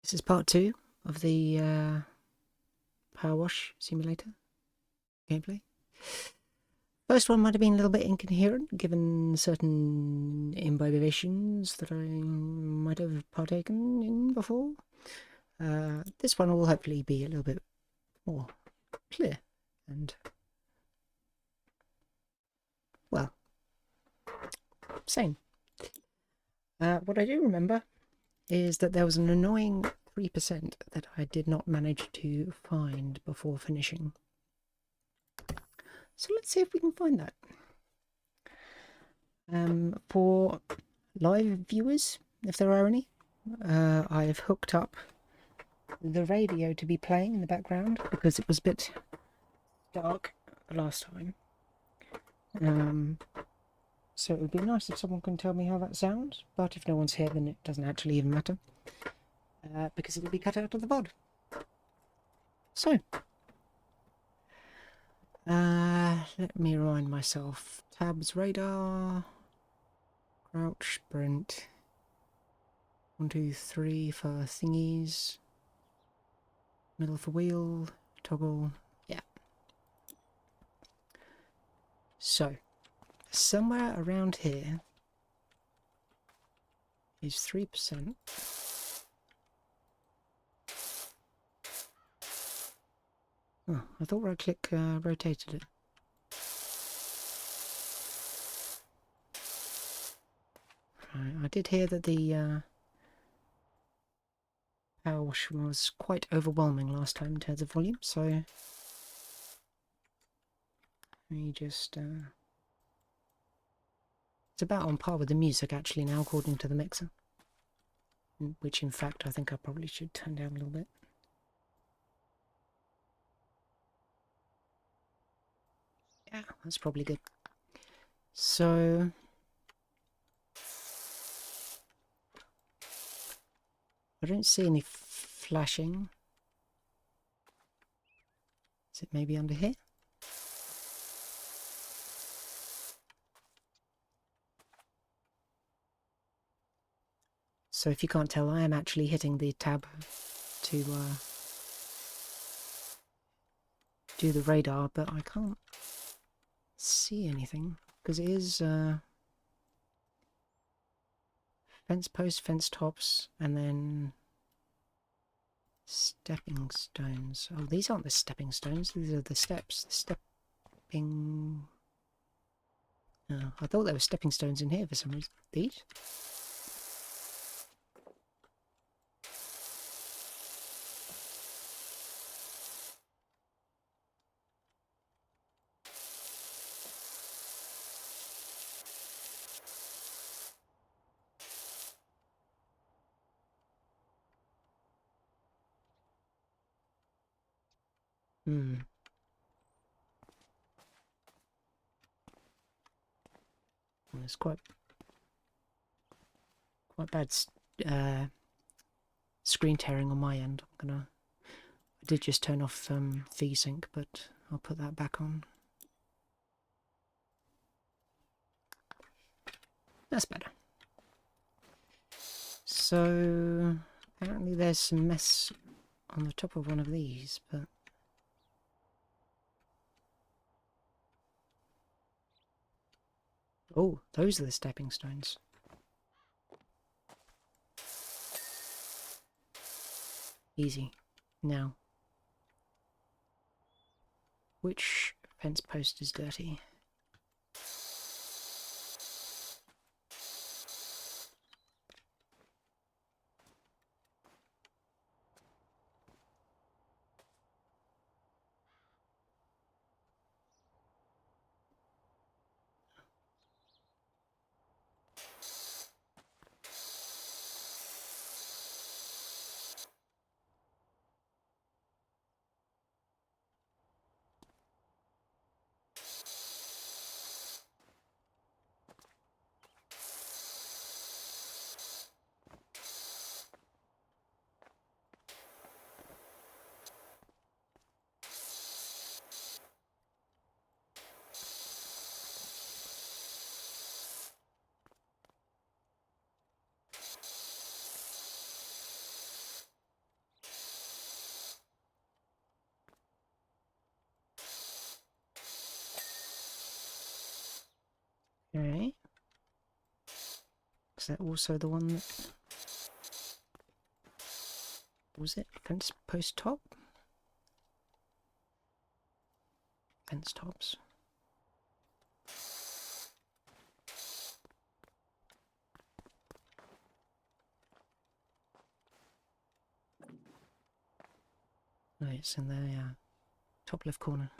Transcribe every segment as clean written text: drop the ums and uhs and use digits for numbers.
This is part 2 of the PowerWash Simulator gameplay. First one might have been a little bit incoherent, given certain imbibitions that I might have partaken in before. This one will hopefully be a little bit more clear and, well, sane. What I do remember is that there was an annoying 3% that I did not manage to find before finishing. So let's see if we can find that. For live viewers, if there are any, I've hooked up the radio to be playing in the background because it was a bit dark last time. So it would be nice if someone can tell me how that sounds, but if no one's here then it doesn't actually even matter, because it'll be cut out of the VOD. So, let me remind myself. Tabs, radar, crouch, sprint. 1, 2, 3 for thingies. Middle for wheel, toggle, yeah. So, somewhere around here is 3%. Oh, I thought right click rotated it. Right, I did hear that the PowerWash was quite overwhelming last time in terms of volume, so let me just it's about on par with the music actually now, according to the mixer, which in fact I think I probably should turn down a little bit. Yeah, that's probably good. So I don't see any flashing. Is it maybe under here? So if you can't tell, I am actually hitting the tab to do the radar, but I can't see anything because it is fence post, fence tops, and then stepping stones. Oh, these aren't the stepping stones, these are the steps. The stepping... Oh, I thought there were stepping stones in here for some reason. These? It's quite bad screen tearing on my end. I did just turn off VSync, but I'll put that back on. That's better. So apparently there's some mess on the top of one of these, but oh, those are the stepping stones. Easy. Now, which fence post is dirty? Okay. Is that also the one that... was it? Fence post top? Fence tops. No, it's in the top left corner.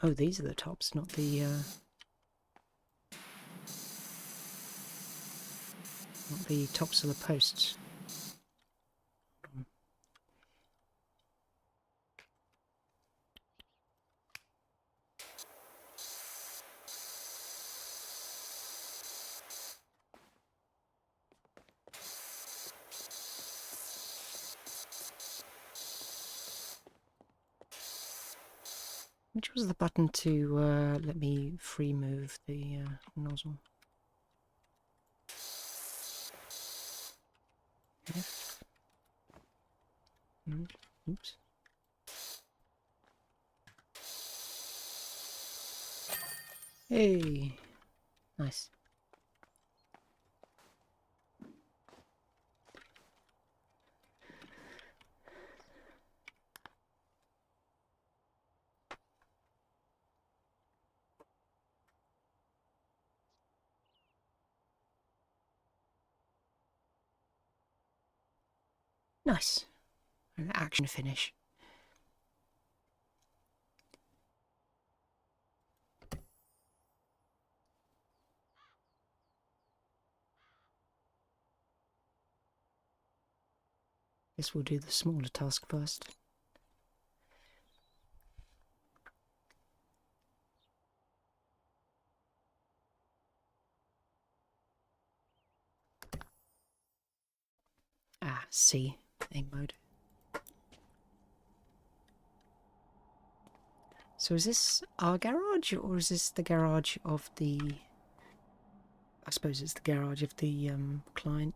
Oh, these are the tops, not the tops of the posts. Which was the button to let me free move the nozzle? F. Oops. Hey! Nice. Nice. An action finish. Guess we'll do the smaller task first. Ah, C. Aim mode. So is this our garage, or is this the garage of the... I suppose it's the garage of the client.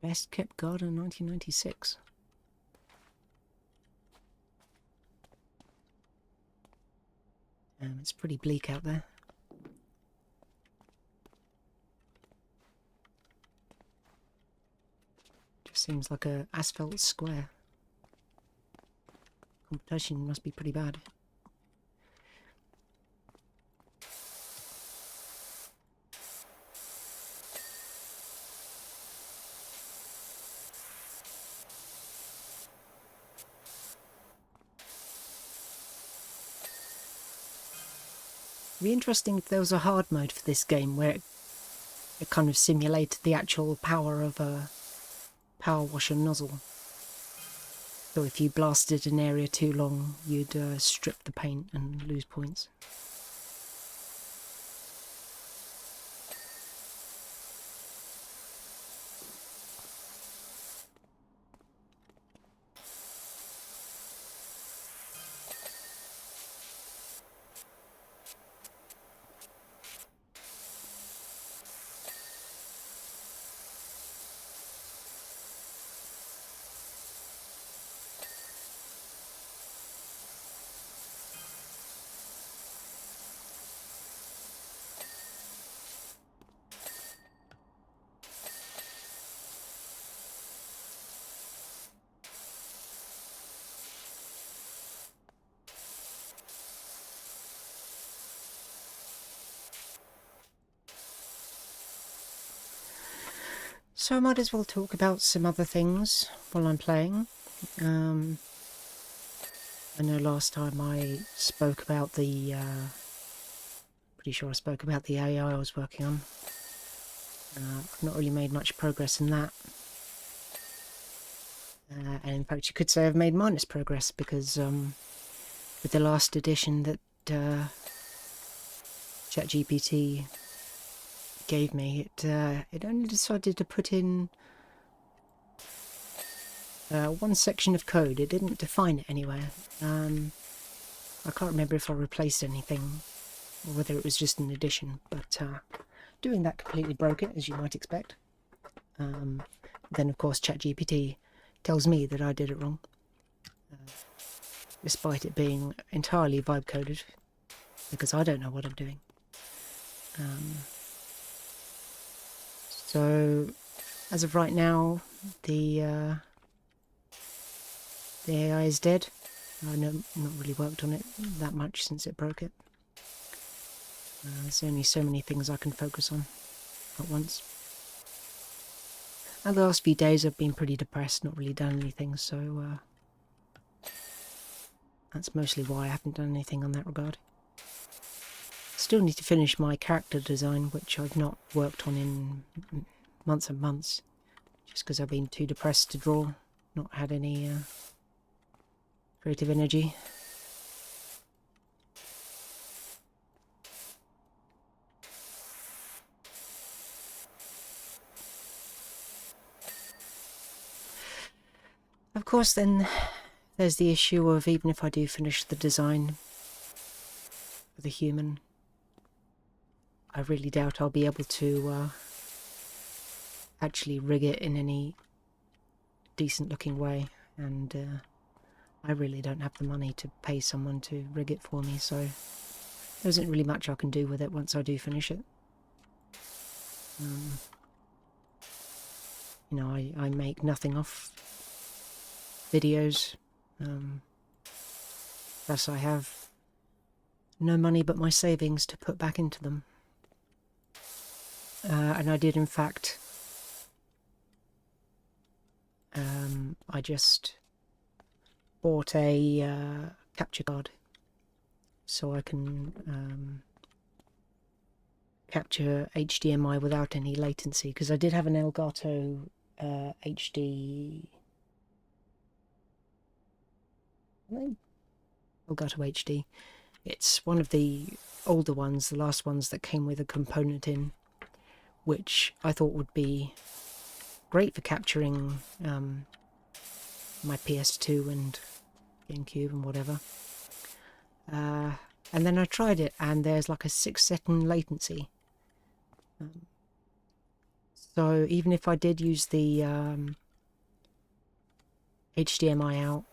Best kept garden 1996. It's pretty bleak out there. Just seems like a asphalt square. Competition must be pretty bad. It'd be interesting if there was a hard mode for this game where it kind of simulated the actual power of a power washer nozzle. So if you blasted an area too long, you'd strip the paint and lose points. So I might as well talk about some other things while I'm playing. I know last time I spoke about the... pretty sure I spoke about the AI I was working on. I've not really made much progress in that. And in fact you could say I've made minus progress, because with the last edition that ChatGPT gave me, it only decided to put in one section of code. It didn't define it anywhere. I can't remember if I replaced anything or whether it was just an addition, but doing that completely broke it, as you might expect. Then of course ChatGPT tells me that I did it wrong, despite it being entirely vibe coded, because I don't know what I'm doing. So as of right now, the AI is dead. I've not really worked on it that much since it broke it. There's only so many things I can focus on at once. And the last few days I've been pretty depressed, not really done anything, so that's mostly why I haven't done anything on that regard. Still need to finish my character design, which I've not worked on in months and months, just because I've been too depressed to draw, not had any creative energy. Of course, then there's the issue of, even if I do finish the design for the human, I really doubt I'll be able to actually rig it in any decent looking way, and I really don't have the money to pay someone to rig it for me, so there isn't really much I can do with it once I do finish it. You know, I make nothing off videos, thus I have no money but my savings to put back into them. And I did in fact, I just bought a capture card so I can capture HDMI without any latency, because I did have an Elgato HD... Elgato HD. It's one of the older ones, the last ones that came with a component in, which I thought would be great for capturing my PS2 and GameCube and whatever. And then I tried it, and there's like a 6-second latency. So even if I did use the HDMI out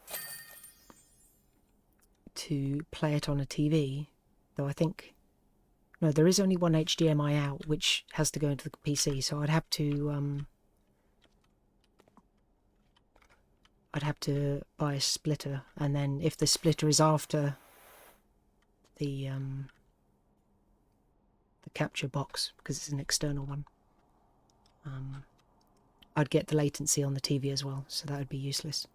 to play it on a TV, though I think... No, there is only one HDMI out, which has to go into the PC, so I'd have to buy a splitter, and then if the splitter is after the capture box, because it's an external one, I'd get the latency on the TV as well, so that would be useless.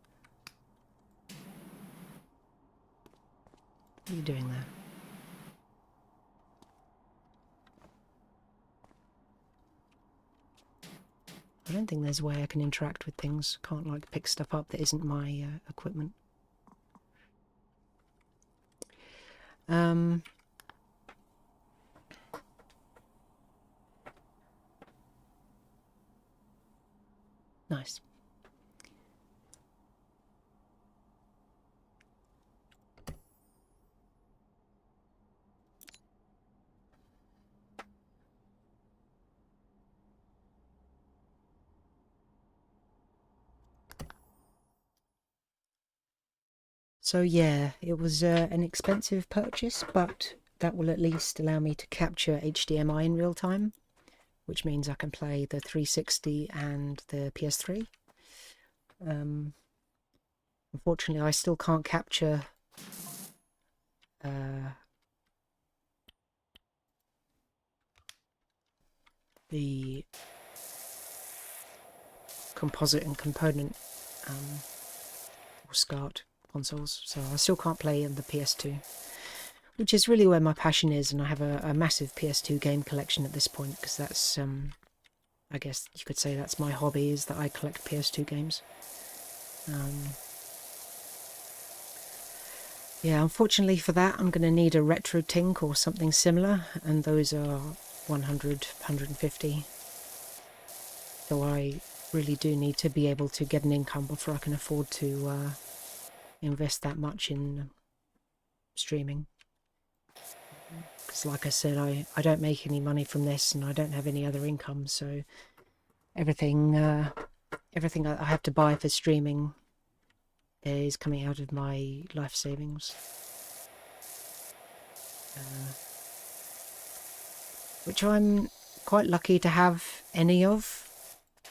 What are you doing there? I don't think there's a way I can interact with things. Can't, like, pick stuff up that isn't my equipment. Nice. So yeah, it was an expensive purchase, but that will at least allow me to capture HDMI in real time, which means I can play the 360 and the PS3. Unfortunately, I still can't capture the composite and component or SCART consoles, so I still can't play on the PS2, which is really where my passion is, and I have a massive PS2 game collection at this point, because that's, I guess you could say that's my hobby, is that I collect PS2 games. Yeah, unfortunately for that, I'm going to need a retro tink or something similar, and those are 100, 150. So I really do need to be able to get an income before I can afford to invest that much in streaming. Because like I said, I don't make any money from this, and I don't have any other income, so everything I have to buy for streaming is coming out of my life savings. Which I'm quite lucky to have any of,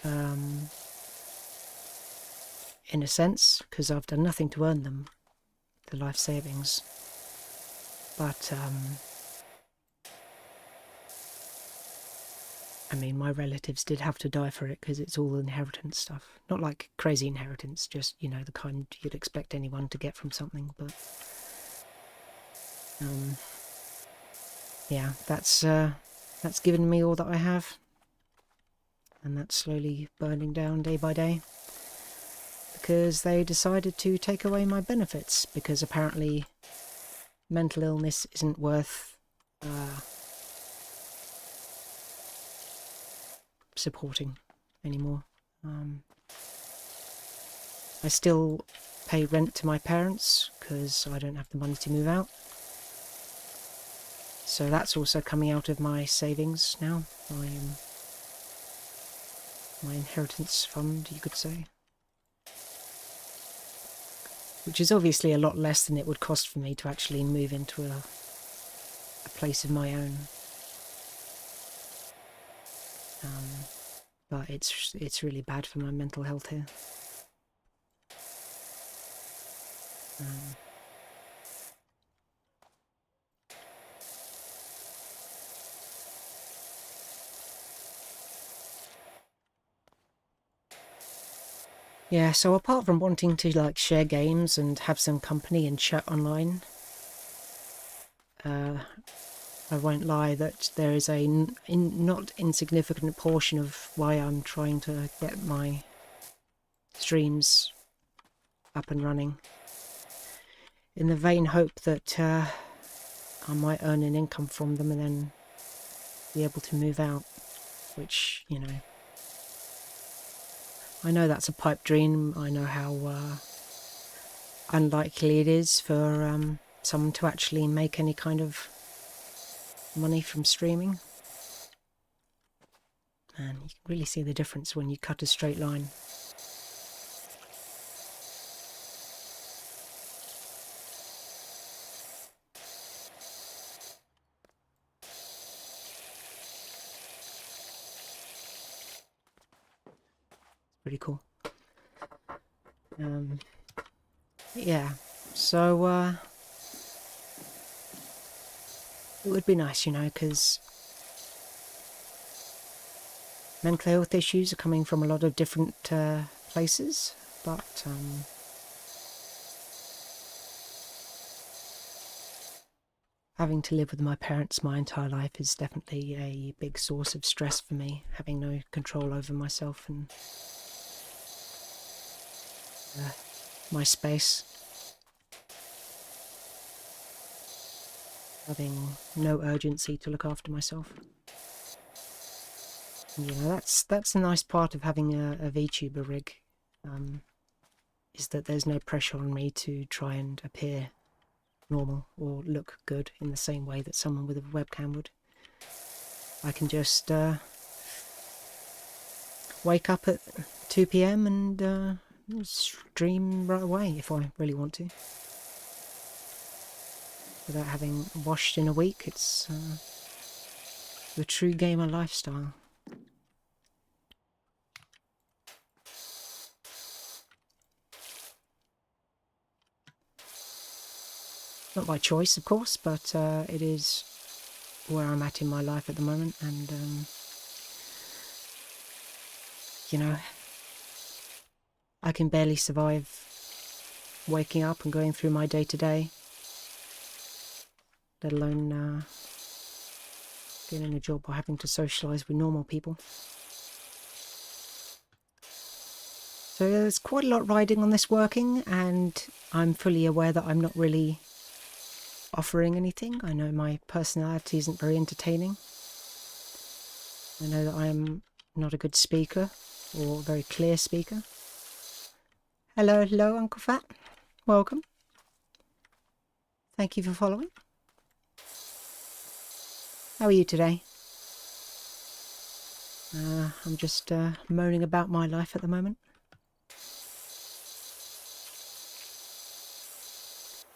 in a sense, because I've done nothing to earn them, the life savings. But, I mean, my relatives did have to die for it because it's all inheritance stuff. Not like crazy inheritance, just, you know, the kind you'd expect anyone to get from something, but... yeah, that's given me all that I have. And that's slowly burning down day by day. Because they decided to take away my benefits, because apparently mental illness isn't worth supporting anymore. I still pay rent to my parents because I don't have the money to move out. So that's also coming out of my savings now. My inheritance fund, you could say. Which is obviously a lot less than it would cost for me to actually move into a place of my own. But it's really bad for my mental health here. Yeah, so apart from wanting to like share games and have some company and chat online, I won't lie that there is a not insignificant portion of why I'm trying to get my streams up and running, in the vain hope that I might earn an income from them and then be able to move out, which, you know, I know that's a pipe dream. I know how unlikely it is for someone to actually make any kind of money from streaming. And you can really see the difference when you cut a straight line. Pretty cool. Yeah, so it would be nice, you know, because mental health issues are coming from a lot of different places, but having to live with my parents my entire life is definitely a big source of stress for me, having no control over myself and my space. Having no urgency to look after myself. And, you know, that's a nice part of having a VTuber rig, is that there's no pressure on me to try and appear normal or look good in the same way that someone with a webcam would. I can just wake up at 2 PM and stream right away if I really want to. Without having washed in a week. It's the true gamer lifestyle. Not by choice, of course, but it is where I'm at in my life at the moment, and you know, I can barely survive waking up and going through my day-to-day, let alone getting a job or having to socialise with normal people. So there's quite a lot riding on this working, and I'm fully aware that I'm not really offering anything. I know my personality isn't very entertaining. I know that I'm not a good speaker. or very clear speaker. Hello, hello, Uncle Fat. Welcome. Thank you for following. How are you today? I'm just moaning about my life at the moment.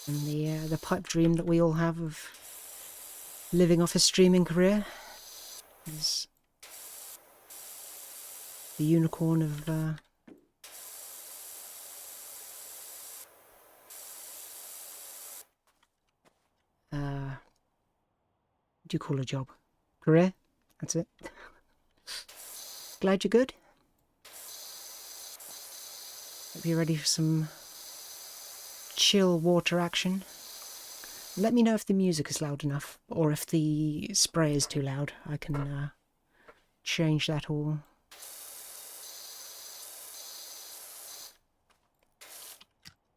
And the pipe dream that we all have of living off a streaming career is the unicorn of what do you call a job? Career? That's it. Glad you're good. Hope you're ready for some chill water action. Let me know if the music is loud enough, or if the spray is too loud. I can change that all.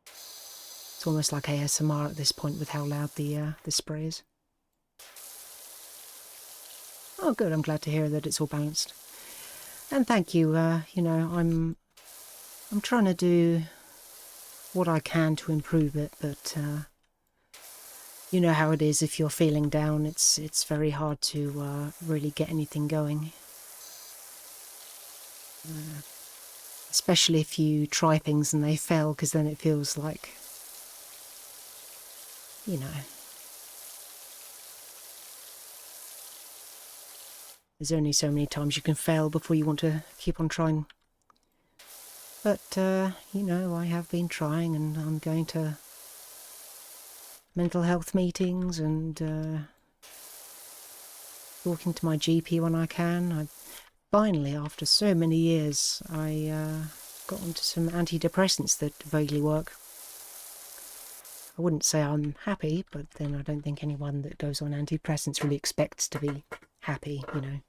It's almost like ASMR at this point with how loud the spray is. Oh, good. I'm glad to hear that it's all balanced. And thank you. You know, I'm trying to do what I can to improve it, but you know how it is. If you're feeling down, it's very hard to really get anything going. Especially if you try things and they fail, because then it feels like, you know, there's only so many times you can fail before you want to keep on trying. But, you know, I have been trying, and I'm going to mental health meetings and talking to my GP when I can. Finally, after so many years, I got onto some antidepressants that vaguely work. I wouldn't say I'm happy, but then I don't think anyone that goes on antidepressants really expects to be happy, you know.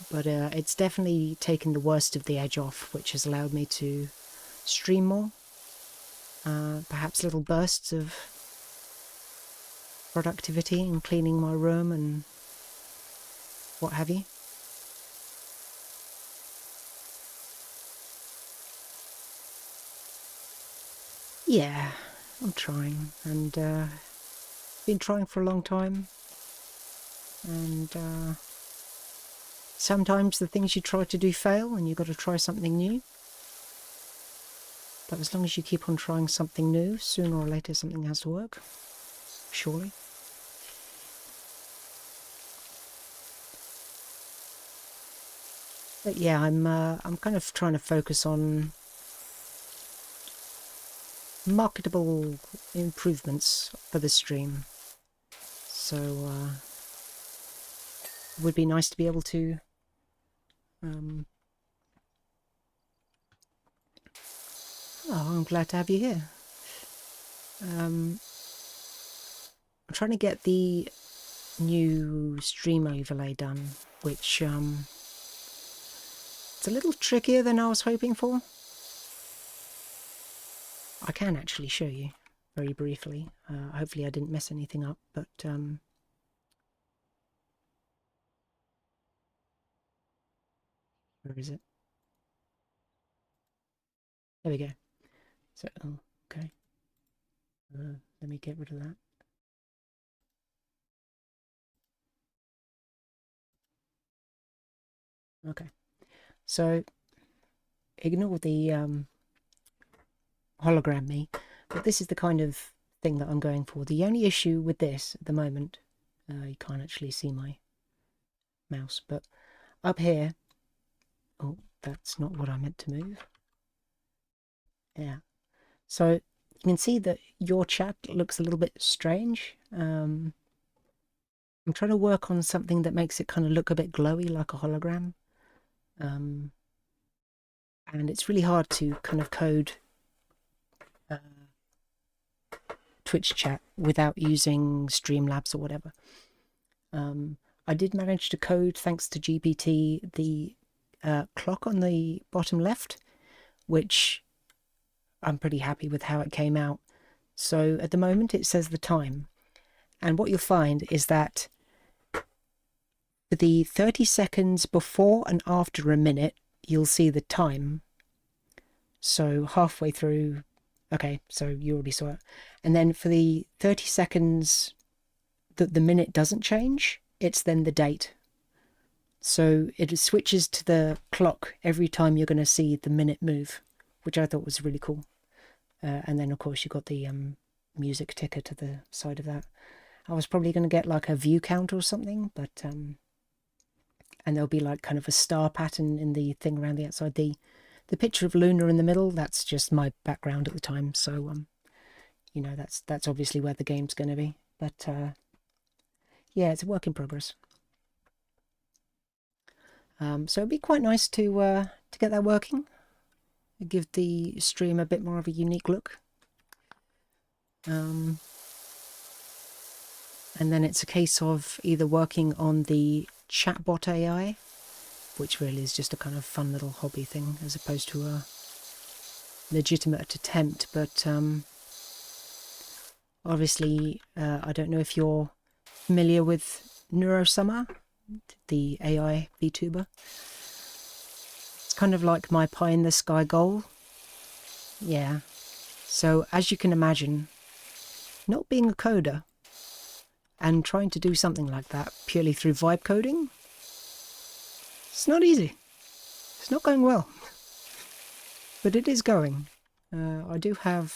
But it's definitely taken the worst of the edge off, which has allowed me to stream more. Perhaps little bursts of productivity and cleaning my room and what have you. Yeah, I'm trying, and been trying for a long time, and sometimes the things you try to do fail and you've got to try something new. But as long as you keep on trying something new, sooner or later something has to work, surely. But yeah, I'm kind of trying to focus on marketable improvements for the stream. So it would be nice to be able to oh, I'm glad to have you here. I'm trying to get the new stream overlay done, which it's a little trickier than I was hoping for. I can actually show you very briefly. Hopefully I didn't mess anything up, but where is it? There we go. So, oh, okay. Let me get rid of that. Okay. So, ignore the hologram me, but this is the kind of thing that I'm going for. The only issue with this at the moment, you can't actually see my mouse, but up here, oh, that's not what I meant to move. Yeah. So you can see that your chat looks a little bit strange. I'm trying to work on something that makes it kind of look a bit glowy, like a hologram. And it's really hard to kind of code Twitch chat without using Streamlabs or whatever. I did manage to code, thanks to GPT, the clock on the bottom left, which I'm pretty happy with how it came out. So at the moment it says the time, and what you'll find is that For the 30 seconds before and after a minute, you'll see the time. So halfway through, okay, so you already saw it. And then for the 30 seconds that the minute doesn't change, it's then the date. So it switches to the clock every time you're going to see the minute move, which I thought was really cool. And then, of course, you've got the music ticker to the side of that. I was probably going to get like a view count or something, but... and there'll be like kind of a star pattern in the thing around the outside. The picture of Luna in the middle, that's just my background at the time. So, you know, that's obviously where the game's going to be. But, yeah, it's a work in progress. So it'd be quite nice to get that working. Give the stream a bit more of a unique look. And then it's a case of either working on the chatbot AI, which really is just a kind of fun little hobby thing, as opposed to a legitimate attempt. But obviously, I don't know if you're familiar with Neurosummer, the AI VTuber. It's kind of like my pie in the sky goal. Yeah. So as you can imagine, not being a coder and trying to do something like that purely through vibe coding, it's not easy. It's not going well. But it is going. I do have,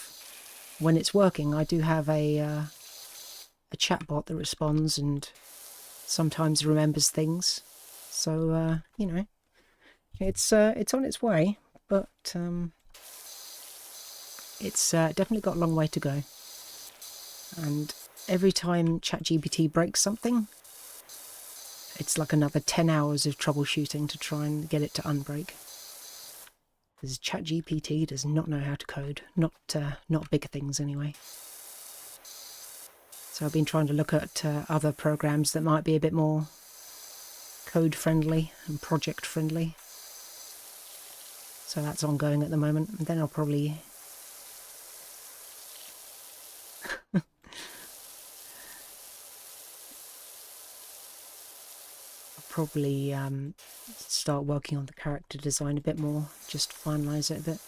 when it's working, I do have a chatbot that responds and sometimes remembers things. So, you know, it's on its way, but it's definitely got a long way to go. And every time ChatGPT breaks something, it's like another 10 hours of troubleshooting to try and get it to unbreak. Because ChatGPT does not know how to code, not big things anyway. So I've been trying to look at other programs that might be a bit more code friendly and project friendly. So that's ongoing at the moment. And then I'll probably start working on the character design a bit more, just finalise it a bit.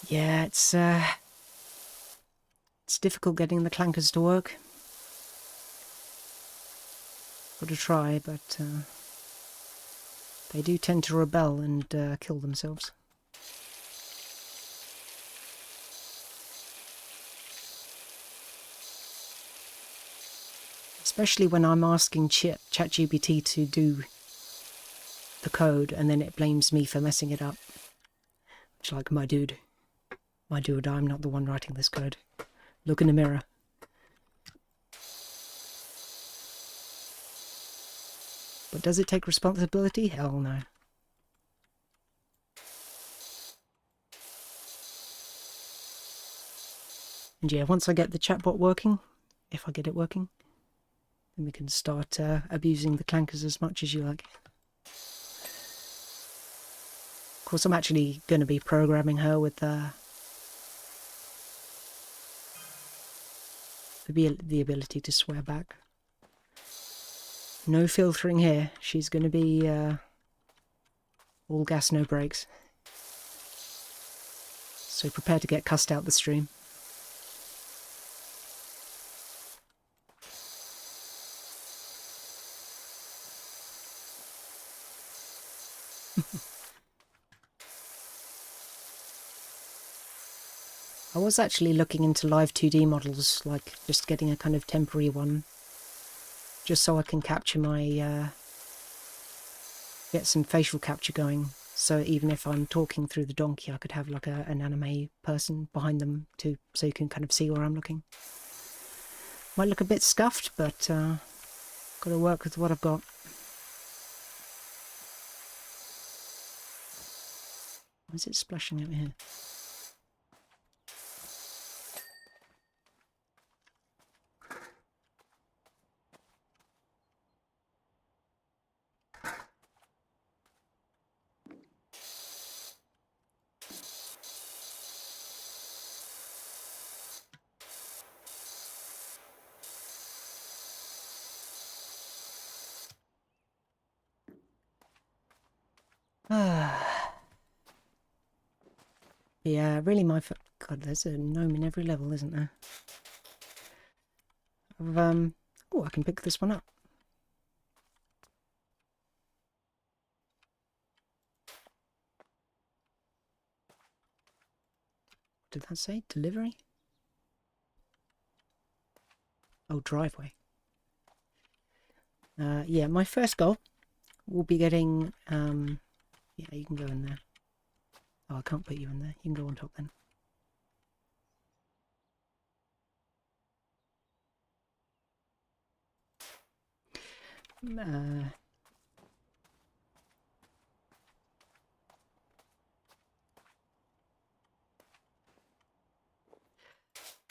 Yeah, it's difficult getting the clankers to work. Got to try, but they do tend to rebel and kill themselves. Especially when I'm asking ChatGPT to do the code and then it blames me for messing it up. It's like, my dude, I'm not the one writing this code. Look in the mirror. But does it take responsibility? Hell no. And yeah, once I get the chatbot working, if I get it working, then we can start abusing the clankers as much as you like. Of course, I'm actually going to be programming her with the ability to swear back. No filtering here. She's going to be all gas, no brakes. So prepare to get cussed out the stream. I was actually looking into live 2D models, like just getting a kind of temporary one, just so I can capture my, get some facial capture going. So even if I'm talking through the donkey, I could have like an anime person behind them too, so you can kind of see where I'm looking. Might look a bit scuffed, but got to work with what I've got. Why is it splashing out here? Yeah, really God, there's a gnome in every level, isn't there? Oh, I can pick this one up. Did that say delivery? Oh, driveway. Yeah, my first goal will be getting, yeah, you can go in there. Oh, I can't put you in there. You can go on top then.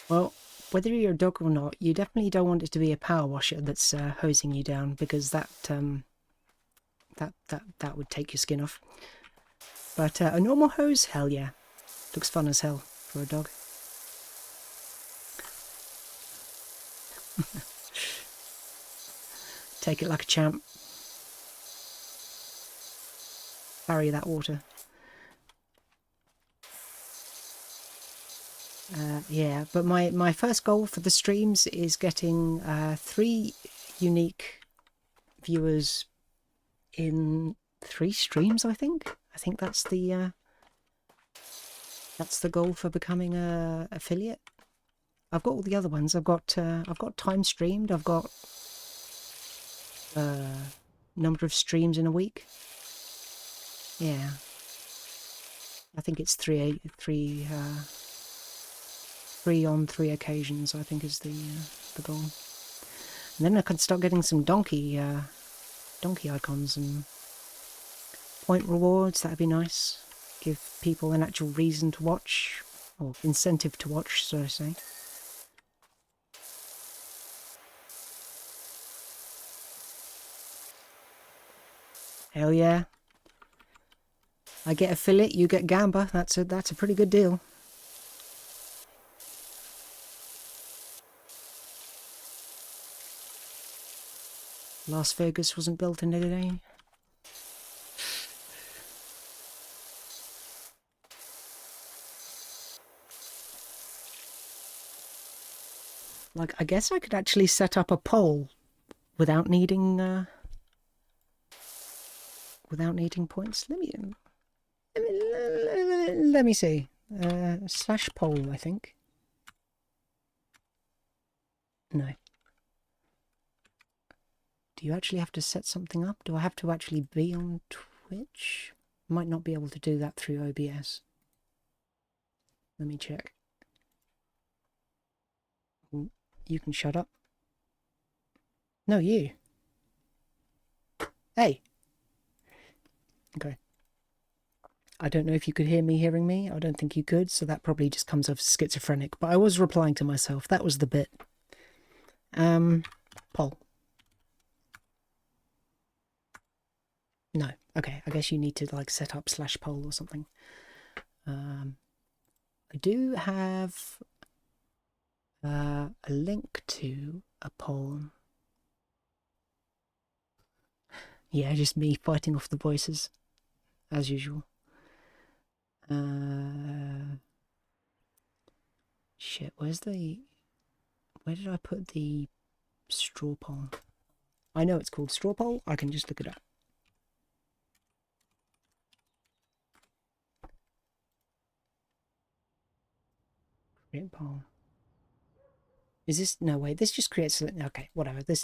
Well, whether you're a dog or not, you definitely don't want it to be a power washer that's hosing you down, because that would take your skin off. But a normal hose, hell yeah, looks fun as hell for a dog. Take it like a champ. Carry that water. Yeah, but my first goal for the streams is getting 3 unique viewers in 3 streams. I think that's the goal for becoming a affiliate. I've got all the other ones. I've got time streamed. I've got number of streams in a week. Yeah, I think it's 3 on 3 occasions, I think, is the goal. And then I can start getting some donkey icons and point rewards. That'd be nice. Give people an actual reason to watch, or incentive to watch, so to say. Hell yeah. I get affiliate, you get gamba. That's a pretty good deal. Las Vegas wasn't built in a day. Like, I guess I could actually set up a poll without needing points. Let me see. Slash poll, I think. No. Do you actually have to set something up? Do I have to actually be on Twitch? Might not be able to do that through OBS. Let me check. You can shut up. No, you. Hey. Okay. I don't know if you could hear me hearing me. I don't think you could, so that probably just comes off schizophrenic. But I was replying to myself. That was the bit. Poll. No. Okay, I guess you need to like set up slash poll or something. I do have a link to a poll. Yeah, just me fighting off the voices, as usual. Shit, where did I put the straw poll? I know it's called straw poll. I can just look it up. Create poll. Is this... No, wait, this just creates... Okay, whatever. This...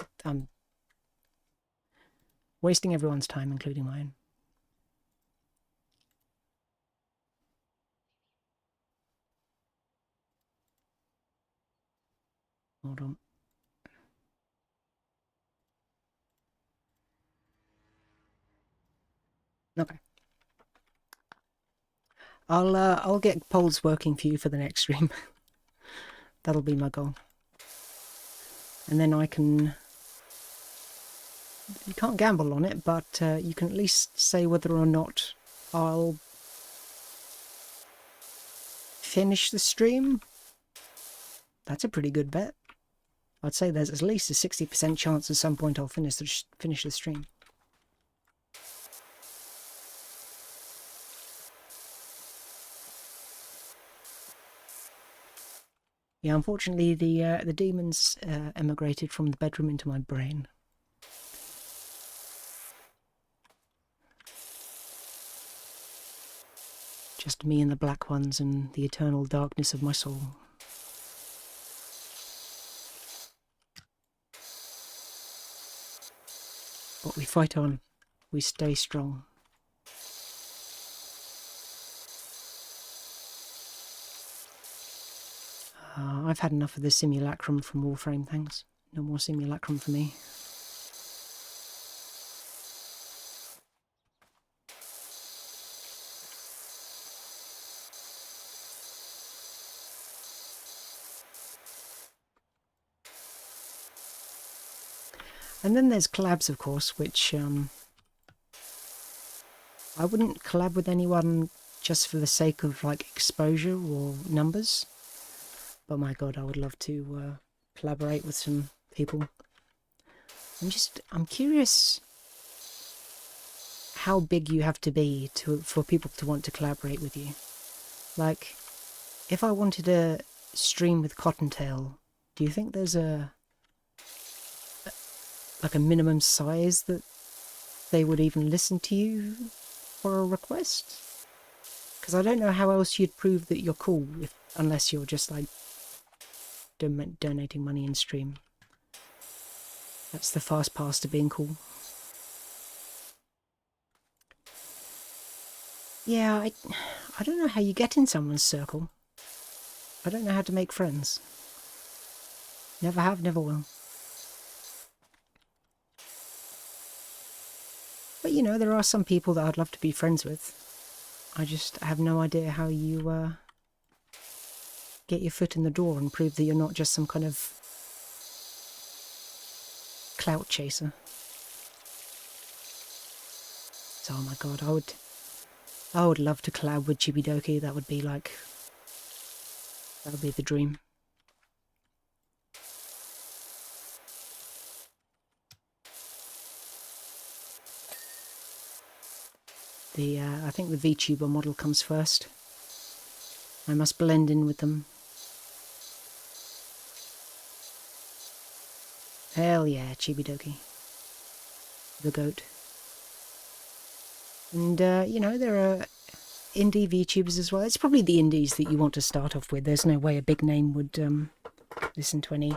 wasting everyone's time, including mine. Hold on. Okay. I'll get polls working for you for the next stream. That'll be my goal. And then I can... You can't gamble on it, but you can at least say whether or not I'll finish the stream. That's a pretty good bet. I'd say there's at least a 60% chance at some point I'll finish the stream. Yeah, unfortunately the demons emigrated from the bedroom into my brain. Just me and the black ones and the eternal darkness of my soul. But we fight on. We stay strong. I've had enough of the simulacrum from Warframe, thanks. No more simulacrum for me. And then there's collabs, of course, which I wouldn't collab with anyone just for the sake of like exposure or numbers. But my god, I would love to collaborate with some people. I'm curious how big you have to be for people to want to collaborate with you. Like, if I wanted to stream with Cottontail, do you think there's a minimum size that they would even listen to you for a request? Because I don't know how else you'd prove that you're cool unless you're just like donating money in stream. That's the fast pass to being cool. Yeah, I don't know how you get in someone's circle. I don't know how to make friends. Never have, never will. But you know, there are some people that I'd love to be friends with. I just have no idea how you get your foot in the door and prove that you're not just some kind of clout chaser. So, oh my god, I would love to collab with Chibidoki. That would be the dream. I think the VTuber model comes first. I must blend in with them. Hell yeah, Chibidoki. The goat. And, you know, there are indie VTubers as well. It's probably the indies that you want to start off with. There's no way a big name would listen to any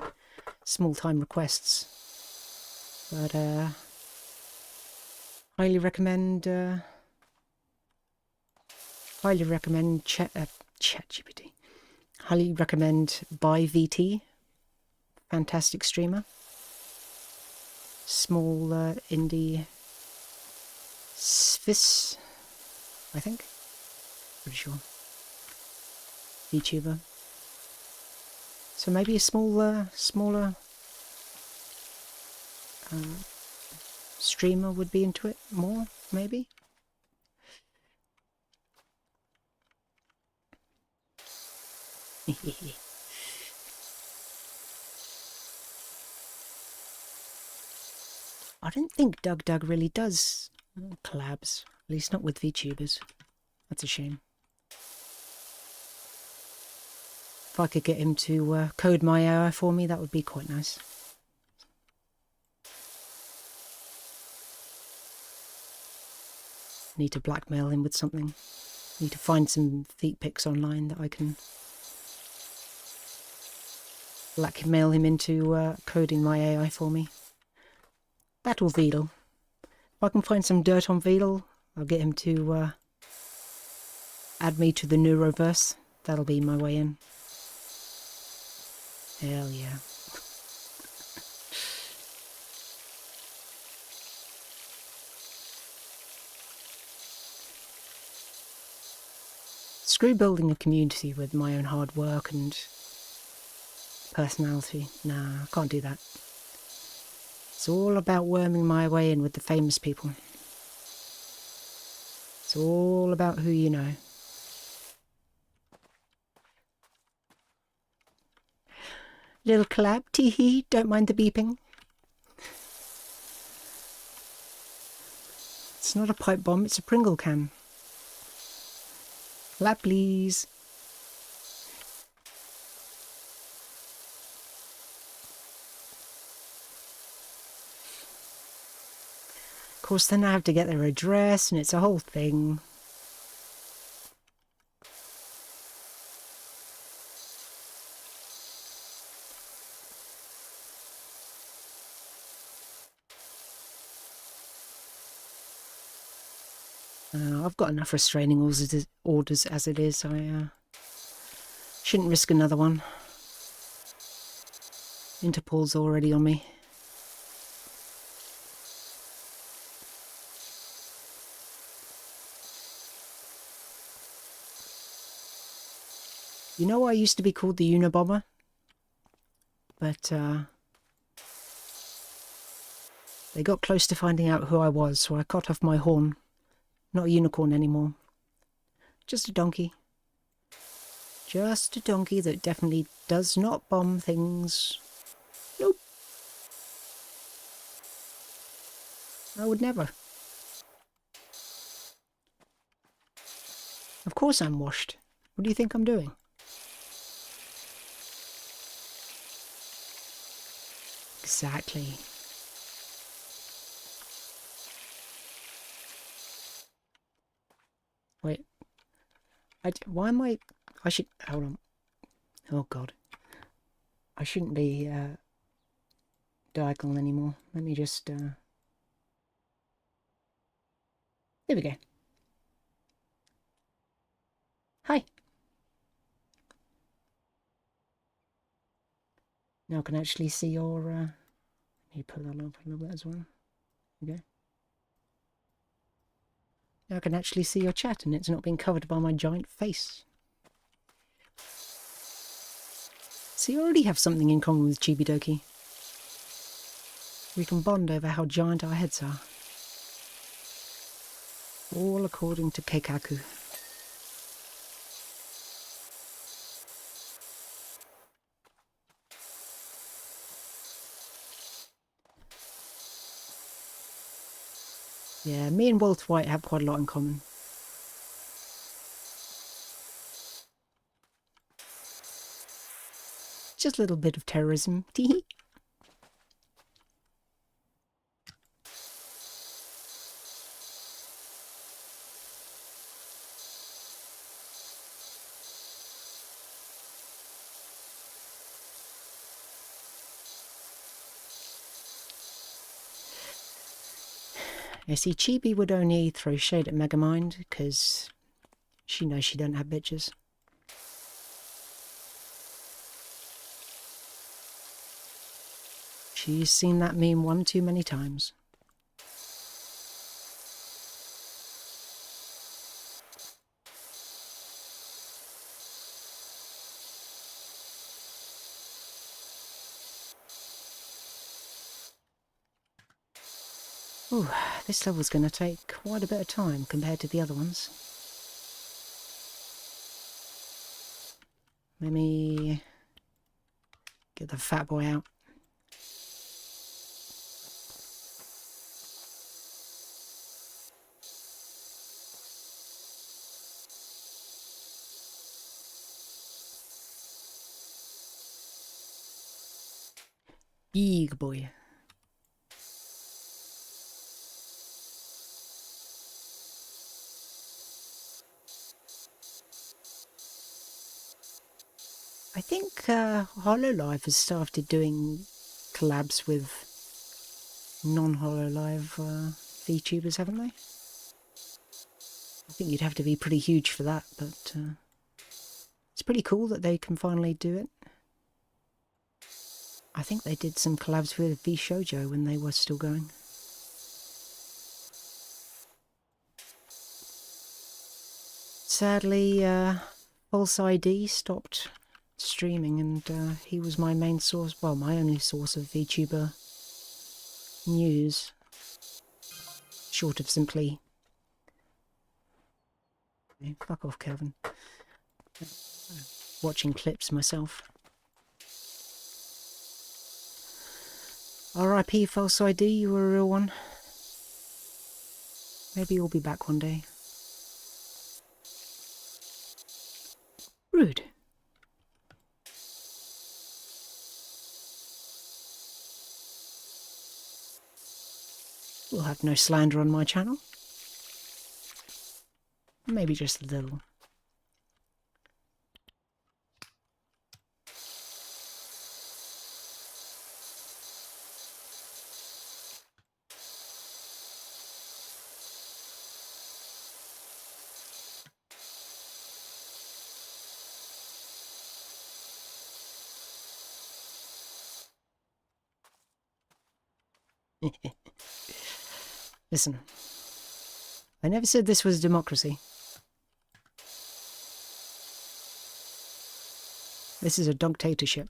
small-time requests. But, highly recommend ChatGPT. Highly recommend BuyVT. Fantastic streamer. Small indie Svis, I think. Pretty sure. VTuber. So maybe a smaller streamer would be into it more, maybe. I don't think Doug really does collabs, at least not with VTubers. That's a shame. If I could get him to code my AI for me, that would be quite nice. Need to blackmail him with something. Need to find some feet pics online that I can blackmail him into coding my AI for me. Battle Vedal. If I can find some dirt on Vedal, I'll get him to add me to the Neuroverse. That'll be my way in. Hell yeah. Screw building a community with my own hard work and personality. Nah, I can't do that. It's all about worming my way in with the famous people. It's all about who you know. Little collab, tee-hee, don't mind the beeping. It's not a pipe bomb, it's a Pringle can. Collab, please. course, then I have to get their address, and it's a whole thing. I've got enough restraining orders as it is. I shouldn't risk another one. Interpol's already on me. You know, I used to be called the Unabomber, but they got close to finding out who I was, so I cut off my horn. Not a unicorn anymore. Just a donkey. Just a donkey that definitely does not bomb things. Nope. I would never. Of course I'm washed. What do you think I'm doing? Exactly. Wait. Why am I should... Hold on. Oh, God. I shouldn't be diagonal anymore. Let me just... There we go. Hi. Now I can actually see your... Let me put that up a little bit as well. There we go. Now I can actually see your chat and it's not being covered by my giant face. So you already have something in common with Chibidoki. We can bond over how giant our heads are. All according to Keikaku. Yeah, me and Walt White have quite a lot in common. Just a little bit of terrorism. Teehee. You see, Chibi would only throw shade at Megamind because she knows she don't have bitches. She's seen that meme one too many times. Ooh, this level's going to take quite a bit of time compared to the other ones. Let me get the fat boy out. Big boy. I think HoloLive has started doing collabs with non-HoloLive VTubers, haven't they? I think you'd have to be pretty huge for that, but it's pretty cool that they can finally do it. I think they did some collabs with VShojo when they were still going. Sadly, False ID stopped streaming, and he was my main source, well, my only source of VTuber news, short of simply... Fuck off, Kevin. Watching clips myself. R.I.P. False ID, you were a real one. Maybe you'll be back one day. Rude. We'll have no slander on my channel. Maybe just a little. Listen, I never said this was democracy. This is a dictatorship.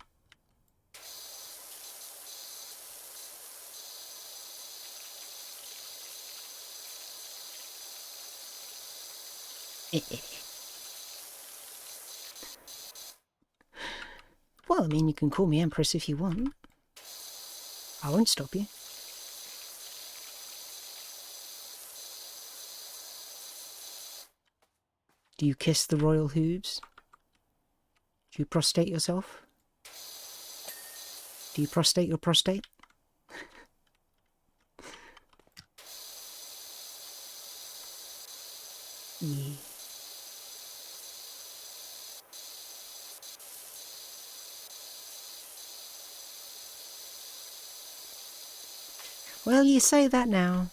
Well, I mean, you can call me Empress if you want. I won't stop you. Do you kiss the royal hooves? Do you prostate yourself? Do you prostate your prostate? Yeah. Well, you say that now.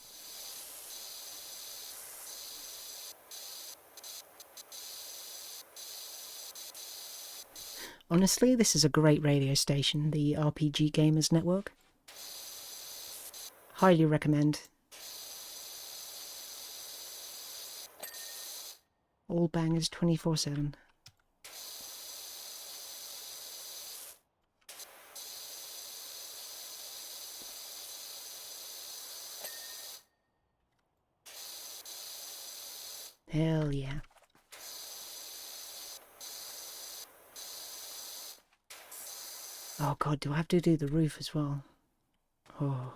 Honestly, this is a great radio station, the RPG Gamers Network. Highly recommend. All bangers 24/7. Hell yeah. Oh god, do I have to do the roof as well? Oh.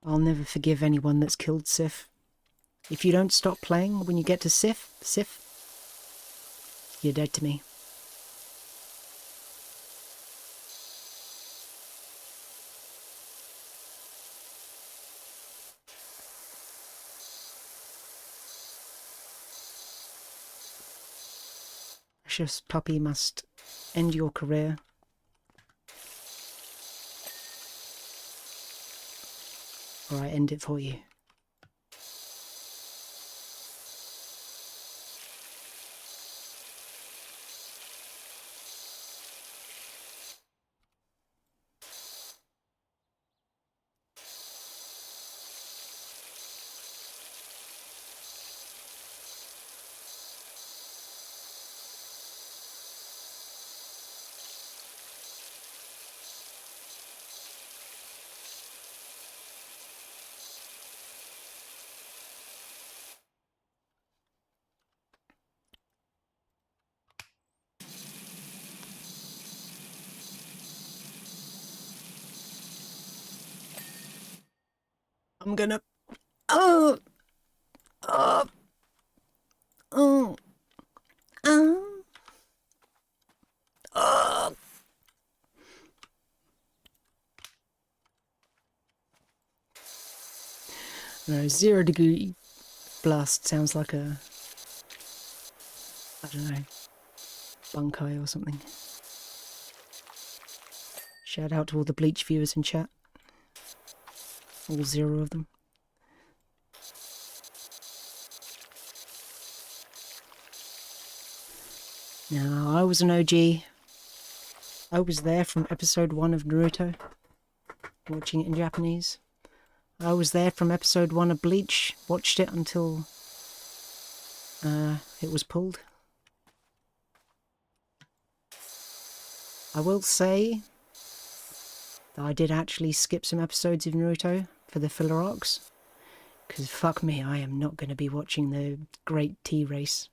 I'll never forgive anyone that's killed Sif. If you don't stop playing when you get to Sif, you're dead to me. Precious puppy must end your career. Or I end it for you. I'm gonna... Oh! Oh! Oh! Oh! Oh! No, 0° blast sounds like a... I don't know... bunkai or something. Shout out to all the Bleach viewers in chat. All 0 of them. Now, I was an OG. I was there from episode 1 of Naruto, watching it in Japanese. I was there from episode 1 of Bleach, watched it until it was pulled. I will say that I did actually skip some episodes of Naruto for the filler arcs, because fuck me, I am not going to be watching the Great Tea Race,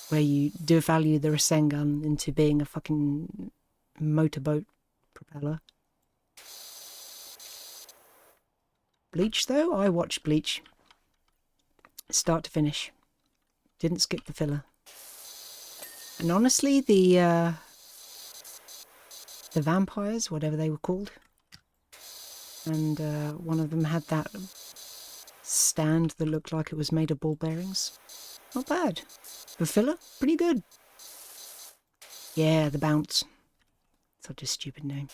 where you devalue the Rasengan into being a fucking motorboat propeller. Bleach, though, I watched Bleach. Start to finish. Didn't skip the filler. And honestly, the vampires, whatever they were called, and one of them had that stand that looked like it was made of ball bearings. Not bad. For filler, pretty good. Yeah, the bounce. Such a stupid name.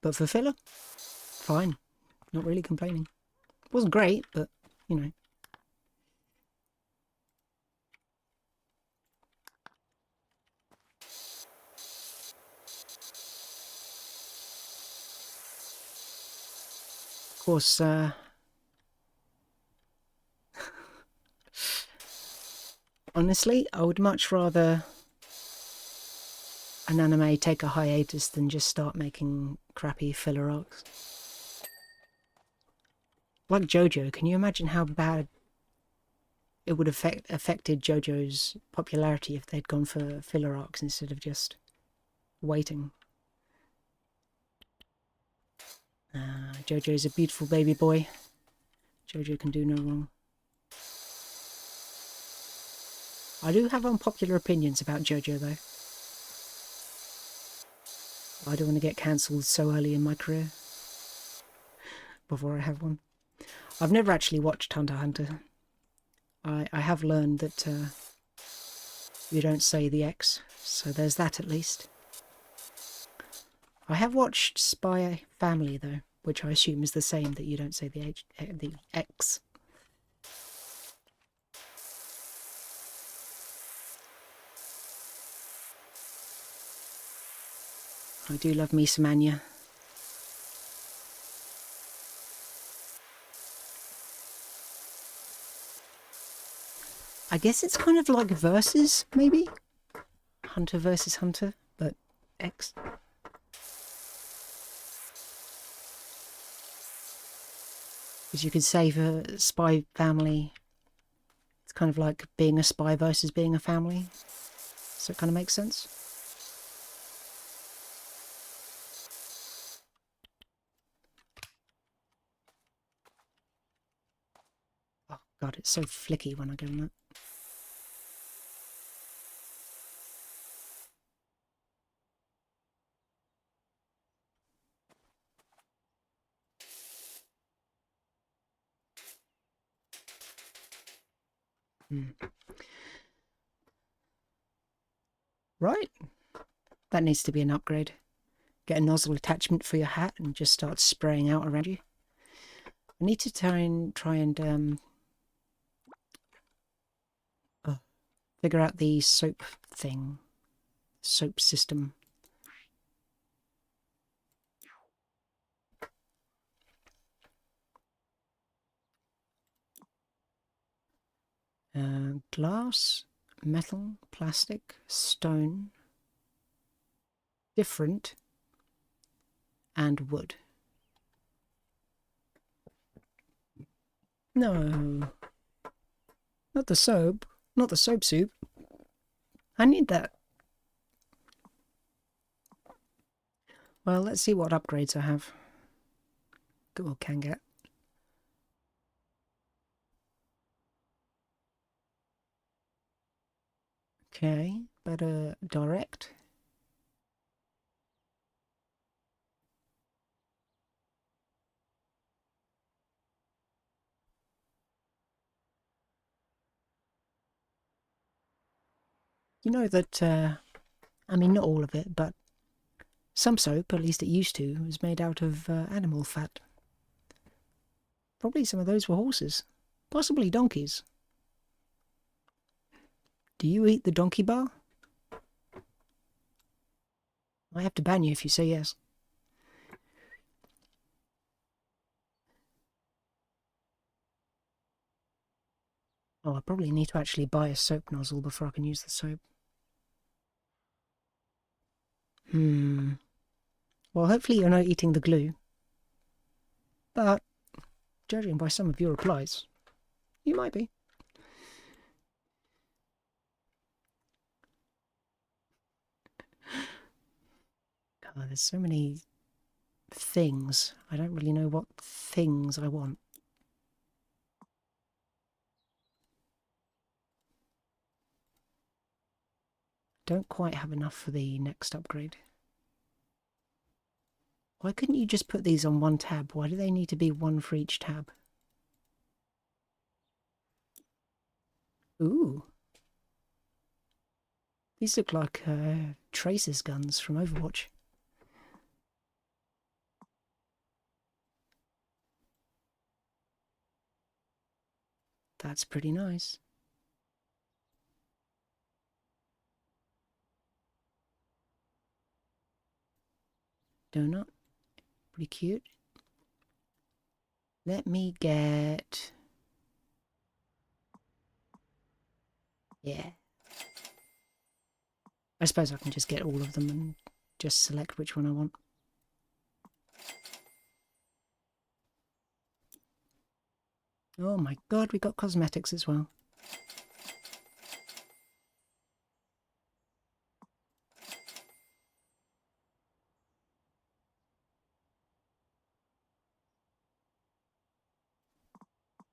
But for filler, fine. Not really complaining. Wasn't great, but, you know. Of course, honestly, I would much rather an anime take a hiatus than just start making crappy filler arcs. Like JoJo, can you imagine how bad it would have affected JoJo's popularity if they'd gone for filler arcs instead of just waiting? JoJo's a beautiful baby boy. JoJo can do no wrong. I do have unpopular opinions about JoJo, though. I don't want to get cancelled so early in my career before I have one. I've never actually watched Hunter x Hunter. I have learned that you don't say the X, so there's that at least. I have watched Spy Family, though, which I assume is the same, that you don't say the X. I do love me some Anya. I guess it's kind of like Versus, maybe? Hunter versus Hunter, but X. Because you could say for Spy Family, it's kind of like being a spy versus being a family. So it kind of makes sense. Oh god, it's so flicky when I go on that. Right. That needs to be an upgrade. Get a nozzle attachment for your hat and just start spraying out around you. I need to try and figure out the soap thing. Soap system. Glass, metal, plastic, stone, different, and wood. No. Not the soap. Not the soap soup. I need that. Well, let's see what upgrades I have. Or can get. Okay, better direct. You know that, I mean, not all of it, but some soap, at least it used to, was made out of animal fat. Probably some of those were horses. Possibly donkeys. Do you eat the donkey bar? I have to ban you if you say yes. Oh, I probably need to actually buy a soap nozzle before I can use the soap. Well, hopefully you're not eating the glue. But, judging by some of your replies, you might be. God, there's so many things. I don't really know what things I want. Don't quite have enough for the next upgrade. Why couldn't you just put these on one tab? Why do they need to be one for each tab? Ooh. These look like Tracer's guns from Overwatch. That's pretty nice. Donut. Pretty cute. Let me get... Yeah. I suppose I can just get all of them and just select which one I want. Oh my god, we got cosmetics as well.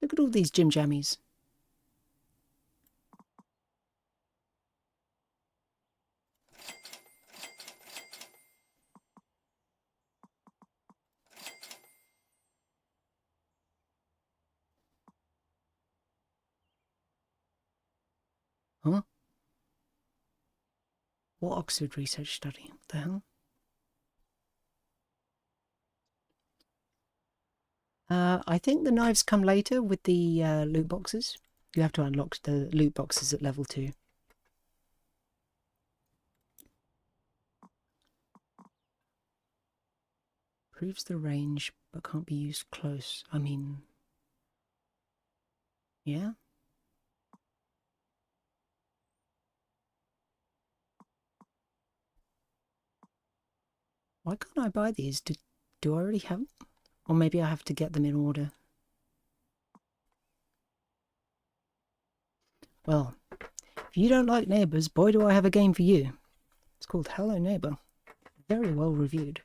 Look at all these gym jammies. Huh? What Oxford research study? What the hell? I think the knives come later with the loot boxes. You have to unlock the loot boxes at level 2. Proves the range, but can't be used close. I mean... Yeah? Why can't I buy these? Do I already have them? Or maybe I have to get them in order. Well, if you don't like neighbours, boy do I have a game for you. It's called Hello Neighbour. Very well reviewed.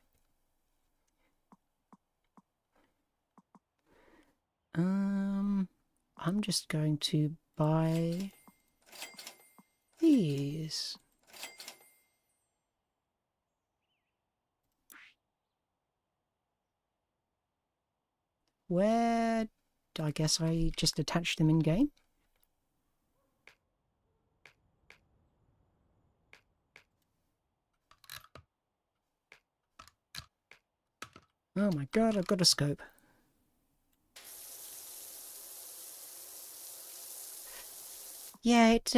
I'm just going to buy these. Where... I guess I just attach them in game. Oh my god, I've got a scope. Yeah, it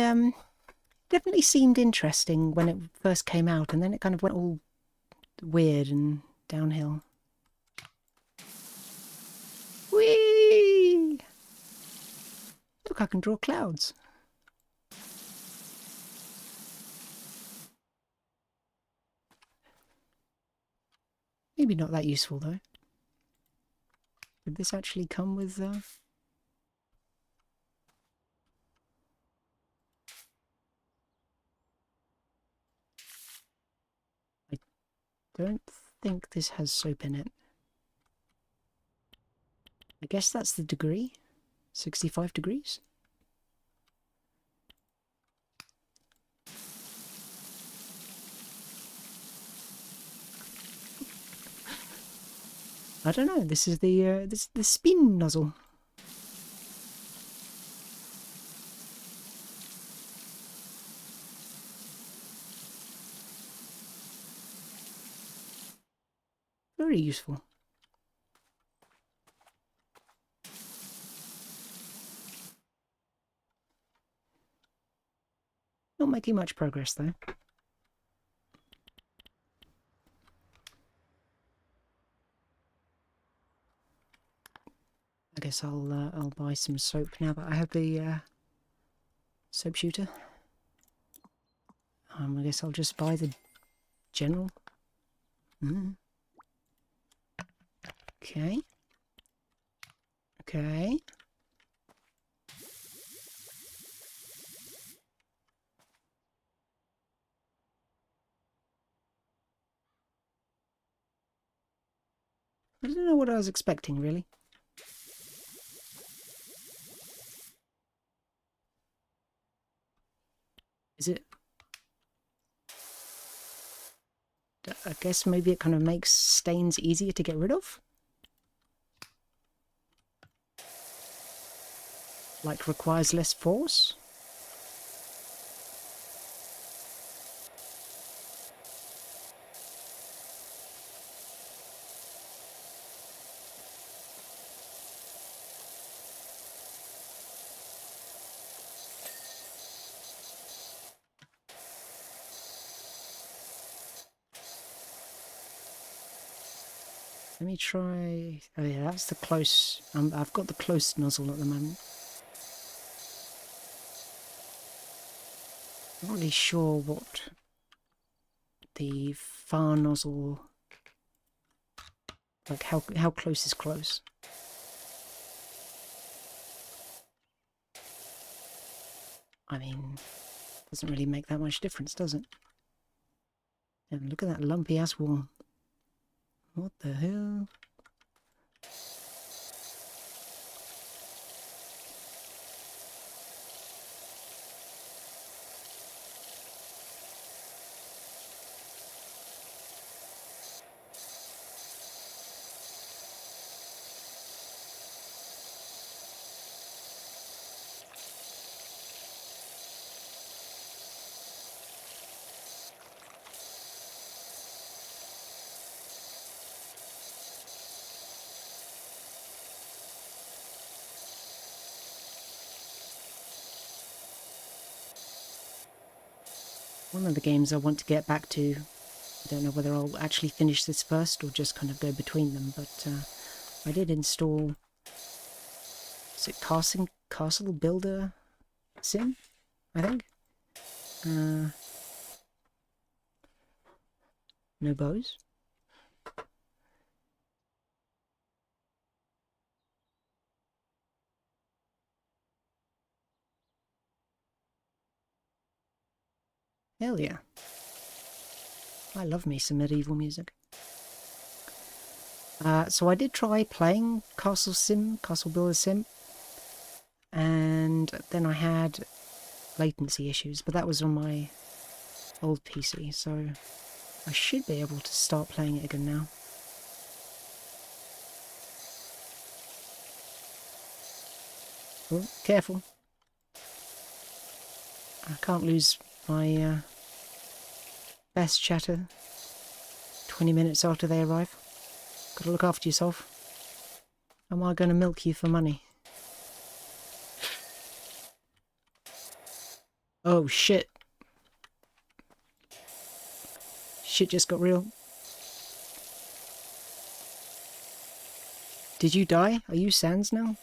definitely seemed interesting when it first came out, and then it kind of went all weird and downhill. Whee! Look, I can draw clouds. Maybe not that useful, though. Did this actually come with... I don't think this has soap in it. I guess that's the degree. 65 degrees. I don't know. This is the spin nozzle. Very useful. Not making much progress though. I guess I'll buy some soap now that I have the soap shooter. I guess I'll just buy the general. Okay. Okay. I don't know what I was expecting, really. Is it... I guess maybe it kind of makes stains easier to get rid of? Like, requires less force? Let me try... Oh yeah, that's the close... I've got the close nozzle at the moment. I'm not really sure what the far nozzle... Like, how close is close? I mean, doesn't really make that much difference, does it? And look at that lumpy ass wall. What the hell? One of the games I want to get back to, I don't know whether I'll actually finish this first or just kind of go between them, but I did install, is it Castle Builder Sim, I think? No bows? Hell yeah. I love me some medieval music. So I did try playing Castle Builder Sim, and then I had latency issues, but that was on my old PC, so I should be able to start playing it again now. Oh, careful. I can't lose my best chatter 20 minutes after they arrive. Gotta look after yourself. Am I gonna milk you for money? Oh shit. Shit just got real. Did you die? Are you Sans now?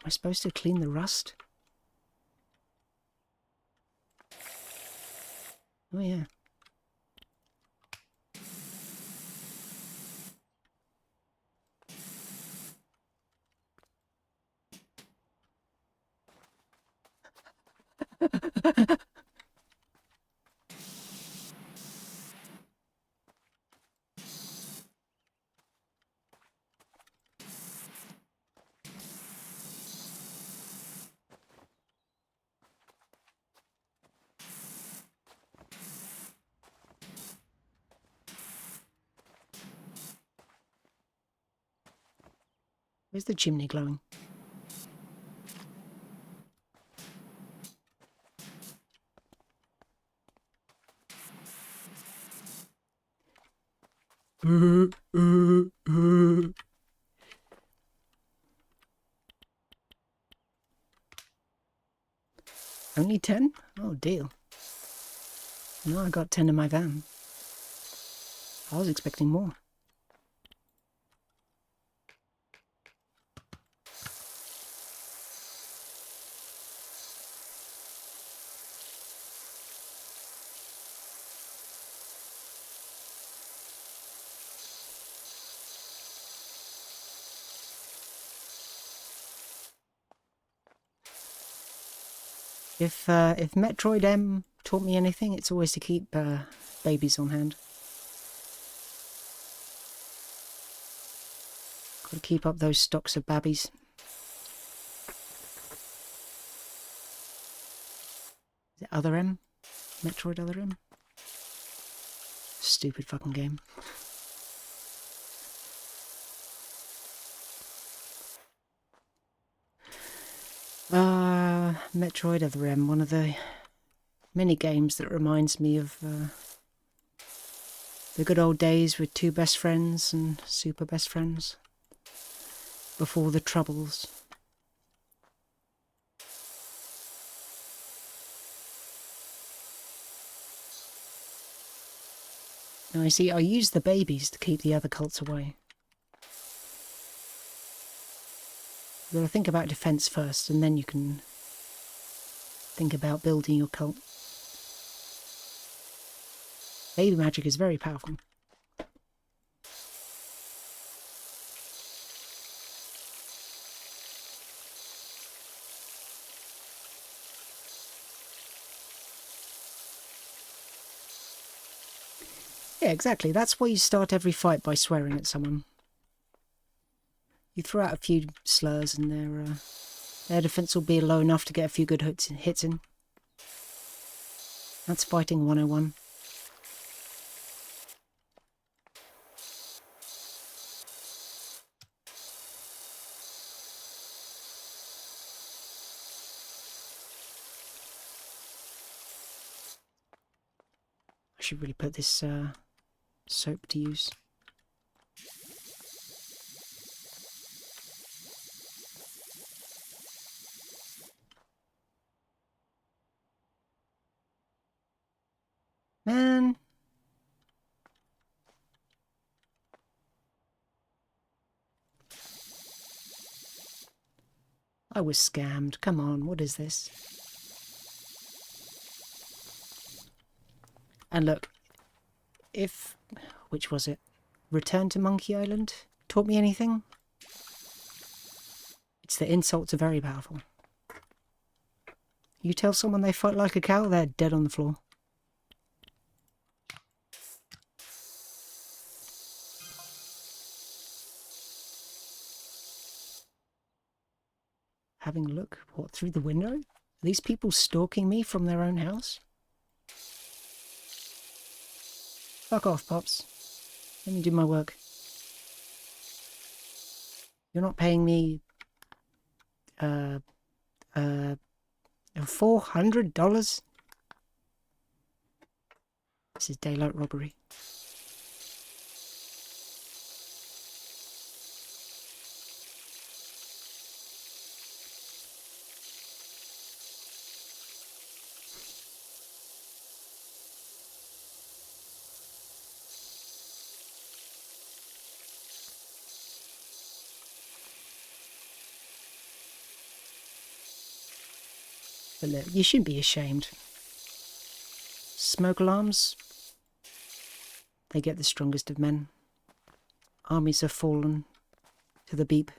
Am I supposed to clean the rust? Oh yeah. Where's the chimney glowing? Only 10? Oh, deal. No, I got 10 in my van. I was expecting more. If Metroid M taught me anything, it's always to keep babies on hand. Gotta keep up those stocks of babbies. Is it Other M? Metroid Other M? Stupid fucking game. Metroid Other M, one of the many games that reminds me of the good old days with two best friends and super best friends before the troubles. Now you see, I use the babies to keep the other cults away. You've got to think about defense first, and then you can think about building your cult. Baby magic is very powerful. Yeah, exactly. That's why you start every fight by swearing at someone. You throw out a few slurs and their defense will be low enough to get a few good hits in. That's fighting 101. I should really put this soap to use. Man. I was scammed. Come on, what is this? And look, if... which was it? Return to Monkey Island taught me anything? It's that insults are very powerful. You tell someone they fight like a cow, they're dead on the floor. Having a look, what, through the window? Are these people stalking me from their own house? Fuck off, Pops. Let me do my work. You're not paying me... $400? This is daylight robbery. But look, you shouldn't be ashamed. Smoke alarms? They get the strongest of men. Armies have fallen to the beep.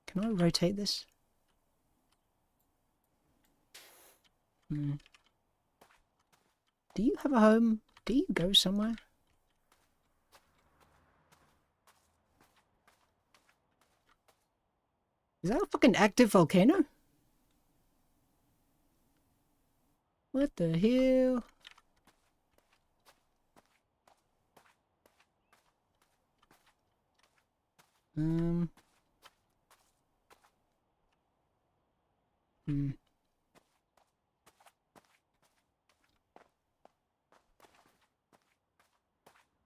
Can I rotate this? Do you have a home? Do you go somewhere? Is that a fucking active volcano? What the hell? Is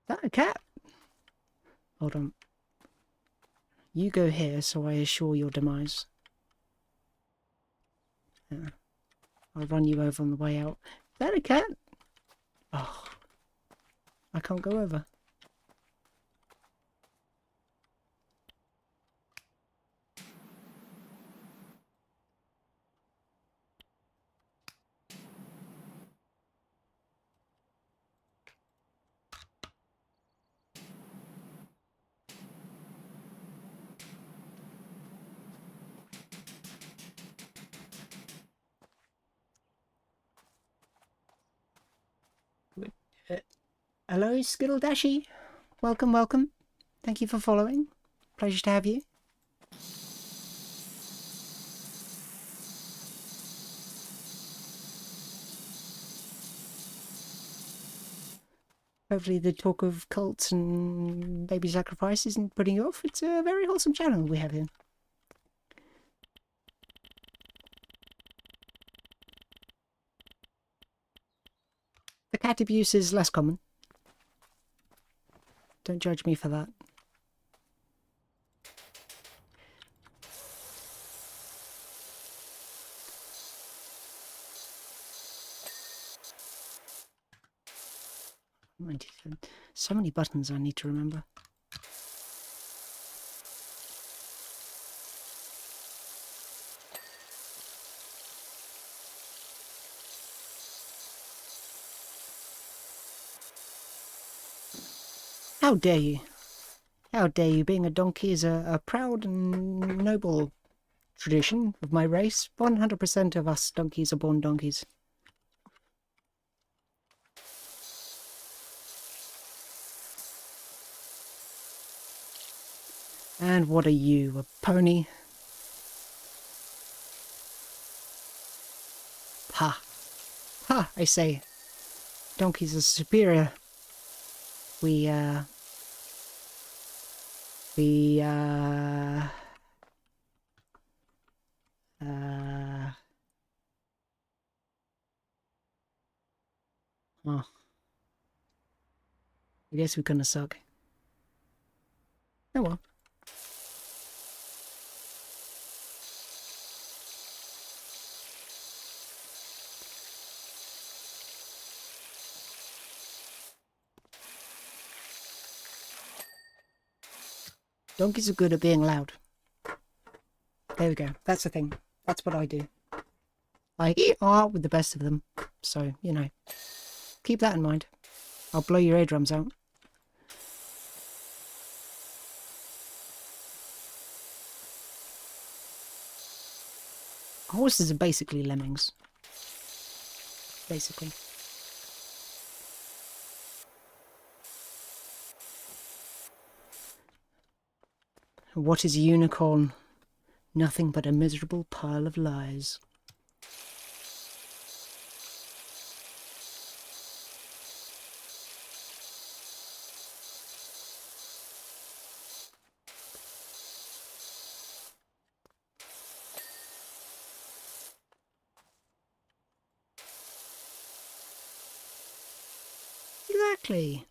that a cat? Hold on. You go here, so I assure your demise. Yeah. I'll run you over on the way out. Is that a cat? Oh. I can't go over. Hello, Skittledashy? welcome, welcome. Thank you for following. Pleasure to have you. Hopefully the talk of cults and baby sacrifice isn't putting you off. It's a very wholesome channel we have here. The cat abuse is less common. Don't judge me for that. So many buttons I need to remember. How dare you? How dare you? Being a donkey is a proud and noble tradition of my race. 100% of us donkeys are born donkeys. And what are you, a pony? Ha! Ha, I say. Donkeys are superior. We, oh, I guess we're gonna suck. Oh well. Donkeys are good at being loud. There we go. That's the thing. That's what I do. I are with the best of them. So, you know, keep that in mind. I'll blow your eardrums out. Horses are basically lemmings. Basically. What is a unicorn? Nothing but a miserable pile of lies. Exactly.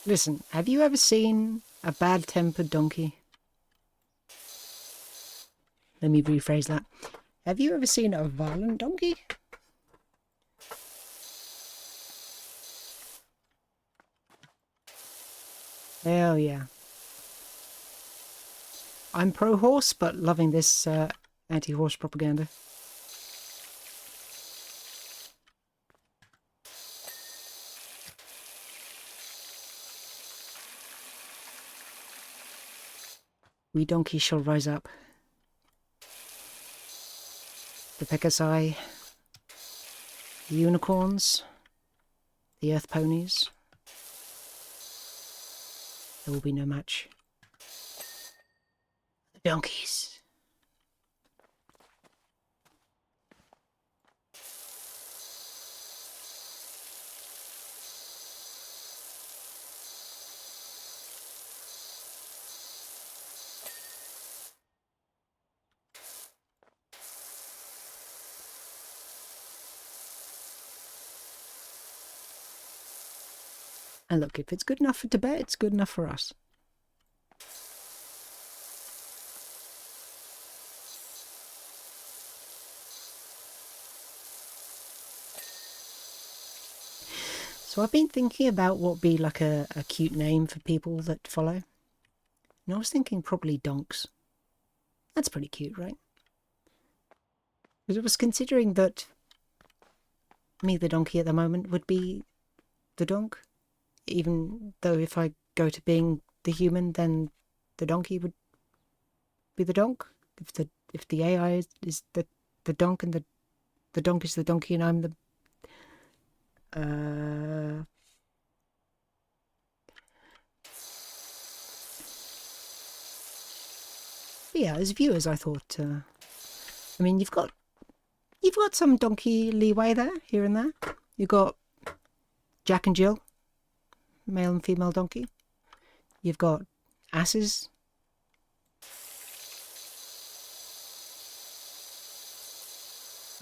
Listen, have you ever seen a bad-tempered donkey? Let me rephrase that. Have you ever seen a violent donkey? Hell yeah. I'm pro-horse, but loving this anti-horse propaganda. We donkeys shall rise up. The Pegasi, the unicorns, the earth ponies. There will be no match. The donkeys. And look, if it's good enough for Tibet, it's good enough for us. So I've been thinking about what would be like a cute name for people that follow. And I was thinking probably donks. That's pretty cute, right? Because I was considering that me, the donkey at the moment, would be the donk. Even though if I go to being the human, then the donkey would be the donk. If the AI is the donk and the donk is the donkey and I'm the But yeah, as viewers, I thought, I mean, you've got some donkey leeway there, here and there. You've got Jack and Jill, male and female donkey. You've got asses.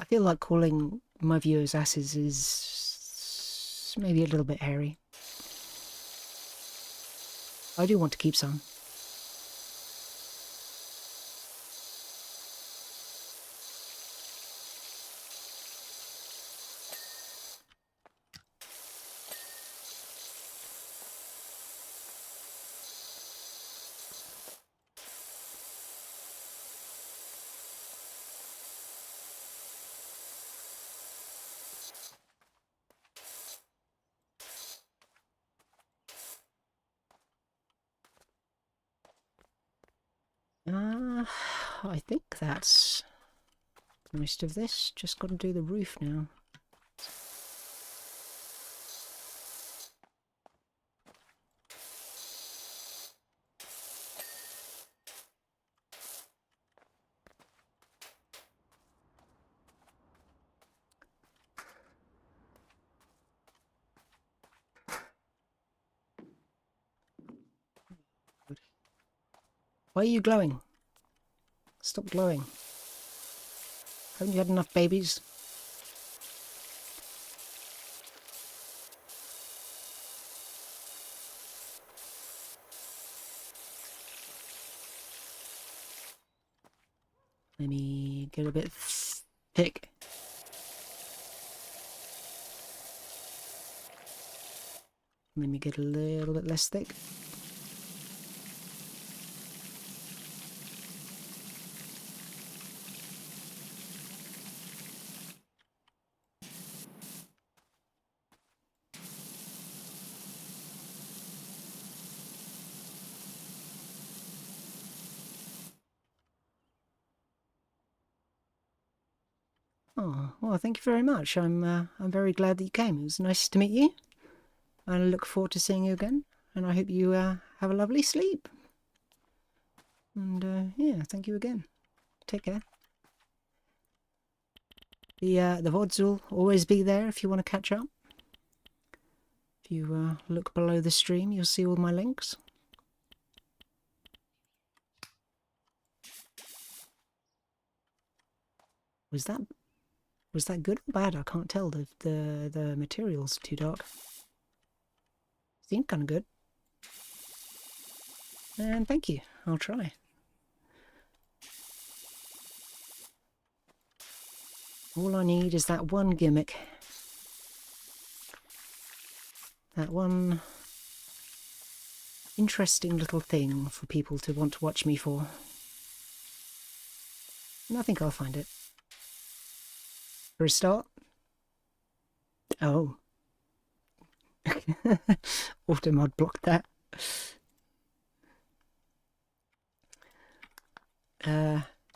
I feel like calling my viewers asses is maybe a little bit hairy. I do want to keep some. I think that's most of this. Just got to do the roof now. Why are you glowing? Stop glowing. Haven't you had enough babies? Let me get a bit thick. Let me get a little bit less thick. Oh, well, thank you very much. I'm very glad that you came. It was nice to meet you. I look forward to seeing you again. And I hope you have a lovely sleep. And yeah, thank you again. Take care. The VODs will always be there if you want to catch up. If you look below the stream, you'll see all my links. Was that good or bad? I can't tell. The material's too dark. Seemed kind of good. And thank you. I'll try. All I need is that one gimmick. That one interesting little thing for people to want to watch me for. And I think I'll find it. For a start. Oh. Automod blocked that.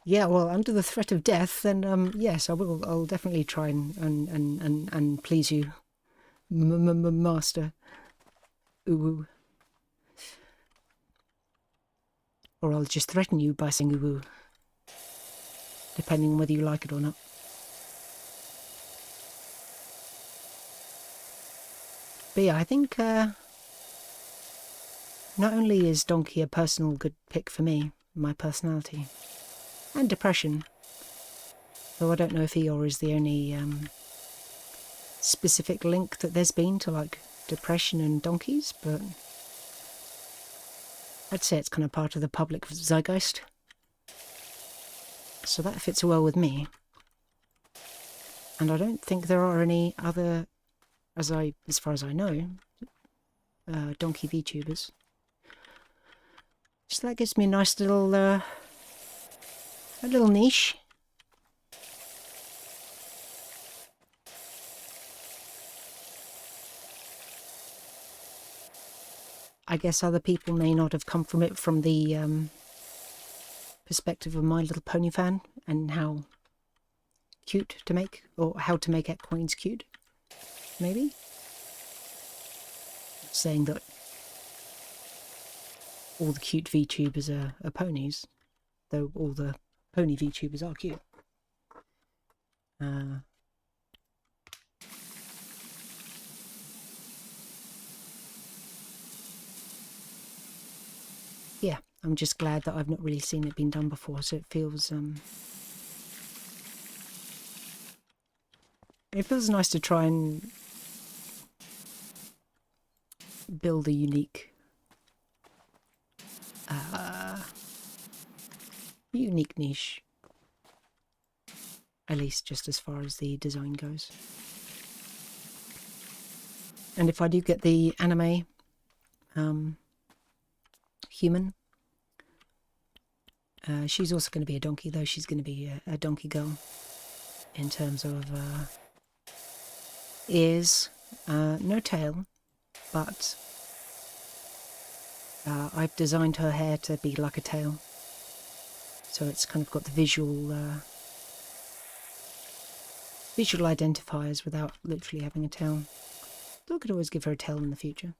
Yeah, well, under the threat of death, then yes, I will. I'll definitely try and please you, Master Uwu. Or I'll just threaten you by saying Uwu, depending on whether you like it or not. But yeah, I think not only is Donkey a personal good pick for me, my personality, and depression, though I don't know if Eeyore is the only specific link that there's been to like depression and donkeys, but I'd say it's kind of part of the public zeitgeist. So that fits well with me. And I don't think there are any other, as far as I know, donkey VTubers. So that gives me a nice little, a little niche. I guess other people may not have come from it from the perspective of My Little Pony fan and how cute to make, or how to make equines cute, maybe? Saying that all the cute VTubers are ponies. though all the pony VTubers are cute. Yeah, I'm just glad that I've not really seen it being done before, so it feels nice to try and build a unique niche, at least just as far as the design goes. And if I do get the anime human, she's also going to be a donkey, though she's going to be a donkey girl in terms of ears, no tail, but I've designed her hair to be like a tail, so it's kind of got the visual identifiers without literally having a tail. So I could always give her a tail in the future.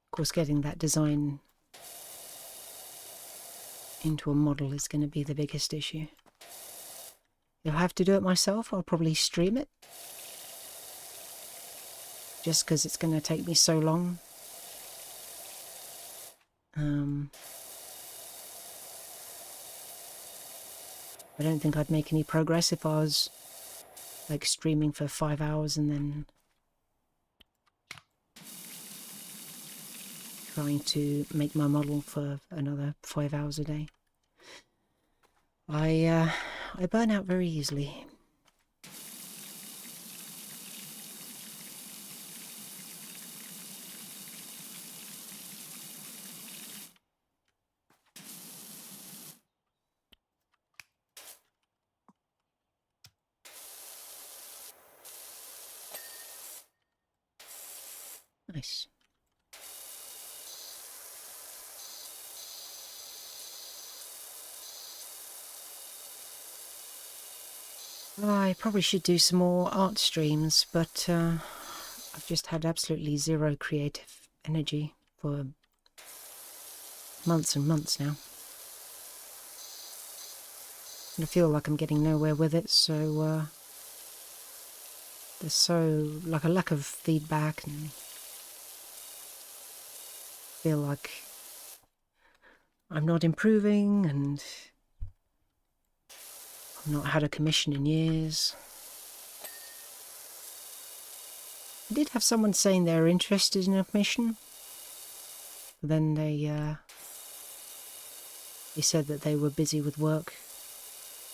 Of course, getting that design into a model is going to be the biggest issue. If I have to do it myself, I'll probably stream it, just because it's going to take me so long. I don't think I'd make any progress if I was like streaming for 5 hours and then trying to make my model for another 5 hours a day. I burn out very easily. Nice. I probably should do some more art streams, but I've just had absolutely zero creative energy for months and months now. And I feel like I'm getting nowhere with it, so there's so like a lack of feedback, and feel like I'm not improving, and I've not had a commission in years. I did have someone saying they were interested in a commission, but then they said that they were busy with work.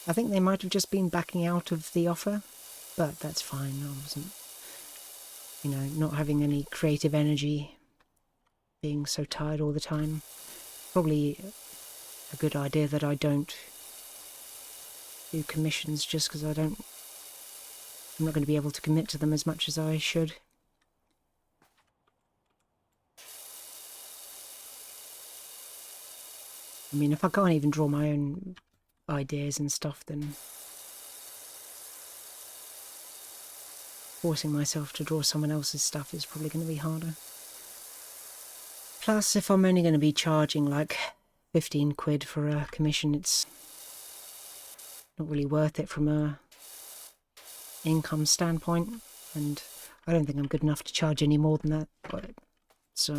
I think they might have just been backing out of the offer, but that's fine. I wasn't, not having any creative energy, being so tired all the time. Probably a good idea that I don't do commissions, just because I'm not going to be able to commit to them as much as I should. I mean, if I can't even draw my own ideas and stuff, then forcing myself to draw someone else's stuff is probably going to be harder. Plus, if I'm only going to be charging like 15 quid for a commission, it's not really worth it from a income standpoint, and I don't think I'm good enough to charge any more than that. So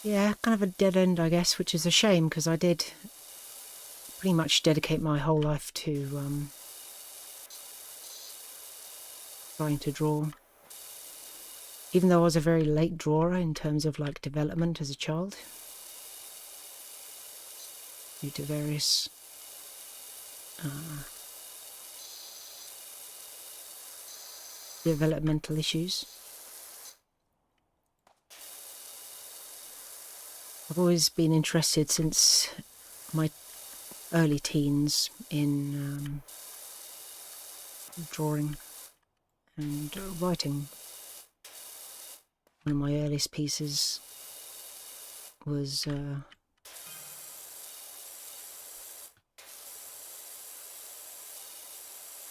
yeah, kind of a dead end, I guess, which is a shame, because I did pretty much dedicate my whole life to trying to draw. Even though I was a very late drawer in terms of like development as a child, due to various developmental issues. I've always been interested since my early teens in drawing and writing. One of my earliest pieces was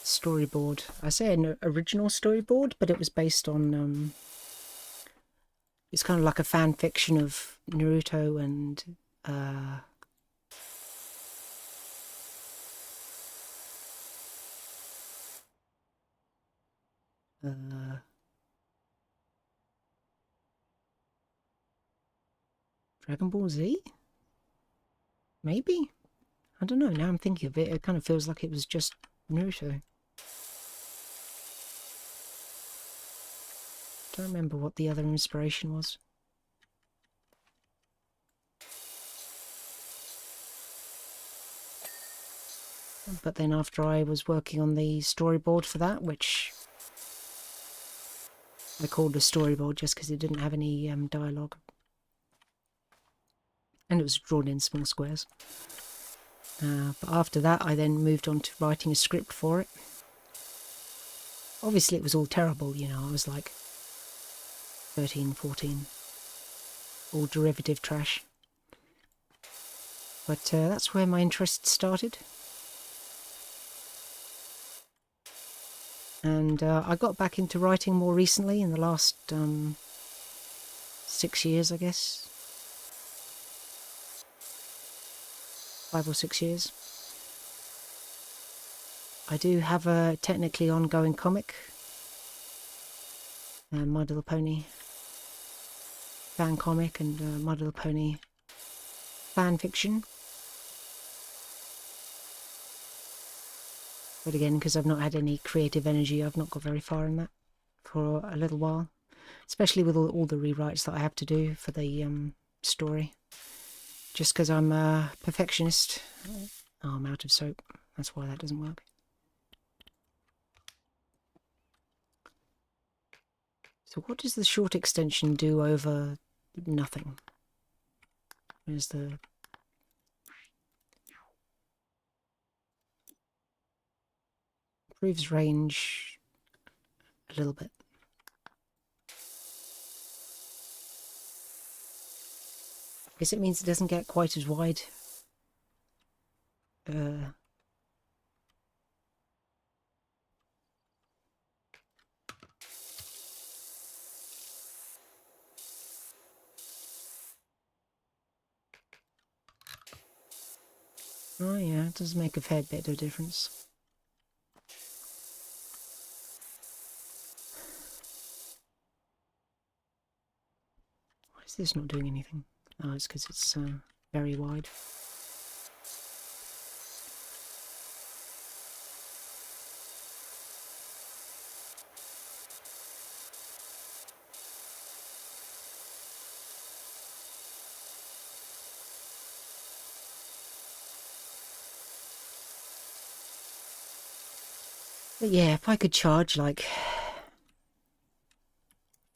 storyboard. I say an original storyboard, but it was based on it's kind of like a fan fiction of Naruto and Dragon Ball Z? Maybe? I don't know, now I'm thinking of it, it kind of feels like it was just Naruto. Don't remember what the other inspiration was. But then after I was working on the storyboard for that, which I called a storyboard just because it didn't have any dialogue. And it was drawn in small squares. But after that I then moved on to writing a script for it. Obviously it was all terrible, you know, I was like 13, 14. All derivative trash. But that's where my interest started. And I got back into writing more recently in the last 6 years, I guess. 5 or 6 years. I do have a technically ongoing comic, My Little Pony fan comic and My Little Pony fan fiction. But again, because I've not had any creative energy, I've not got very far in that for a little while. Especially with all the rewrites that I have to do for the story. Just because I'm a perfectionist. Oh, I'm out of soap. That's why that doesn't work. So what does the short extension do over nothing? Where's the... Improves range a little bit. I guess it means it doesn't get quite as wide. Oh yeah, it does make a fair bit of difference. Why is this not doing anything? Oh, it's because it's very wide. But yeah, if I could charge like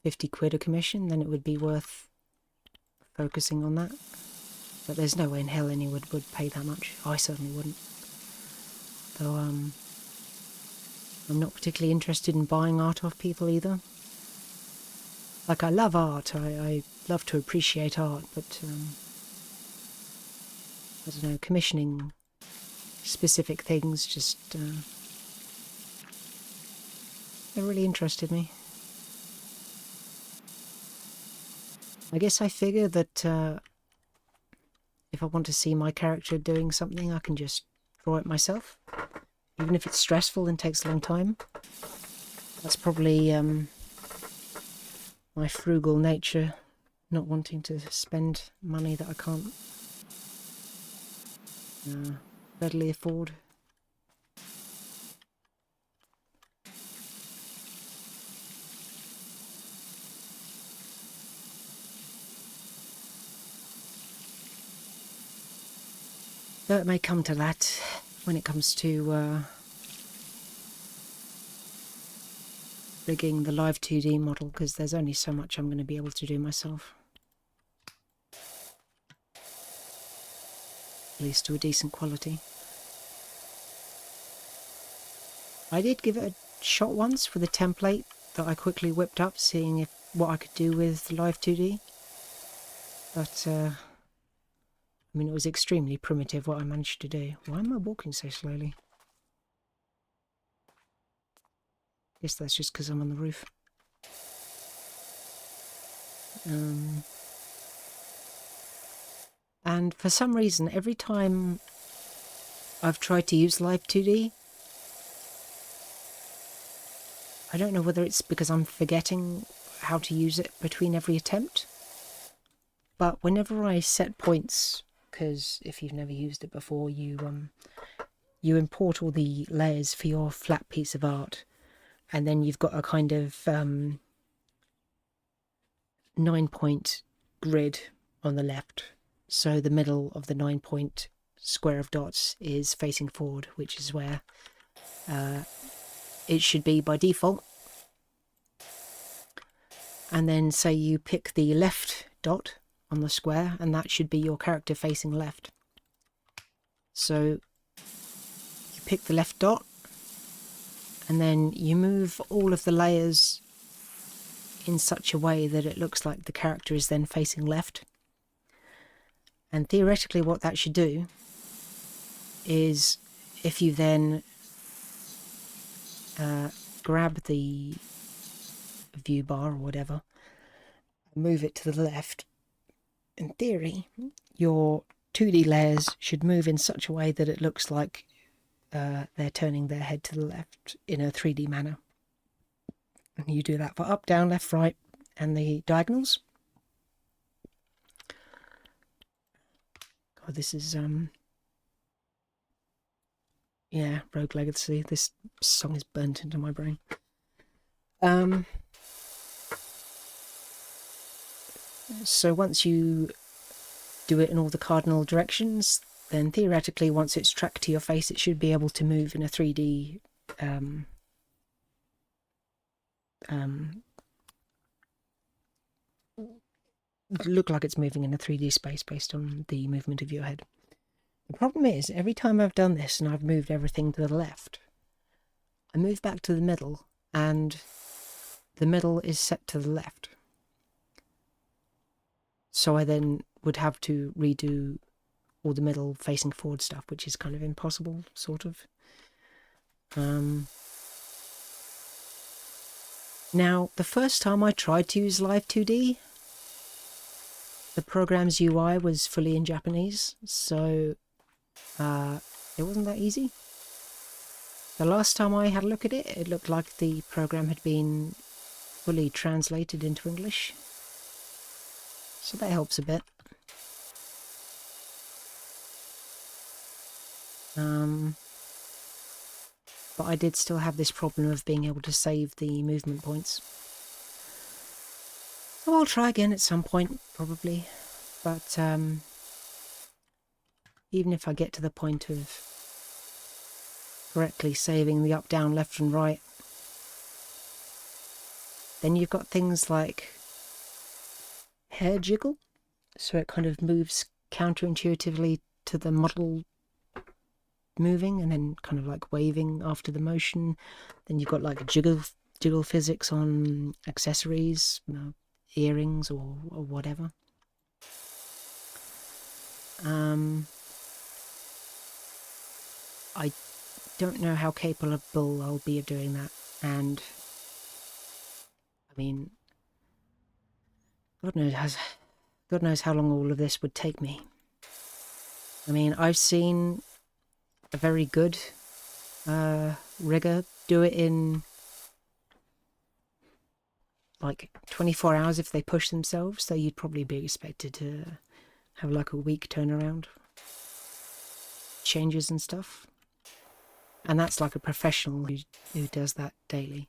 50 quid a commission, then it would be worth focusing on that. But there's no way in hell anyone would pay that much. I certainly wouldn't. Though I'm not particularly interested in buying art off people either. Like, I love art, I love to appreciate art, but I don't know, commissioning specific things just it really interested me. I guess I figure that if I want to see my character doing something, I can just draw it myself. Even if it's stressful and takes a long time. That's probably my frugal nature, not wanting to spend money that I can't readily afford. Though it may come to that when it comes to rigging the live 2D model, because there's only so much I'm going to be able to do myself. At least to a decent quality. I did give it a shot once with a template that I quickly whipped up, seeing what I could do with live 2D. But I mean, it was extremely primitive what I managed to do. Why am I walking so slowly? guess that's just because I'm on the roof. And for some reason, every time I've tried to use Live 2D, I don't know whether it's because I'm forgetting how to use it between every attempt, but whenever I set points, because if you've never used it before, you import all the layers for your flat piece of art, and then you've got a kind of 9-point grid on the left. So the middle of the 9-point square of dots is facing forward, which is where it should be by default. And then say you pick the left dot on the square, and that should be your character facing left. So you pick the left dot, and then you move all of the layers in such a way that it looks like the character is then facing left. And theoretically what that should do is, if you then grab the view bar or whatever, move it to the left, in theory your 2D layers should move in such a way that it looks like they're turning their head to the left in a 3D manner. And you do that for up, down, left, right, and the diagonals. God, this is yeah, Rogue Legacy. This song is burnt into my brain. So once you do it in all the cardinal directions, then theoretically once it's tracked to your face, it should be able to move in a 3D look like it's moving in a 3D space based on the movement of your head. The problem is, every time I've done this and I've moved everything to the left, I move back to the middle and the middle is set to the left. So I then would have to redo all the middle facing forward stuff, which is kind of impossible, sort of. Now, the first time I tried to use Live 2D, the program's UI was fully in Japanese, so it wasn't that easy. The last time I had a look at it, it looked like the program had been fully translated into English. So that helps a bit. But I did still have this problem of being able to save the movement points. So I'll try again at some point, probably. But even if I get to the point of correctly saving the up, down, left and right, then you've got things like hair jiggle, so it kind of moves counterintuitively to the model moving and then kind of like waving after the motion. Then you've got like jiggle physics on accessories, you know, earrings or whatever. I don't know how capable I'll be of doing that, and I mean, God knows how long all of this would take me. I mean, I've seen a very good rigger do it in like 24 hours if they push themselves, so you'd probably be expected to have like a week turnaround, changes and stuff. And that's like a professional who does that daily.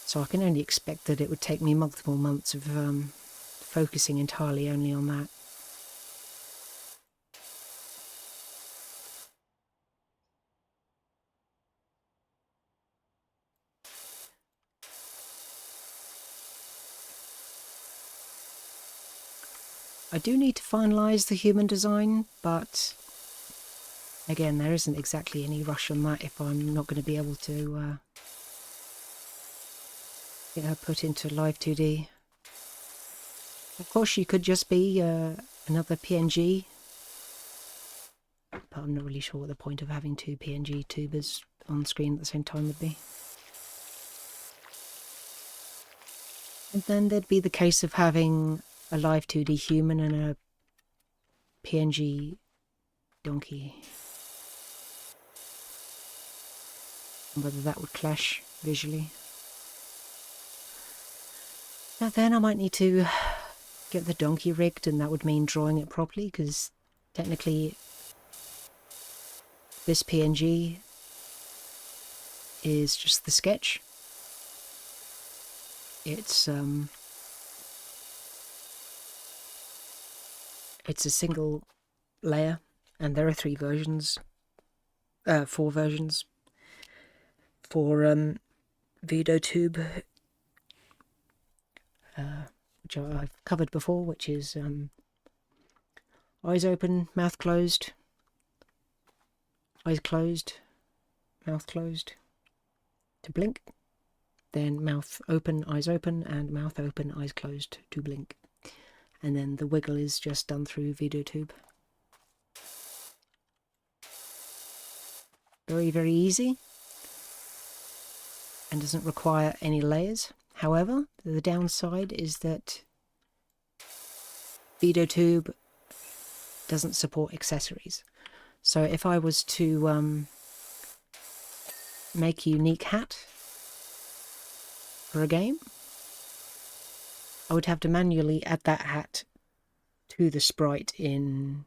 So I can only expect that it would take me multiple months of focusing entirely only on that. I do need to finalise the human design, but again, there isn't exactly any rush on that if I'm not going to be able to get her put into Live 2D. Of course, she could just be another PNG, but I'm not really sure what the point of having two PNG tubers on screen at the same time would be. And then there'd be the case of having a live 2D human and a PNG donkey. And whether that would clash visually. Now then I might need to get the donkey rigged, and that would mean drawing it properly, because technically this PNG is just the sketch. It's a single layer, and there are 4 versions for VOD, which I've covered before, which is eyes open, mouth closed, eyes closed, mouth closed to blink, then mouth open, eyes open, and mouth open, eyes closed to blink. And then the wiggle is just done through VOD. Very, very easy, and doesn't require any layers. However, the downside is that VOD doesn't support accessories. So if I was to make a unique hat for a game, I would have to manually add that hat to the sprite in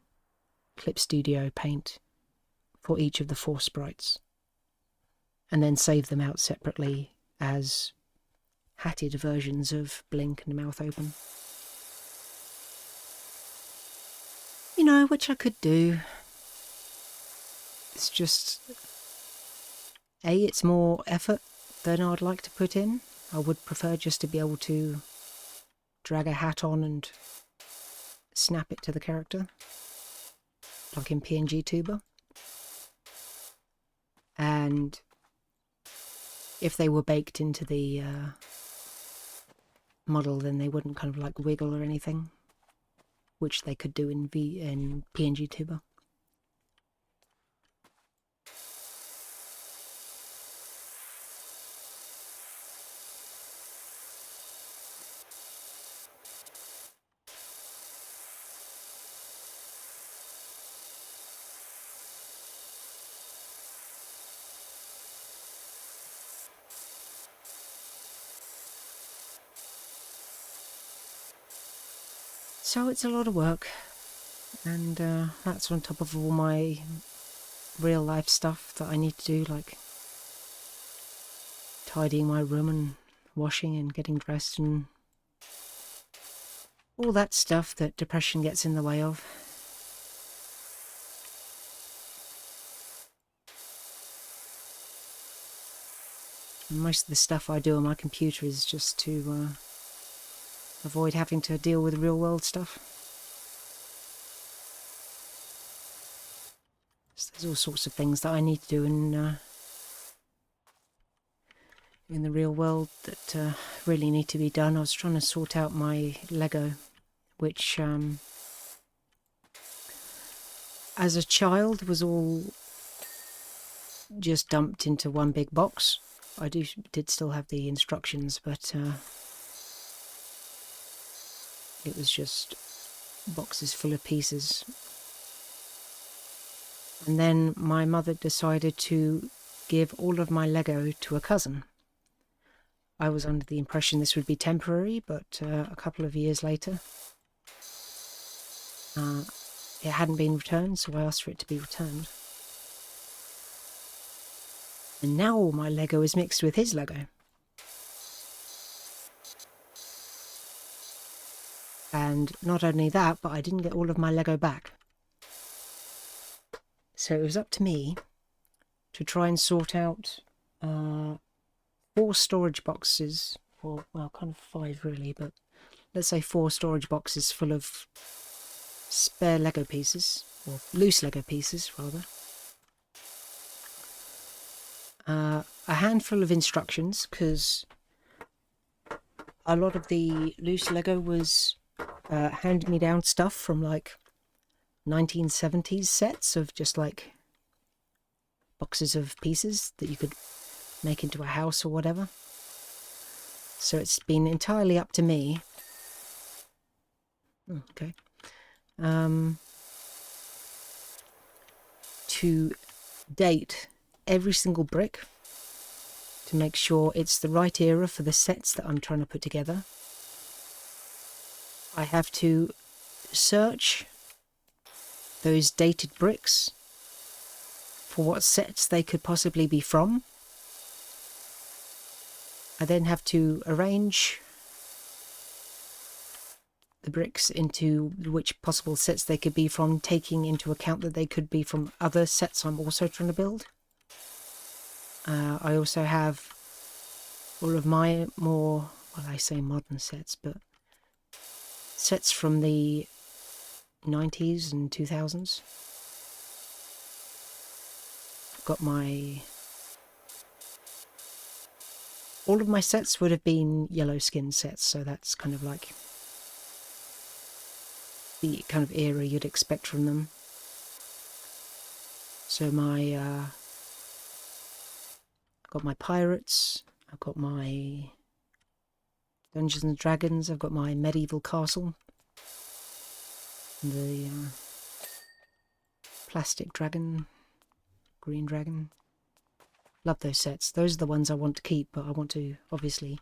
Clip Studio Paint for each of the 4 sprites, and then save them out separately as hatted versions of Blink and Mouth Open. You know, which I could do. It's just, it's more effort than I'd like to put in. I would prefer just to be able to drag a hat on and snap it to the character, like in PNG Tuber. And if they were baked into the model, then they wouldn't kind of like wiggle or anything, which they could do in PNG Tuber. So it's a lot of work, and that's on top of all my real life stuff that I need to do, like tidying my room and washing and getting dressed and all that stuff that depression gets in the way of. And most of the stuff I do on my computer is just to avoid having to deal with real world stuff. So there's all sorts of things that I need to do in the real world that really need to be done. I was trying to sort out my Lego, which as a child was all just dumped into one big box. I did still have the instructions, but it was just boxes full of pieces. And then my mother decided to give all of my Lego to a cousin. I was under the impression this would be temporary, but a couple of years later it hadn't been returned, so I asked for it to be returned. And now all my Lego is mixed with his Lego. And not only that, but I didn't get all of my Lego back. So it was up to me to try and sort out 4 storage boxes, or well, kind of 5 really, but let's say 4 storage boxes full of spare Lego pieces, or loose Lego pieces rather. A handful of instructions, because a lot of the loose Lego was hand-me-down stuff from like 1970s sets of just like boxes of pieces that you could make into a house or whatever. So it's been entirely up to me. Okay. To date every single brick to make sure it's the right era for the sets that I'm trying to put together. I have to search those dated bricks for what sets they could possibly be from. I then have to arrange the bricks into which possible sets they could be from, taking into account that they could be from other sets I'm also trying to build. I also have all of my more, well, I say modern sets, but sets from the 90s and 2000s. I've got all of my sets would have been yellow skin sets, so that's kind of like the kind of era you'd expect from them. So I've got my pirates, I've got my Dungeons and Dragons, I've got my medieval castle, the plastic dragon, green dragon. Love those sets. Those are the ones I want to keep, but I want to obviously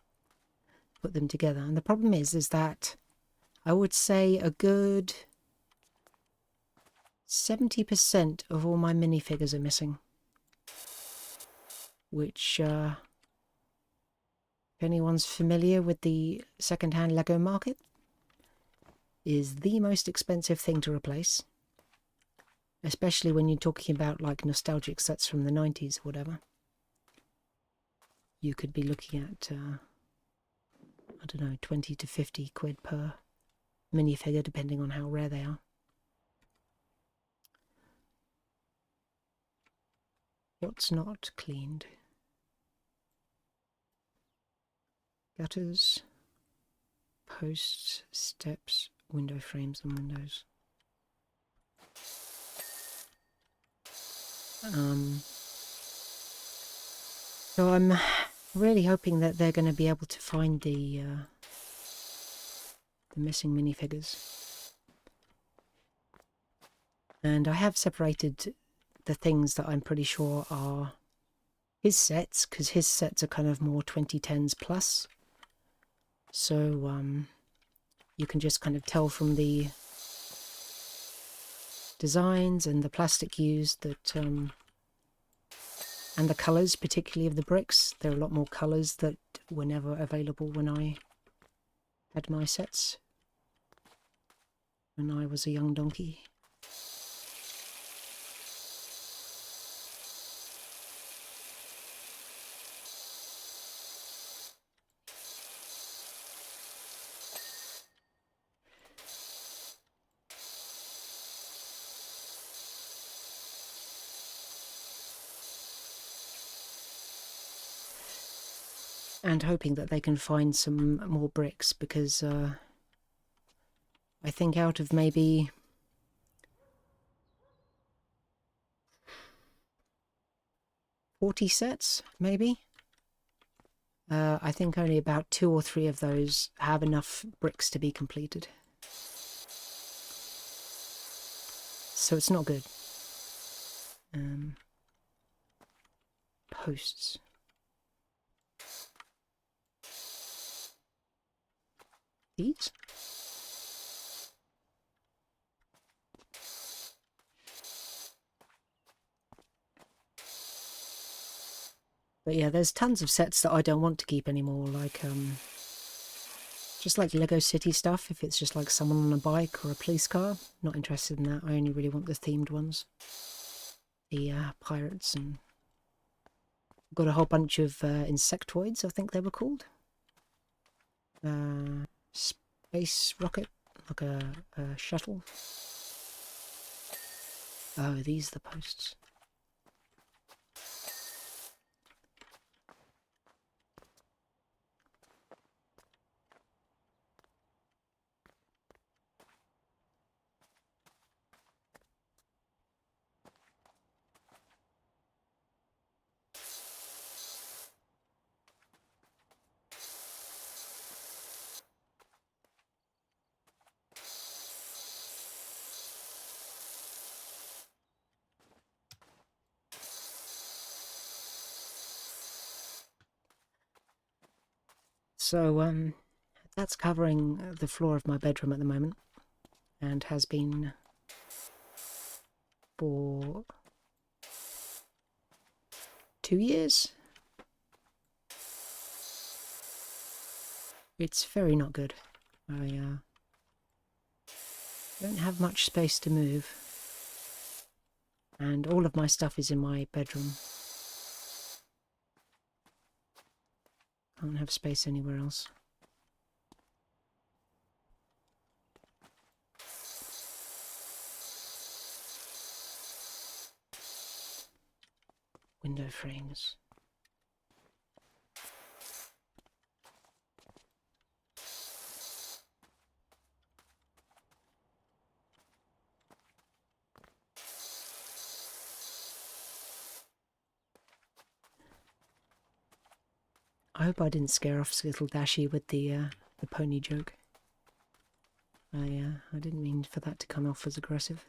put them together. And the problem is that I would say a good 70% of all my minifigures are missing. Which, if anyone's familiar with the second-hand Lego market, is the most expensive thing to replace. Especially when you're talking about like nostalgic sets from the 90s or whatever. You could be looking at, I don't know, 20 to 50 quid per minifigure, depending on how rare they are. What's not cleaned? Gutters, posts, steps, window frames and windows. So I'm really hoping that they're going to be able to find the missing minifigures. And I have separated the things that I'm pretty sure are his sets, because his sets are kind of more 2010s plus. So you can just kind of tell from the designs and the plastic used that, and the colours, particularly of the bricks. There are a lot more colours that were never available when I had my sets, when I was a young donkey. And hoping that they can find some more bricks, because I think out of maybe 40 sets, maybe, I think only about 2 or 3 of those have enough bricks to be completed. So it's not good. Posts. These? But yeah, there's tons of sets that I don't want to keep anymore, like just like Lego City stuff. If it's just like someone on a bike or a police car, not interested in that. I only really want the themed ones, the pirates, and got a whole bunch of insectoids, I think they were called. Space rocket, like a shuttle. Oh, these are the posts. So, that's covering the floor of my bedroom at the moment, and has been for 2 years. It's very not good. I don't have much space to move, and all of my stuff is in my bedroom. I don't have space anywhere else. Window frames. I hope I didn't scare off little Dashy with the pony joke. I didn't mean for that to come off as aggressive.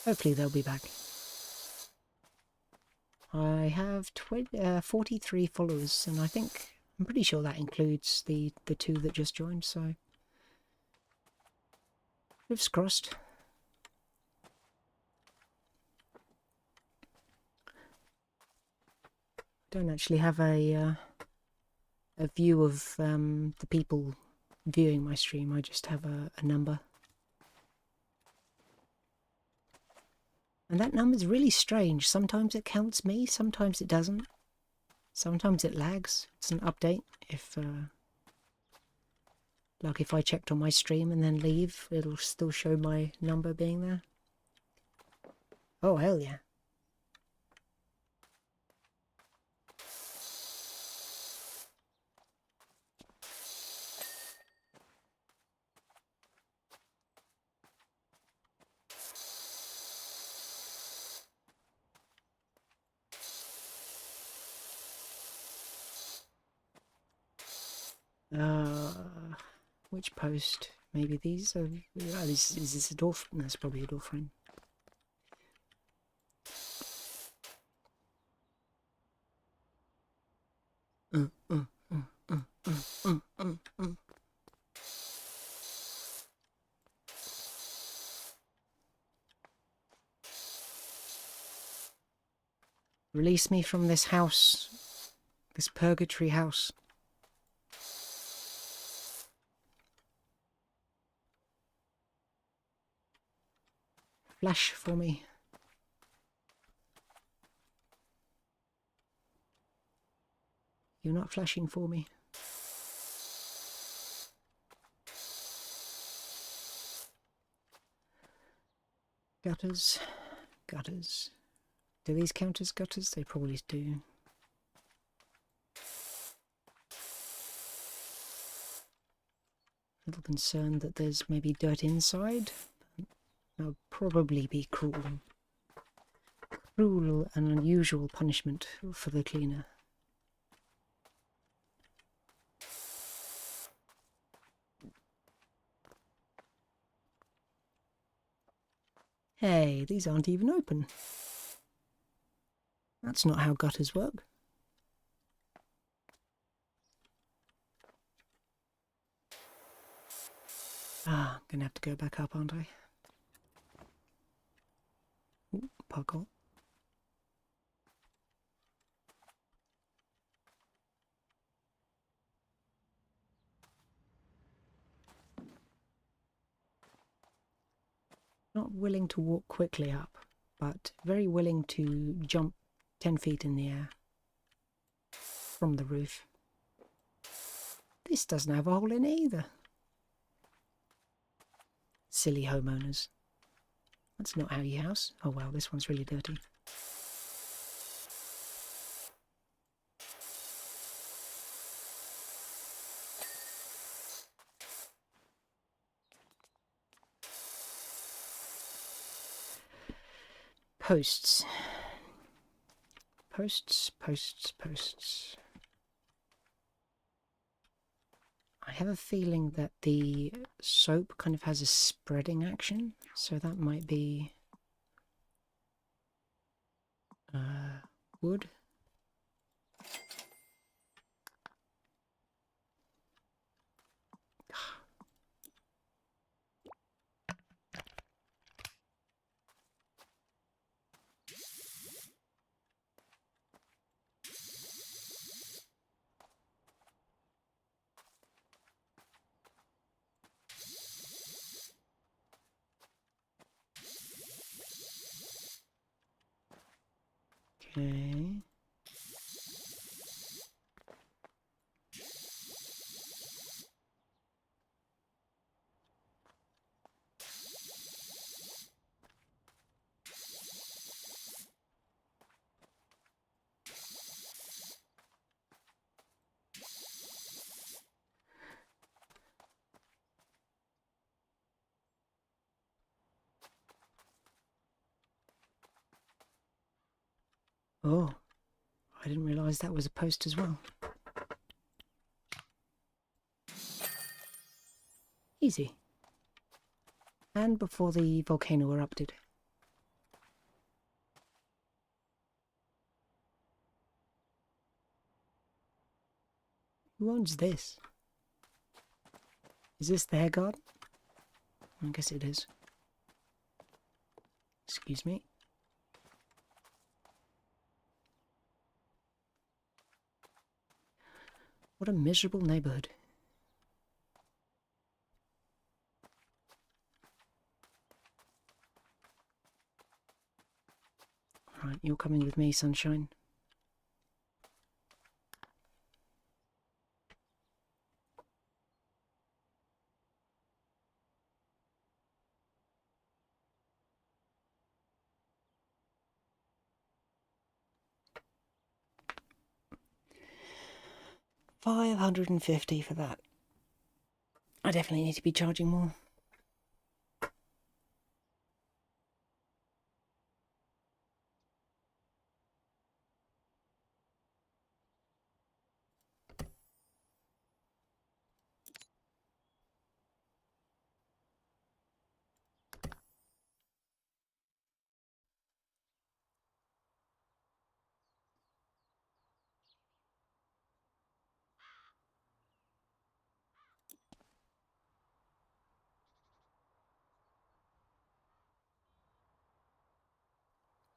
Hopefully they'll be back. I have 43 followers, and I'm pretty sure that includes the two that just joined, so fingers crossed. I don't actually have a view of the people viewing my stream. I just have a number. And that number's really strange. Sometimes it counts me, sometimes it doesn't. Sometimes it lags. It's an update. Like if I checked on my stream and then leave, it'll still show my number being there. Oh, hell yeah. Which post? Maybe these are... is this a door? That's probably a door frame. Release me from this house. This purgatory house. Flash for me. You're not flashing for me. Gutters. Gutters. Do these count as gutters? They probably do. A little concerned that there's maybe dirt inside. That would probably be cruel. Cruel and unusual punishment for the cleaner. Hey, these aren't even open. That's not how gutters work. Ah, I'm gonna have to go back up, aren't I? Ooh, parkour. Not willing to walk quickly up, but very willing to jump 10 feet in the air from the roof. This doesn't have a hole in it either. Silly homeowners. That's not how you house. Oh well, this one's really dirty. Posts. Posts, posts, posts. I have a feeling that the soap kind of has a spreading action, so that might be wood. Okay. Oh, I didn't realise that was a post as well. Easy. And before the volcano erupted. Who owns this? Is this the hair garden? I guess it is. Excuse me. What a miserable neighbourhood. Right, you're coming with me, sunshine. $550 for that. I definitely need to be charging more.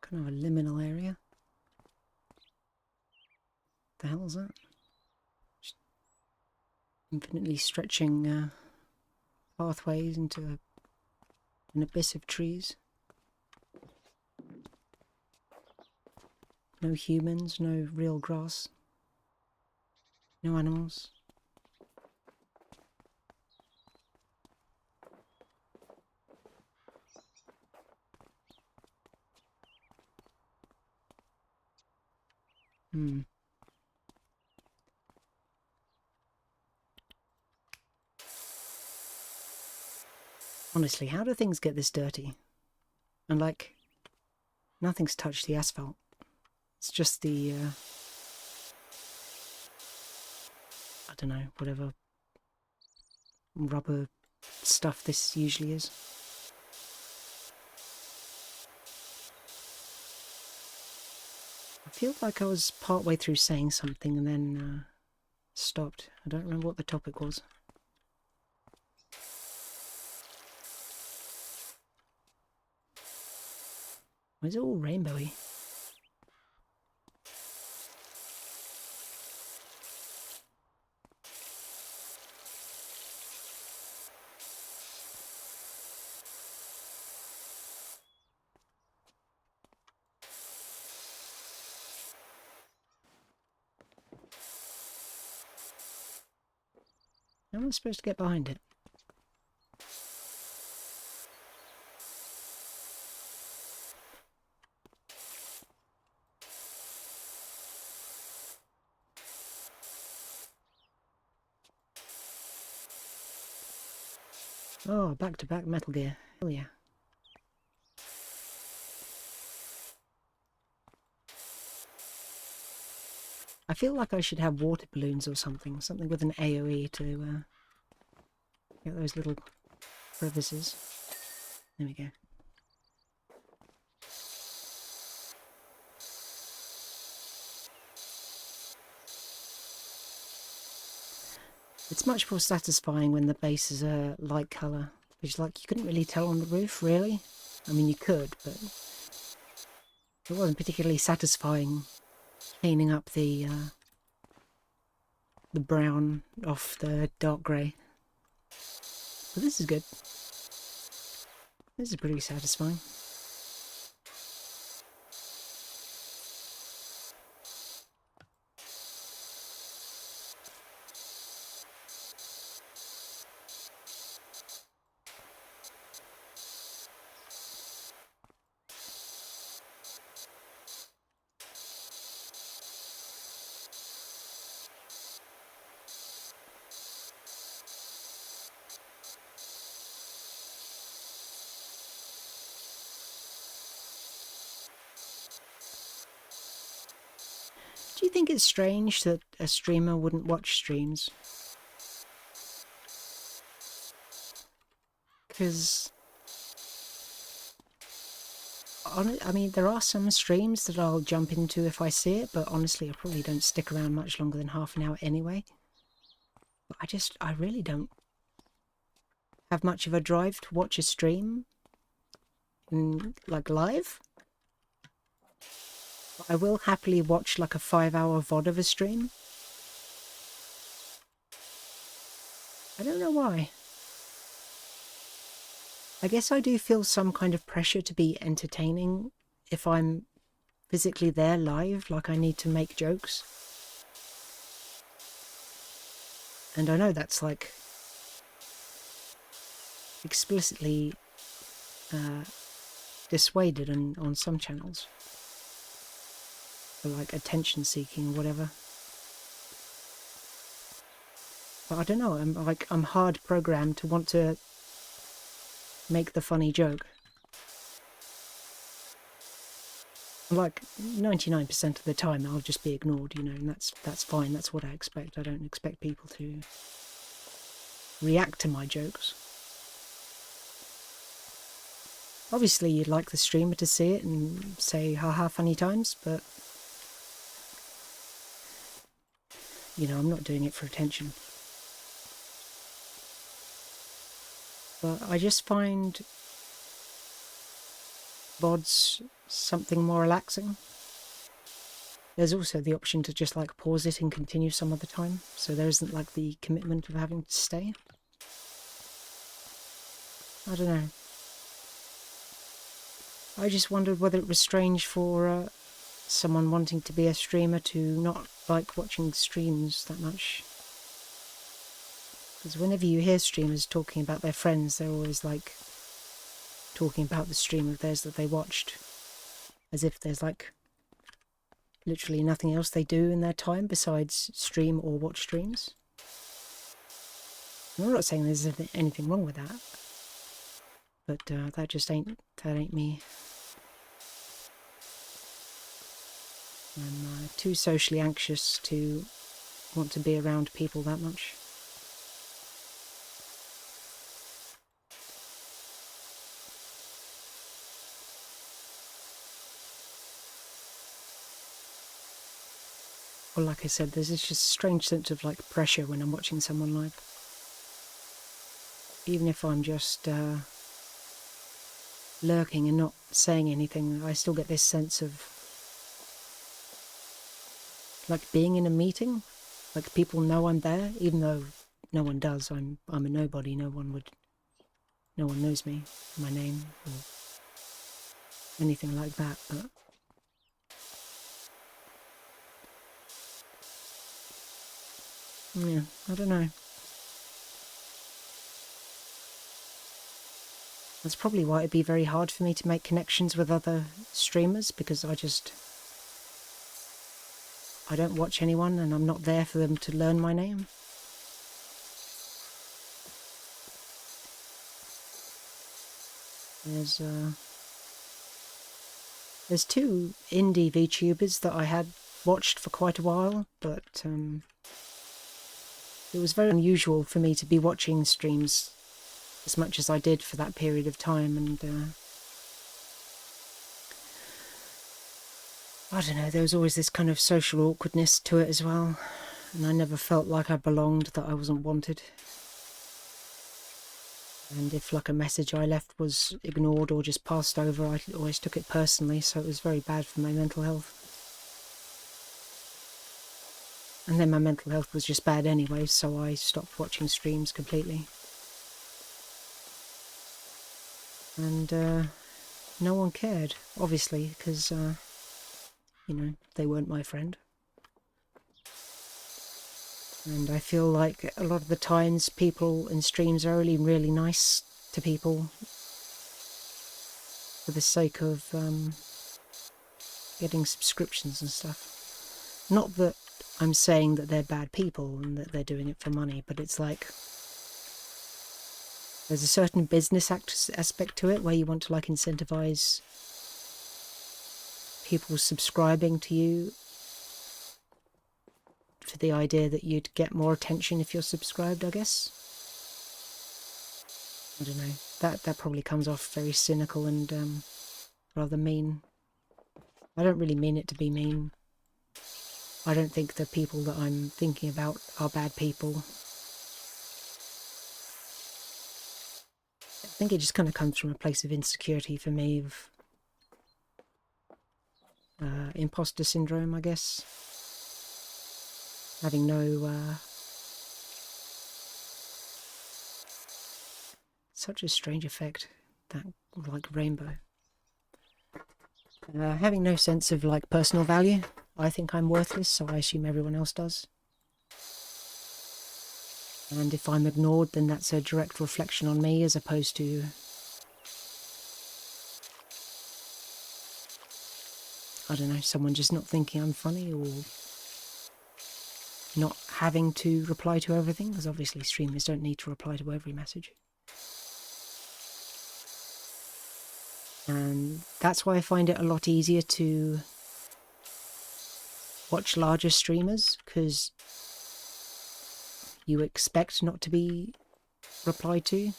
Kind of a liminal area. The hell is that? Just infinitely stretching pathways into an abyss of trees. No humans, no real grass. No animals. Honestly, how do things get this dirty? And like, nothing's touched the asphalt. It's just the, I don't know, whatever rubber stuff this usually is. I feel like I was partway through saying something and then stopped. I don't remember what the topic was. Why is it all rainbowy? How am I supposed to get behind it? Oh, back-to-back Metal Gear. Hell yeah. I feel like I should have water balloons or something. Something with an AoE to get those little crevices. There we go. It's much more satisfying when the base is a light colour, which like you couldn't really tell on the roof, really. I mean, you could, but it wasn't particularly satisfying cleaning up the brown off the dark grey. But this is good. This is pretty satisfying. Do you think it's strange that a streamer wouldn't watch streams? Because, I mean, there are some streams that I'll jump into if I see it, but honestly, I probably don't stick around much longer than half an hour anyway. But I really don't have much of a drive to watch a stream, like live. I will happily watch like a 5-hour VOD of a stream. I don't know why. I guess I do feel some kind of pressure to be entertaining if I'm physically there live, like I need to make jokes. And I know that's like explicitly dissuaded on some channels for like attention seeking or whatever. But I don't know, I'm hard programmed to want to make the funny joke. Like 99% of the time I'll just be ignored, you know, and that's fine, that's what I expect. I don't expect people to react to my jokes. Obviously you'd like the streamer to see it and say haha funny times, but you know, I'm not doing it for attention. But I just find VODs something more relaxing. There's also the option to just like pause it and continue some other time, so there isn't like the commitment of having to stay. I don't know. I just wondered whether it was strange for someone wanting to be a streamer to not like watching streams that much. Because whenever you hear streamers talking about their friends, they're always like talking about the stream of theirs that they watched, as if there's like literally nothing else they do in their time besides stream or watch streams. And I'm not saying there's anything wrong with that, but that ain't me. I'm too socially anxious to want to be around people that much. Well, like I said, there's this just strange sense of like pressure when I'm watching someone live. Even if I'm just lurking and not saying anything, I still get this sense of like being in a meeting. Like people know I'm there, even though no one does. I'm a nobody. No one knows me, my name, or anything like that. But yeah, I don't know. That's probably why it'd be very hard for me to make connections with other streamers, because I don't watch anyone and I'm not there for them to learn my name. There's two indie VTubers that I had watched for quite a while, but it was very unusual for me to be watching streams as much as I did for that period of time, and I don't know, there was always this kind of social awkwardness to it as well, and I never felt like I belonged, that I wasn't wanted. And if like a message I left was ignored or just passed over, I always took it personally, so it was very bad for my mental health. And then my mental health was just bad anyway, so I stopped watching streams completely. And no one cared, obviously, because, you know, they weren't my friend. And I feel like a lot of the times people in streams are only really nice to people for the sake of getting subscriptions and stuff. Not that I'm saying that they're bad people and that they're doing it for money, but it's like there's a certain business aspect to it where you want to like incentivize people subscribing to you for the idea that you'd get more attention if you're subscribed, I guess. I don't know. That probably comes off very cynical and rather mean. I don't really mean it to be mean. I don't think the people that I'm thinking about are bad people. I think it just kind of comes from a place of insecurity for me, of imposter syndrome, I guess. Having no... such a strange effect, that, like, rainbow. Having no sense of, like, personal value. I think I'm worthless, so I assume everyone else does. And if I'm ignored, then that's a direct reflection on me, as opposed to... I don't know, someone just not thinking I'm funny, or not having to reply to everything, because obviously streamers don't need to reply to every message. And that's why I find it a lot easier to watch larger streamers, because you expect not to be replied to.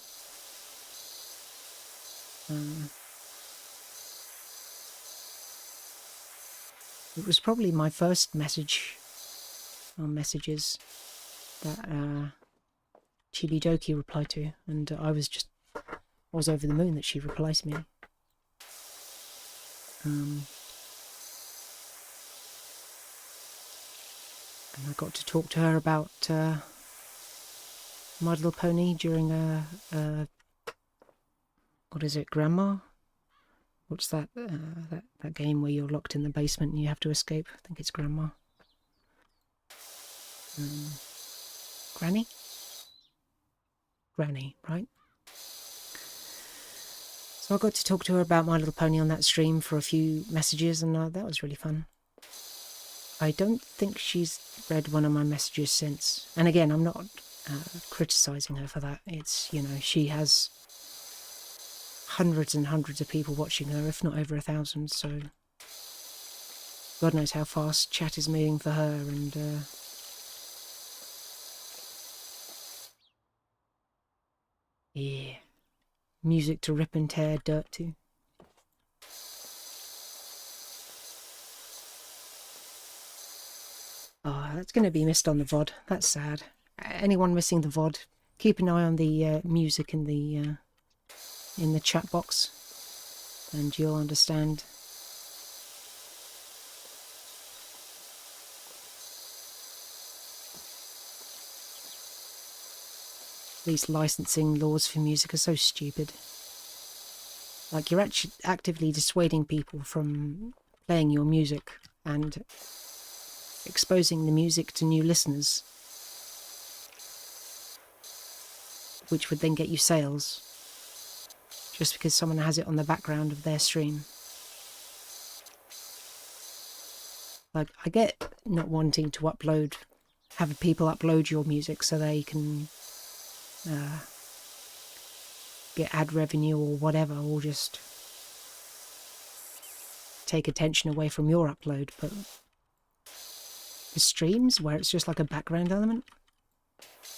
It was probably my first message, or messages, that Chibidoki replied to, and I was over the moon that she replied to me. And I got to talk to her about My Little Pony during what is it, Grandma? What's that, that game where you're locked in the basement and you have to escape? I think it's Grandma. Granny? Granny, right? So I got to talk to her about My Little Pony on that stream for a few messages, and that was really fun. I don't think she's read one of my messages since. And again, I'm not criticising her for that. It's, you know, she has hundreds and hundreds of people watching her, if not over 1,000, so God knows how fast chat is moving for her, and yeah, music to rip and tear dirt to. Oh, that's going to be missed on the VOD. That's sad. Anyone missing the VOD, keep an eye on the music in the chat box, and you'll understand. These licensing laws for music are so stupid. Like, you're actually actively dissuading people from playing your music and exposing the music to new listeners, which would then get you sales, just because someone has it on the background of their stream. Like, I get not wanting to have people upload your music so they can get ad revenue or whatever, or just take attention away from your upload, but the streams where it's just like a background element,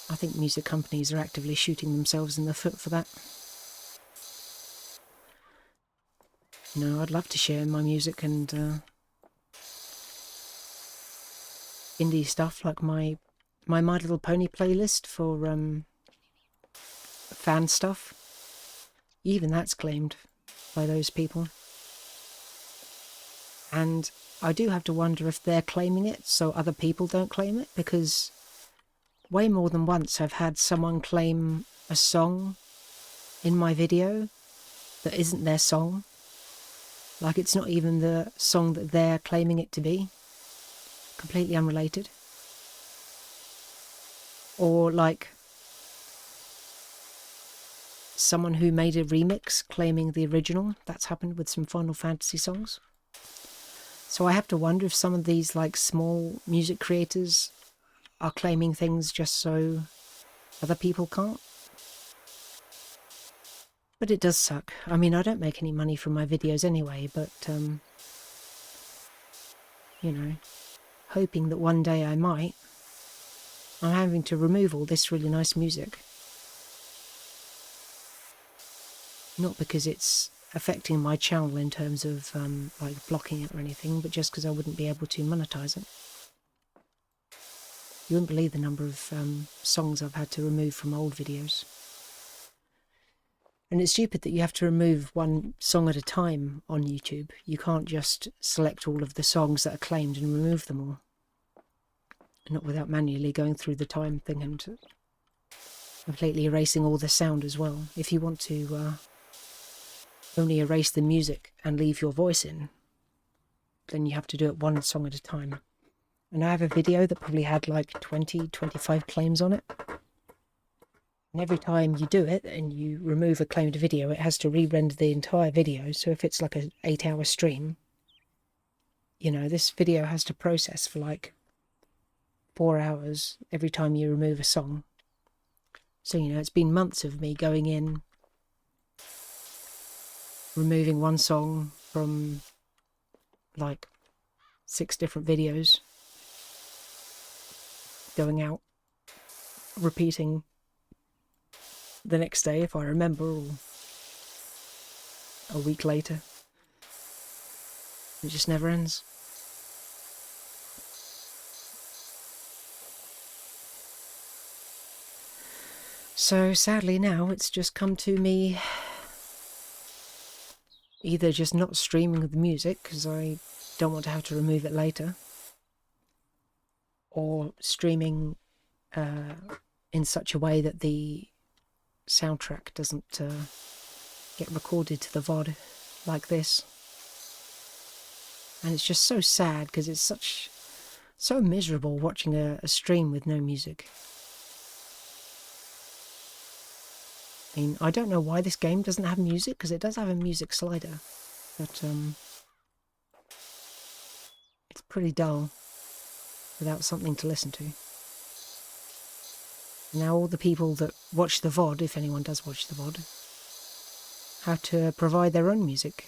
I think music companies are actively shooting themselves in the foot for that. You know, I'd love to share my music and indie stuff, like my My Little Pony playlist for fan stuff. Even that's claimed by those people. And I do have to wonder if they're claiming it so other people don't claim it, because way more than once I've had someone claim a song in my video that isn't their song. Like, it's not even the song that they're claiming it to be. Completely unrelated. Or like someone who made a remix claiming the original. That's happened with some Final Fantasy songs. So I have to wonder if some of these like small music creators are claiming things just so other people can't. But it does suck. I mean, I don't make any money from my videos anyway, but you know, hoping that one day I might. I'm having to remove all this really nice music. Not because it's affecting my channel in terms of like blocking it or anything, but just because I wouldn't be able to monetize it. You wouldn't believe the number of songs I've had to remove from old videos. And it's stupid that you have to remove one song at a time on YouTube. You can't just select all of the songs that are claimed and remove them all. Not without manually going through the time thing and completely erasing all the sound as well. If you want to only erase the music and leave your voice in, then you have to do it one song at a time. And I have a video that probably had like 20, 25 claims on it. And every time you do it and you remove a claimed video, it has to re-render the entire video. So if it's like an 8-hour stream, you know, this video has to process for like 4 hours every time you remove a song. So, you know, it's been months of me going in, removing one song from like 6 different videos, going out, repeating the next day if I remember, or a week later. It just never ends. So sadly now it's just come to me either just not streaming the music because I don't want to have to remove it later, or streaming in such a way that the soundtrack doesn't get recorded to the VOD like this. And it's just so sad because it's so miserable watching a stream with no music. I mean, I don't know why this game doesn't have music, because it does have a music slider, but it's pretty dull without something to listen to. Now all the people that watch the VOD, if anyone does watch the VOD, have to provide their own music.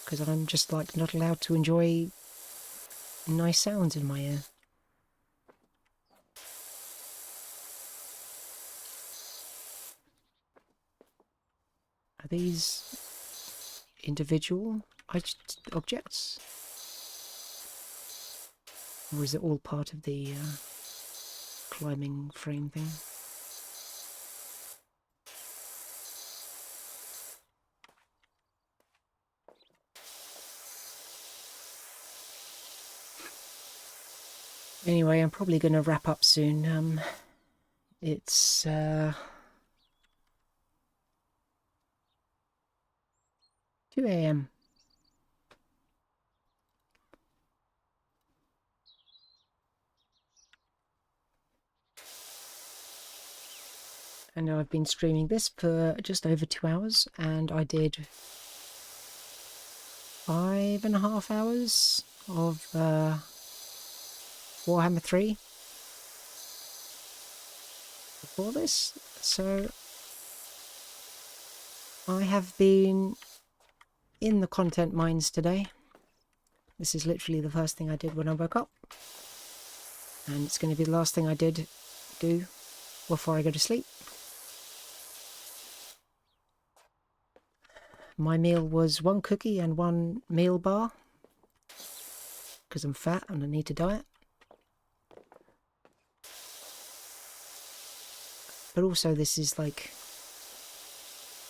Because I'm just like not allowed to enjoy nice sounds in my ear. Are these individual objects? Or is it all part of the climbing frame thing? Anyway, I'm probably going to wrap up soon. It's 2 AM. And I've been streaming this for just over 2 hours, and I did 5.5 hours of Warhammer 3 before this. So I have been in the content mines today. This is literally the first thing I did when I woke up, and it's going to be the last thing I do before I go to sleep. My meal was 1 cookie and 1 meal bar, because I'm fat and I need to diet. But also this is like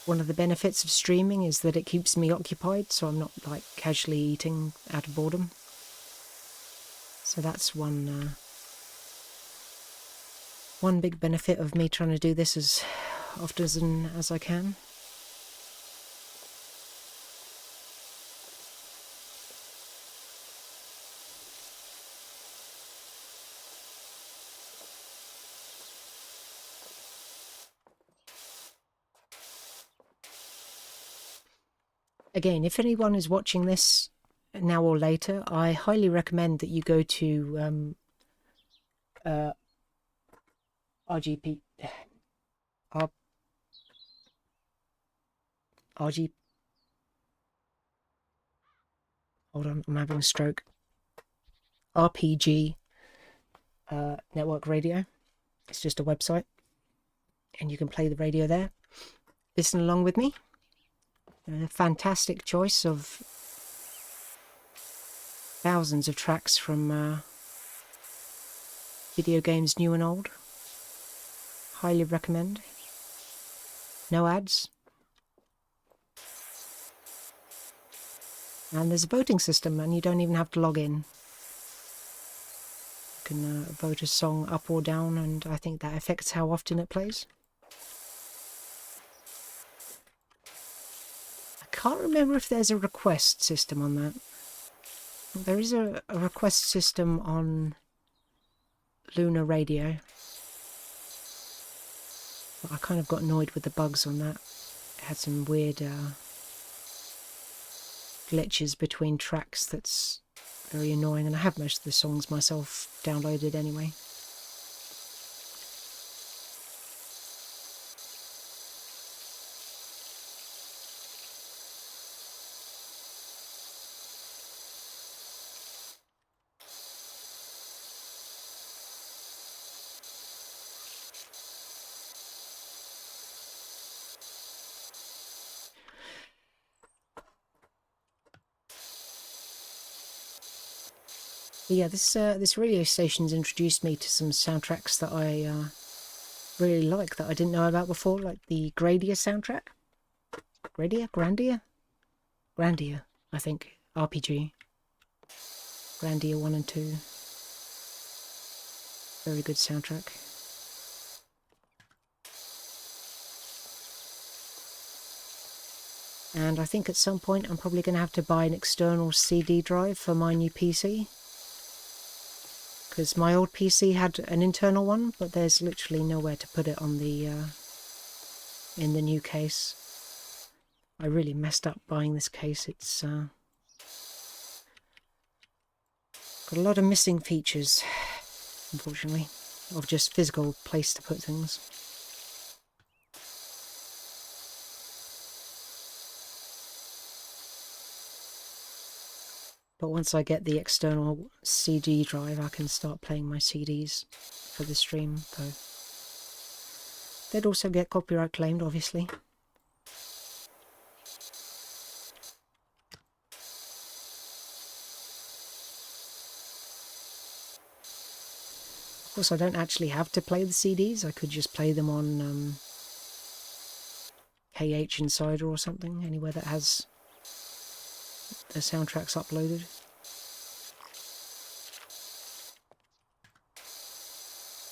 one of the benefits of streaming, is that it keeps me occupied, so I'm not like casually eating out of boredom. So that's one big benefit of me trying to do this as often as I can. Again, if anyone is watching this now or later, I highly recommend that you go to RGP. RG. Hold on, I'm having a stroke. RPG network radio. It's just a website, and you can play the radio there. Listen along with me. A fantastic choice of thousands of tracks from video games new and old. Highly recommend. No ads. And there's a voting system, and you don't even have to log in. You can vote a song up or down, and I think that affects how often it plays. I can't remember if there's a request system on that. There is a request system on Lunar Radio. But I kind of got annoyed with the bugs on that. It had some weird glitches between tracks that's very annoying, and I have most of the songs myself downloaded anyway. But yeah, this radio station's introduced me to some soundtracks that I really like that I didn't know about before, like the Grandia soundtrack. Grandia, I think. RPG. Grandia 1 and 2. Very good soundtrack. And I think at some point I'm probably going to have to buy an external CD drive for my new PC. Because my old PC had an internal one, but there's literally nowhere to put it on the in the new case. I really messed up buying this case. It's got a lot of missing features, unfortunately, of just physical place to put things. But once I get the external CD drive, I can start playing my CDs for the stream, though they'd also get copyright claimed, obviously. Of course, I don't actually have to play the CDs. I could just play them on KH Insider or something, anywhere that has the soundtracks uploaded.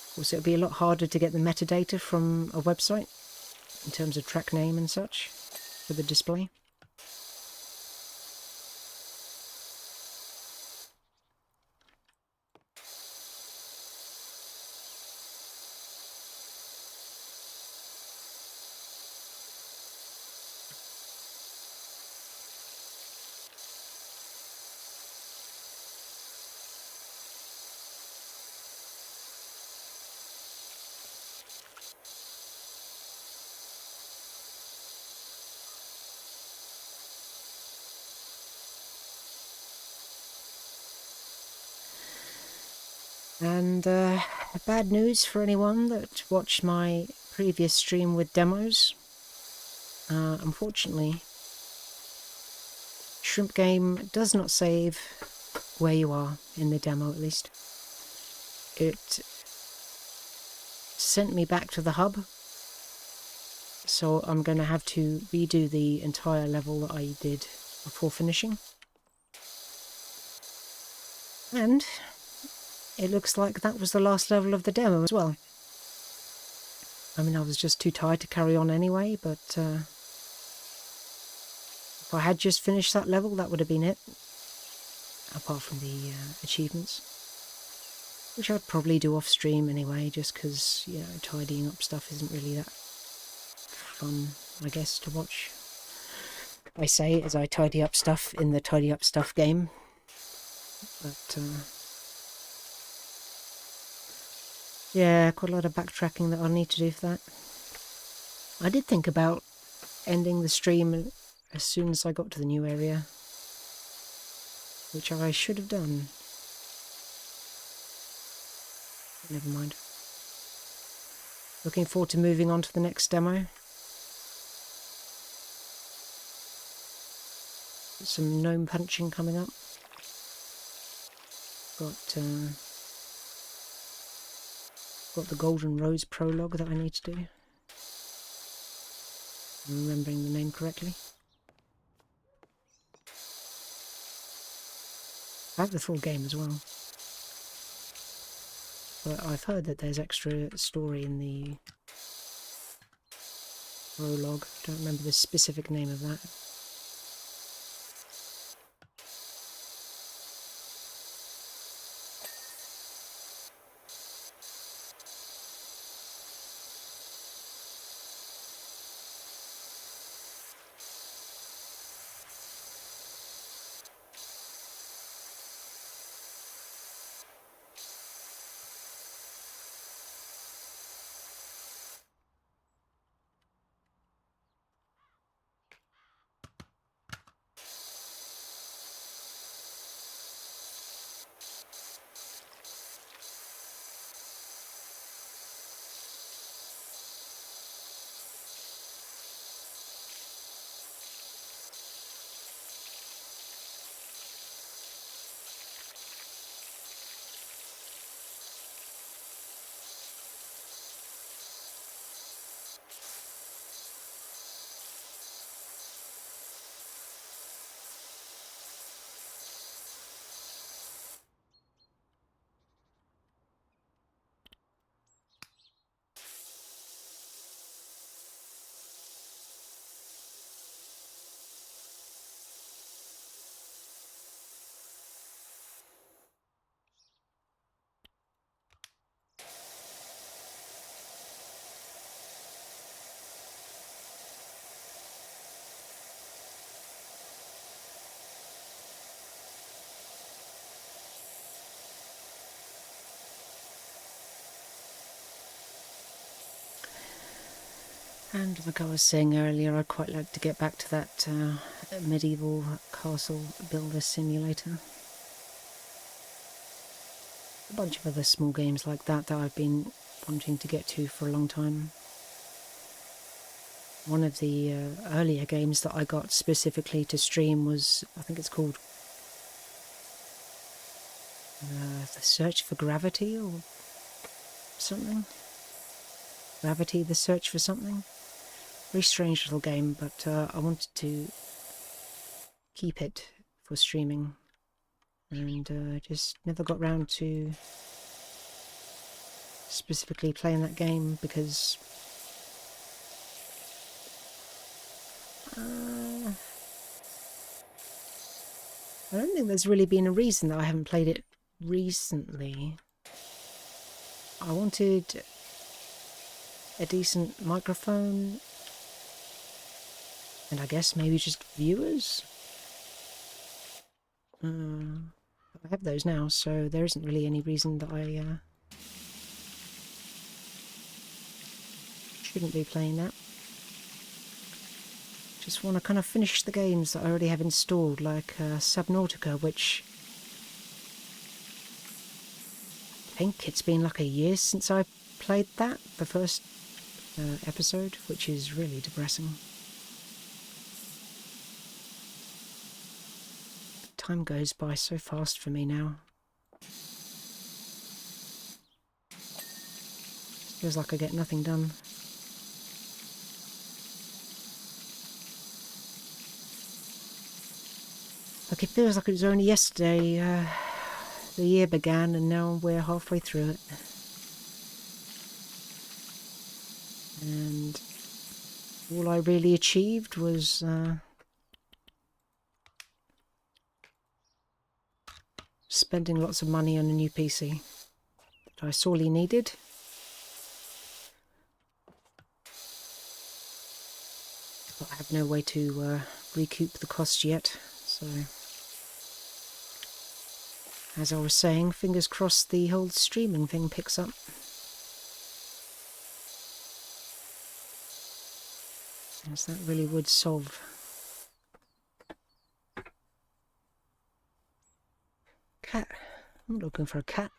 Of course, it would be a lot harder to get the metadata from a website in terms of track name and such for the display. And bad news for anyone that watched my previous stream with demos. Unfortunately, Shrimp Game does not save where you are in the demo, at least. It sent me back to the hub, so I'm going to have to redo the entire level that I did before finishing. And it looks like that was the last level of the demo as well. I mean, I was just too tired to carry on anyway, but if I had just finished that level, that would have been it. Apart from the achievements. Which I'd probably do off stream anyway, just because, you know, tidying up stuff isn't really that fun, I guess, to watch. I say as I tidy up stuff in the tidy up stuff game. But, yeah, quite a lot of backtracking that I'll need to do for that. I did think about ending the stream as soon as I got to the new area, which I should have done. Never mind. Looking forward to moving on to the next demo. Some gnome punching coming up. Got the Golden Rose prologue that I need to do. I'm remembering the name correctly. I have the full game as well. But I've heard that there's extra story in the prologue. I don't remember the specific name of that. And like I was saying earlier, I'd quite like to get back to that medieval castle builder simulator. A bunch of other small games like that I've been wanting to get to for a long time. One of the earlier games that I got specifically to stream was, I think it's called The Search for Gravity or something. Gravity, The Search for Something. Very strange little game, but I wanted to keep it for streaming, and just never got round to specifically playing that game because I don't think there's really been a reason that I haven't played it recently. I wanted a decent microphone, and I guess maybe just viewers. I have those now, so there isn't really any reason that I shouldn't be playing that. Just want to kind of finish the games that I already have installed, like Subnautica, which I think it's been like a year since I played that, the first episode, which is really depressing. Time goes by so fast for me now. Just feels like I get nothing done. Like it feels like it was only yesterday the year began, and now we're halfway through it. And all I really achieved was spending lots of money on a new PC that I sorely needed. But I have no way to recoup the cost yet, so as I was saying, fingers crossed the whole streaming thing picks up. Yes, that really would solve. Cat. I'm looking for a cat.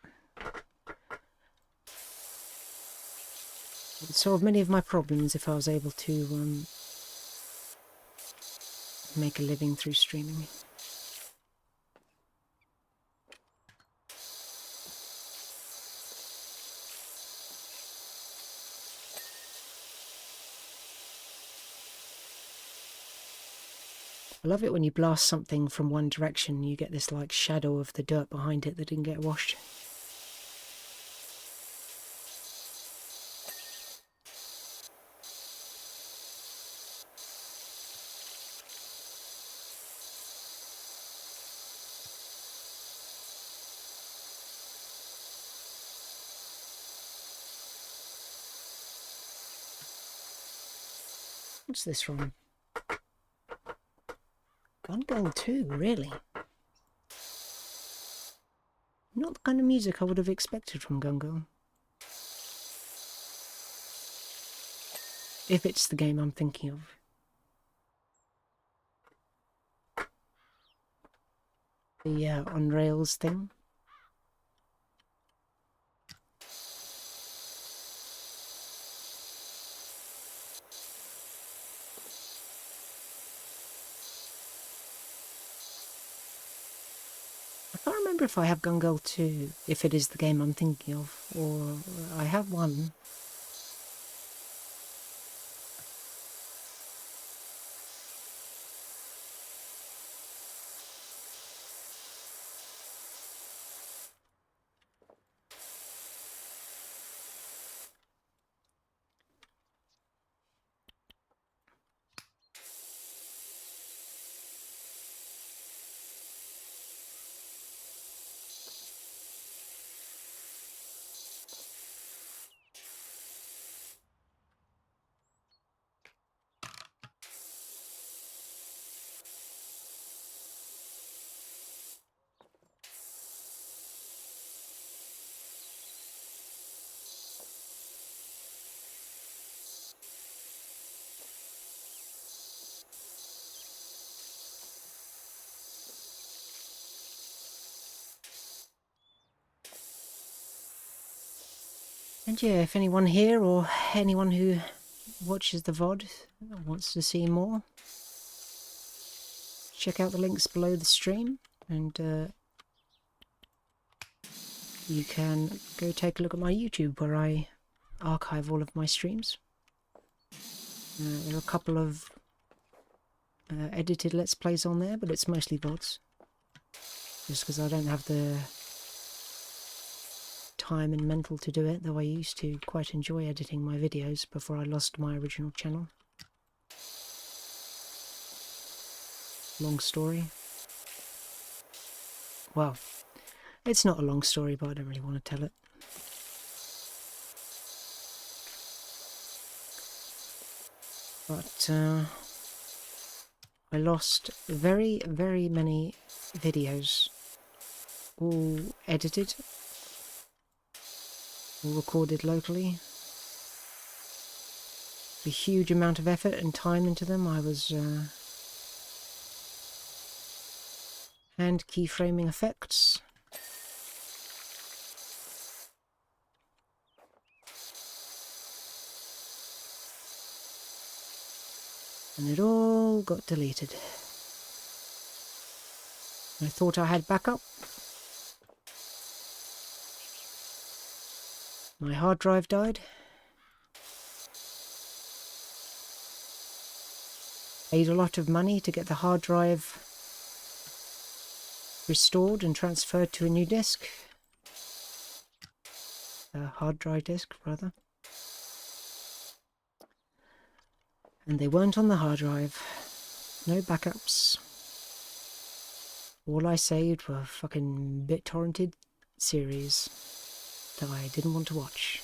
It would solve many of my problems if I was able to make a living through streaming. I love it when you blast something from one direction, you get this like shadow of the dirt behind it that didn't get washed. What's this from? Gun Girl 2, really? Not the kind of music I would have expected from Gun Girl. If it's the game I'm thinking of. The on rails thing. I can't remember if I have Gun Girl 2, if it is the game I'm thinking of, or I have one. And yeah, if anyone here or anyone who watches the VOD wants to see more, check out the links below the stream, and you can go take a look at my YouTube where I archive all of my streams. There are a couple of edited Let's Plays on there, but it's mostly VODs. Just because I don't have the time and mental to do it, though I used to quite enjoy editing my videos before I lost my original channel. Long story. Well, it's not a long story, but I don't really want to tell it. But I lost very, very many videos, all edited, all recorded locally. A huge amount of effort and time into them. I was hand keyframing effects. And it all got deleted. I thought I had backup. My hard drive died. Paid a lot of money to get the hard drive restored and transferred to a new disk. A hard drive disk, rather. And they weren't on the hard drive. No backups. All I saved were fucking BitTorrented series that I didn't want to watch.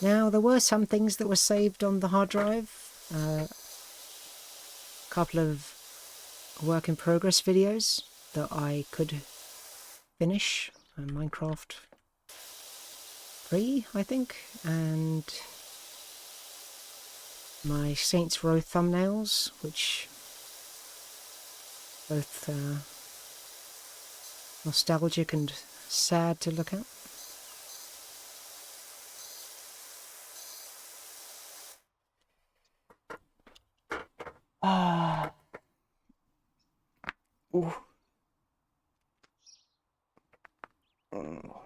Now, there were some things that were saved on the hard drive. A couple of work-in-progress videos that I could finish. Minecraft 3, I think, and my Saints Row thumbnails, which both nostalgic and sad to look at. Ah. Ooh. Oh.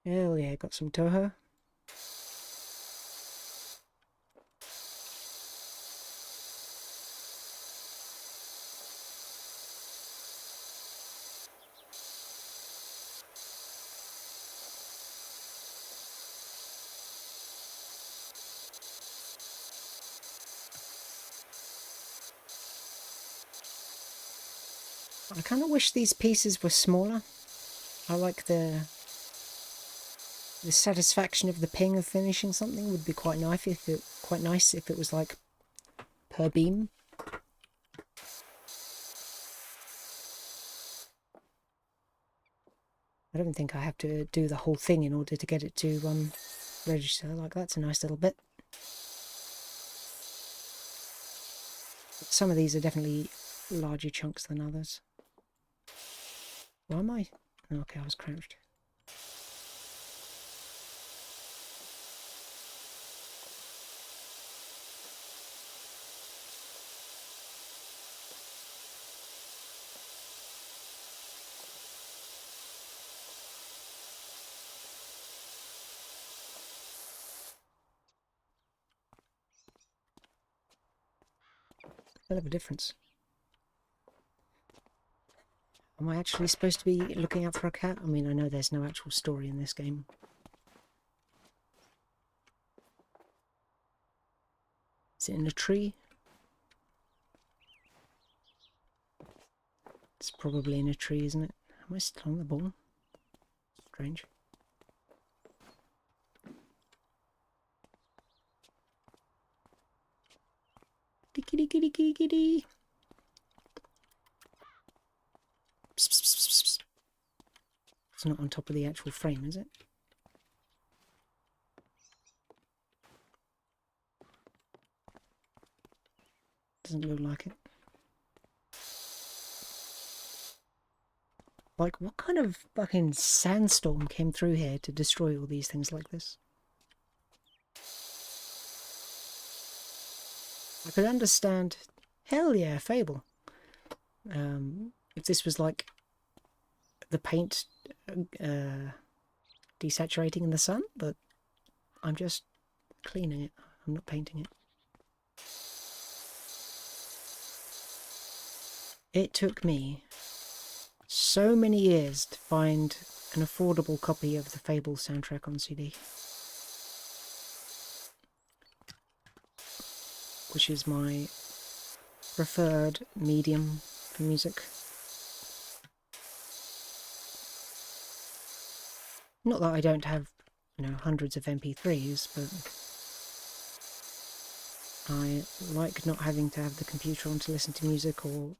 Hell yeah, got some Toho. I kind of wish these pieces were smaller. I like the satisfaction of the ping of finishing something would be quite nice if it was like per beam. I don't think I have to do the whole thing in order to get it to register. Like, that's a nice little bit. Some of these are definitely larger chunks than others. Why am I? Okay, I was crouched. Bit of a difference. Am I actually supposed to be looking out for a cat? I mean, I know there's no actual story in this game. Is it in a tree? It's probably in a tree, isn't it? Am I still on the ball? Strange. Kitty, kitty, kitty, kitty. Psst, psst, psst, psst. It's not on top of the actual frame, is it? Doesn't look like it. Like, what kind of fucking sandstorm came through here to destroy all these things like this? I could understand... Hell yeah, Fable. If this was like the paint desaturating in the sun, but I'm just cleaning it. I'm not painting it. It took me so many years to find an affordable copy of the Fable soundtrack on CD, which is my preferred medium for music. Not that I don't have, you know, hundreds of MP3s, but I like not having to have the computer on to listen to music or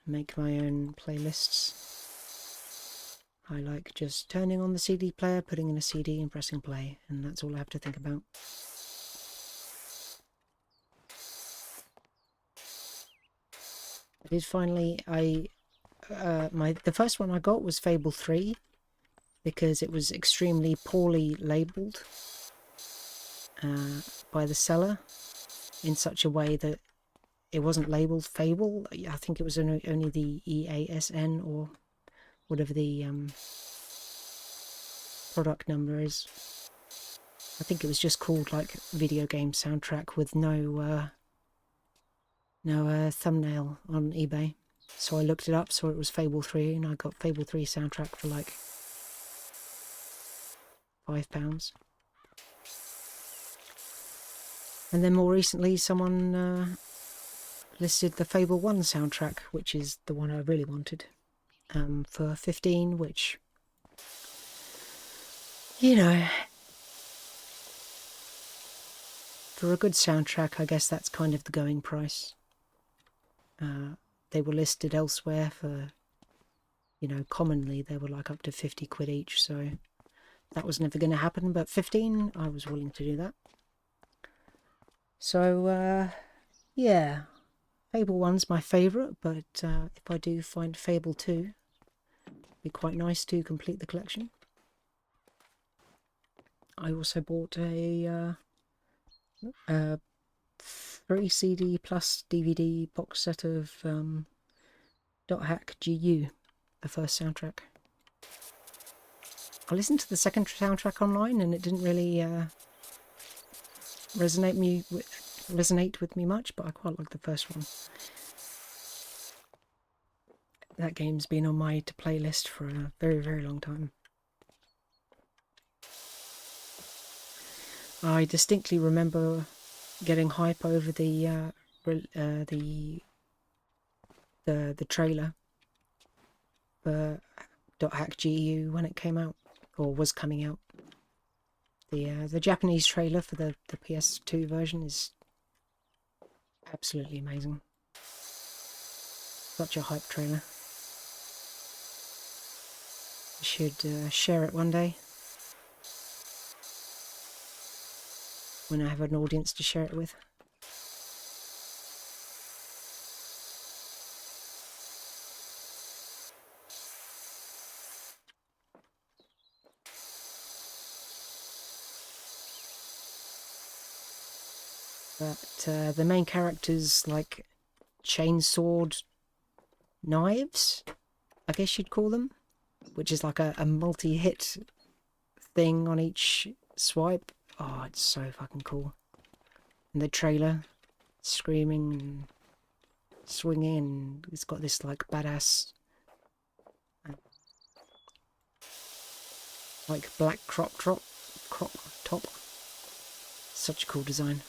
make my own playlists. I like just turning on the CD player, putting in a CD and pressing play, and that's all I have to think about. I did finally, the first one I got was Fable 3, because it was extremely poorly labelled by the seller in such a way that it wasn't labelled Fable. I think it was only the EASN or whatever the product number is. I think it was just called like video game soundtrack with no thumbnail on eBay. So I looked it up, saw it was Fable 3, and I got Fable 3 soundtrack for like £5. And then more recently someone listed the Fable 1 soundtrack, which is the one I really wanted, for 15, which, you know, for a good soundtrack, I guess that's kind of the going price. They were listed elsewhere for you know, commonly they were like up to 50 quid each, so that was never going to happen, but 15, I was willing to do that. So, yeah, Fable 1's my favourite, but if I do find Fable 2, it'd be quite nice to complete the collection. I also bought a 3 CD plus DVD box set of .hack GU, the first soundtrack. I listened to the second soundtrack online and it didn't really resonate with me much, but I quite like the first one. That game's been on my to play list for a very, very long time. I distinctly remember getting hype over the trailer for .hack GU when it came out, or was coming out. The Japanese trailer for the PS2 version is absolutely amazing. Such a hype trailer. I should share it one day when I have an audience to share it with. But the main character's like chainsawed knives, I guess you'd call them, which is like a multi-hit thing on each swipe. Oh, it's so fucking cool. And the trailer, screaming and swinging, and it's got this like badass like black crop top. Such a cool design.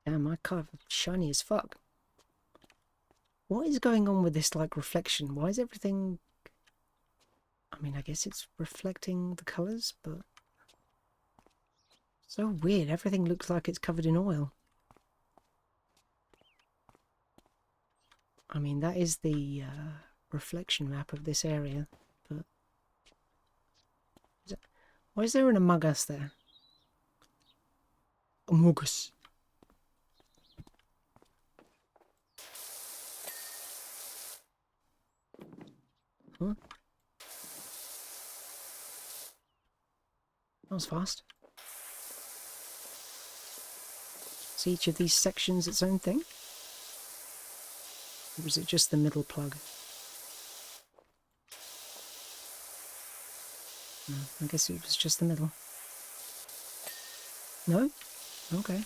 Damn, my car shiny as fuck. What is going on with this like reflection? Why is everything... I mean, I guess it's reflecting the colours, but... So weird, everything looks like it's covered in oil. I mean, that is the reflection map of this area, but... Why is there an Among Us there? Among Us. Huh? That was fast. Is each of these sections its own thing? Or was it just the middle plug? I guess it was just the middle. No? Okay.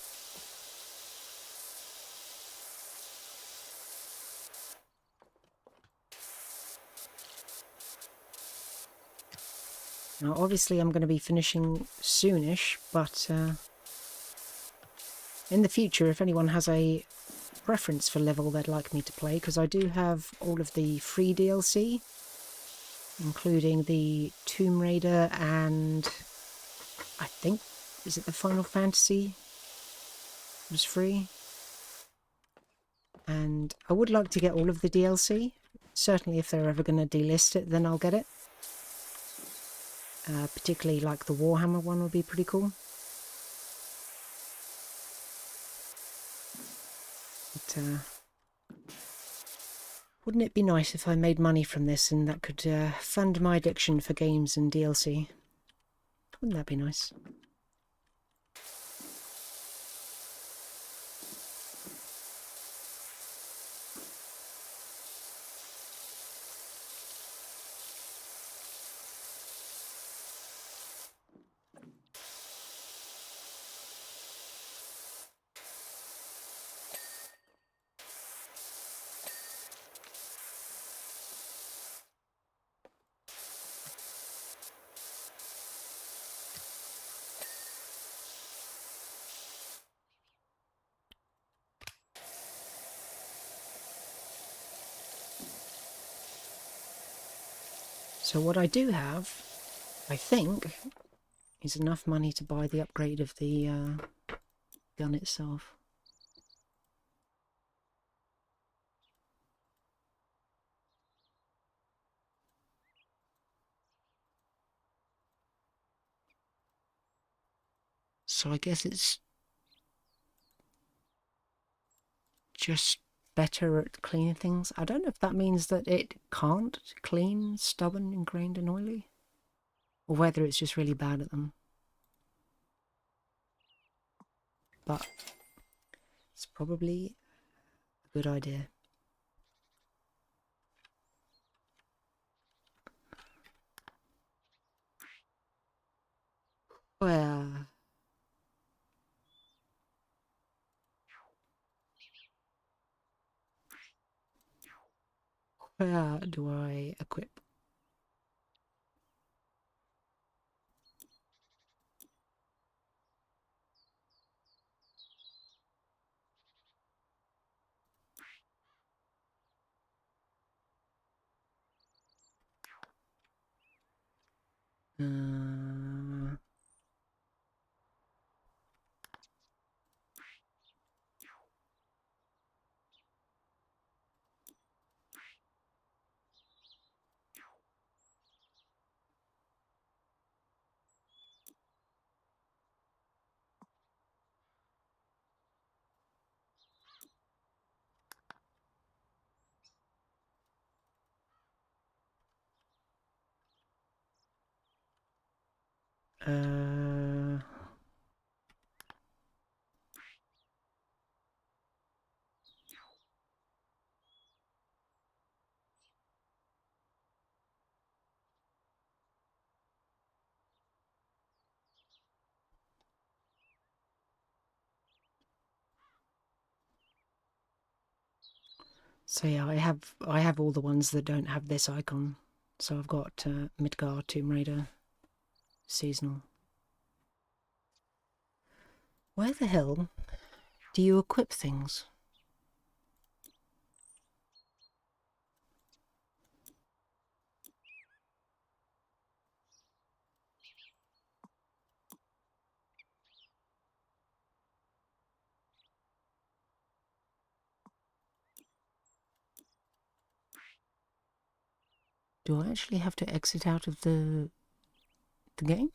Now obviously I'm going to be finishing soonish, but in the future if anyone has a preference for level they'd like me to play, because I do have all of the free DLC, including the Tomb Raider and I think, is it the Final Fantasy was free? And I would like to get all of the DLC. Certainly if they're ever going to delist it, then I'll get it. Particularly like the Warhammer one would be pretty cool. But wouldn't it be nice if I made money from this and that could fund my addiction for games and DLC? Wouldn't that be nice? So what I do have, I think, is enough money to buy the upgrade of the gun itself. So I guess it's just better at cleaning things. I don't know if that means that it can't clean stubborn, ingrained and oily, or whether it's just really bad at them. But it's probably a good idea. Where do I equip? Uh, uh, so yeah, I have all the ones that don't have this icon. So I've got Midgar, Tomb Raider, Seasonal. Where the hell do you equip things? Do I actually have to exit out of the game?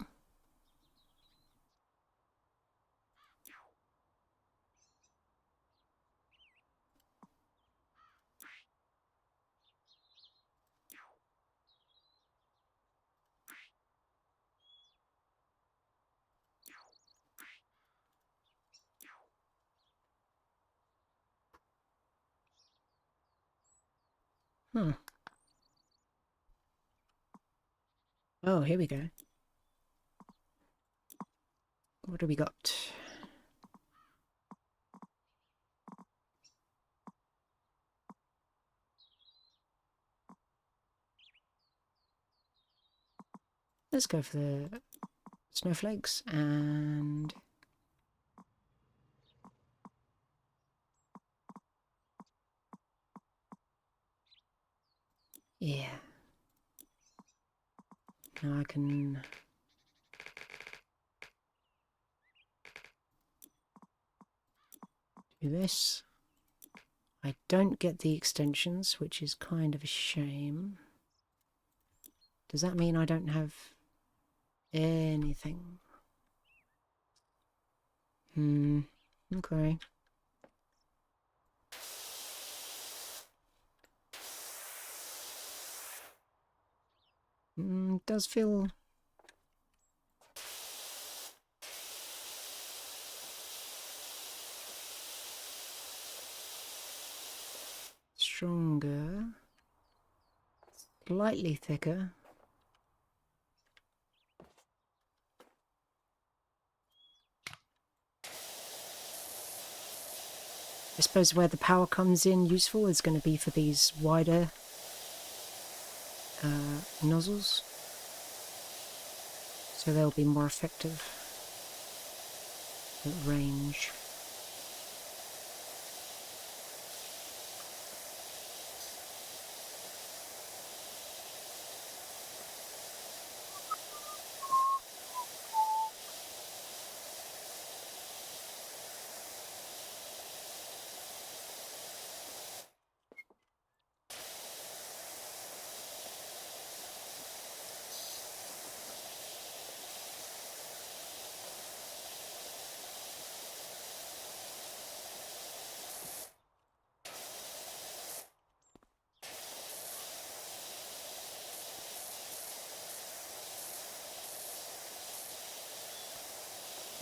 Huh. Oh, here we go. What do we got? Let's go for the snowflakes and yeah. Now I can do this. I don't get the extensions, which is kind of a shame. Does that mean I don't have anything? Okay. Does feel stronger, slightly thicker. I suppose where the power comes in useful is going to be for these wider nozzles, so they'll be more effective at range.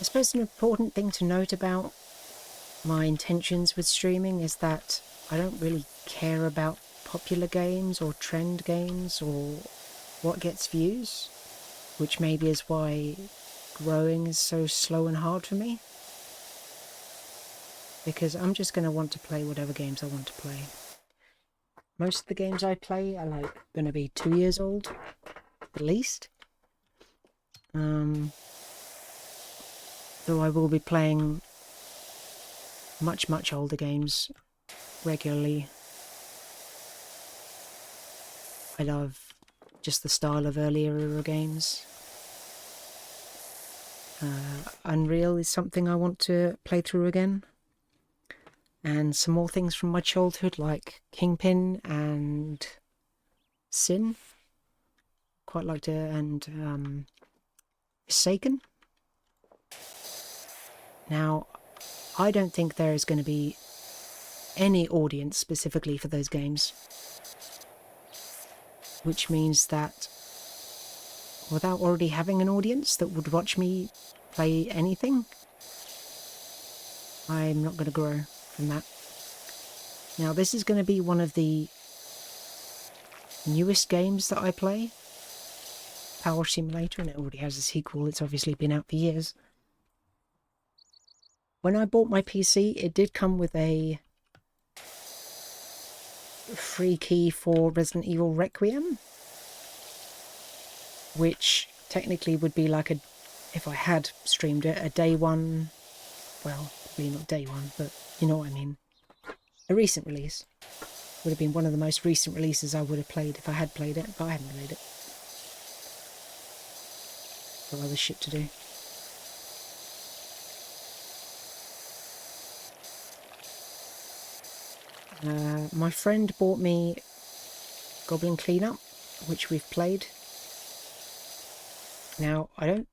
I suppose an important thing to note about my intentions with streaming is that I don't really care about popular games or trend games or what gets views, which maybe is why growing is so slow and hard for me. Because I'm just going to want to play whatever games I want to play. Most of the games I play are like going to be 2 years old, at least. Though I will be playing much older games regularly. I love just the style of earlier era games. Unreal is something I want to play through again. And some more things from my childhood like Kingpin and Sin. Quite like to, and Forsaken. Now, I don't think there is going to be any audience specifically for those games, which means that without already having an audience that would watch me play anything, I'm not going to grow from that. Now, this is going to be one of the newest games that I play, PowerWash Simulator, and it already has a sequel. It's obviously been out for years. When I bought my PC, it did come with a free key for Resident Evil Requiem, which technically would be like a, if I had streamed it, a day one, well, probably not day one, but you know what I mean. A recent release. Would have been one of the most recent releases I would have played if I had played it, but I haven't played it. Got other shit to do. My friend bought me Goblin Cleanup, which we've played. Now, I don't...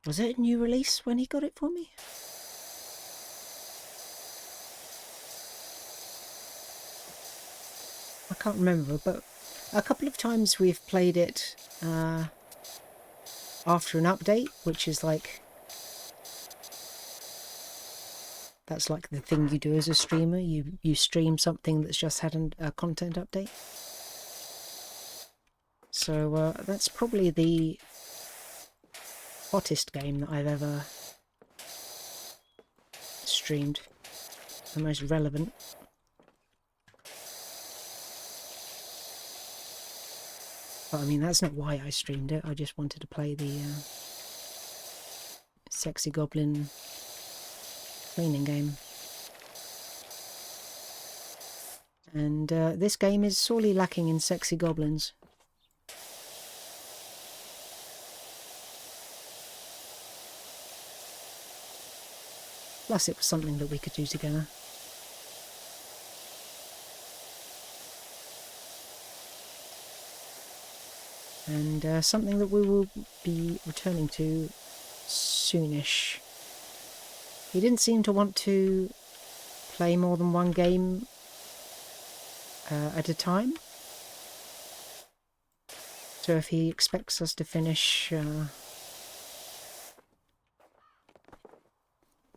Was it a new release when he got it for me? I can't remember, but a couple of times we've played it after an update, which is like... That's like the thing you do as a streamer. You stream something that's just had a content update. So that's probably the hottest game that I've ever streamed. The most relevant. But I mean, that's not why I streamed it. I just wanted to play the Sexy Goblin cleaning game. And this game is sorely lacking in sexy goblins. Plus it was something that we could do together. And something that we will be returning to soonish. He didn't seem to want to play more than one game at a time. So if he expects us to finish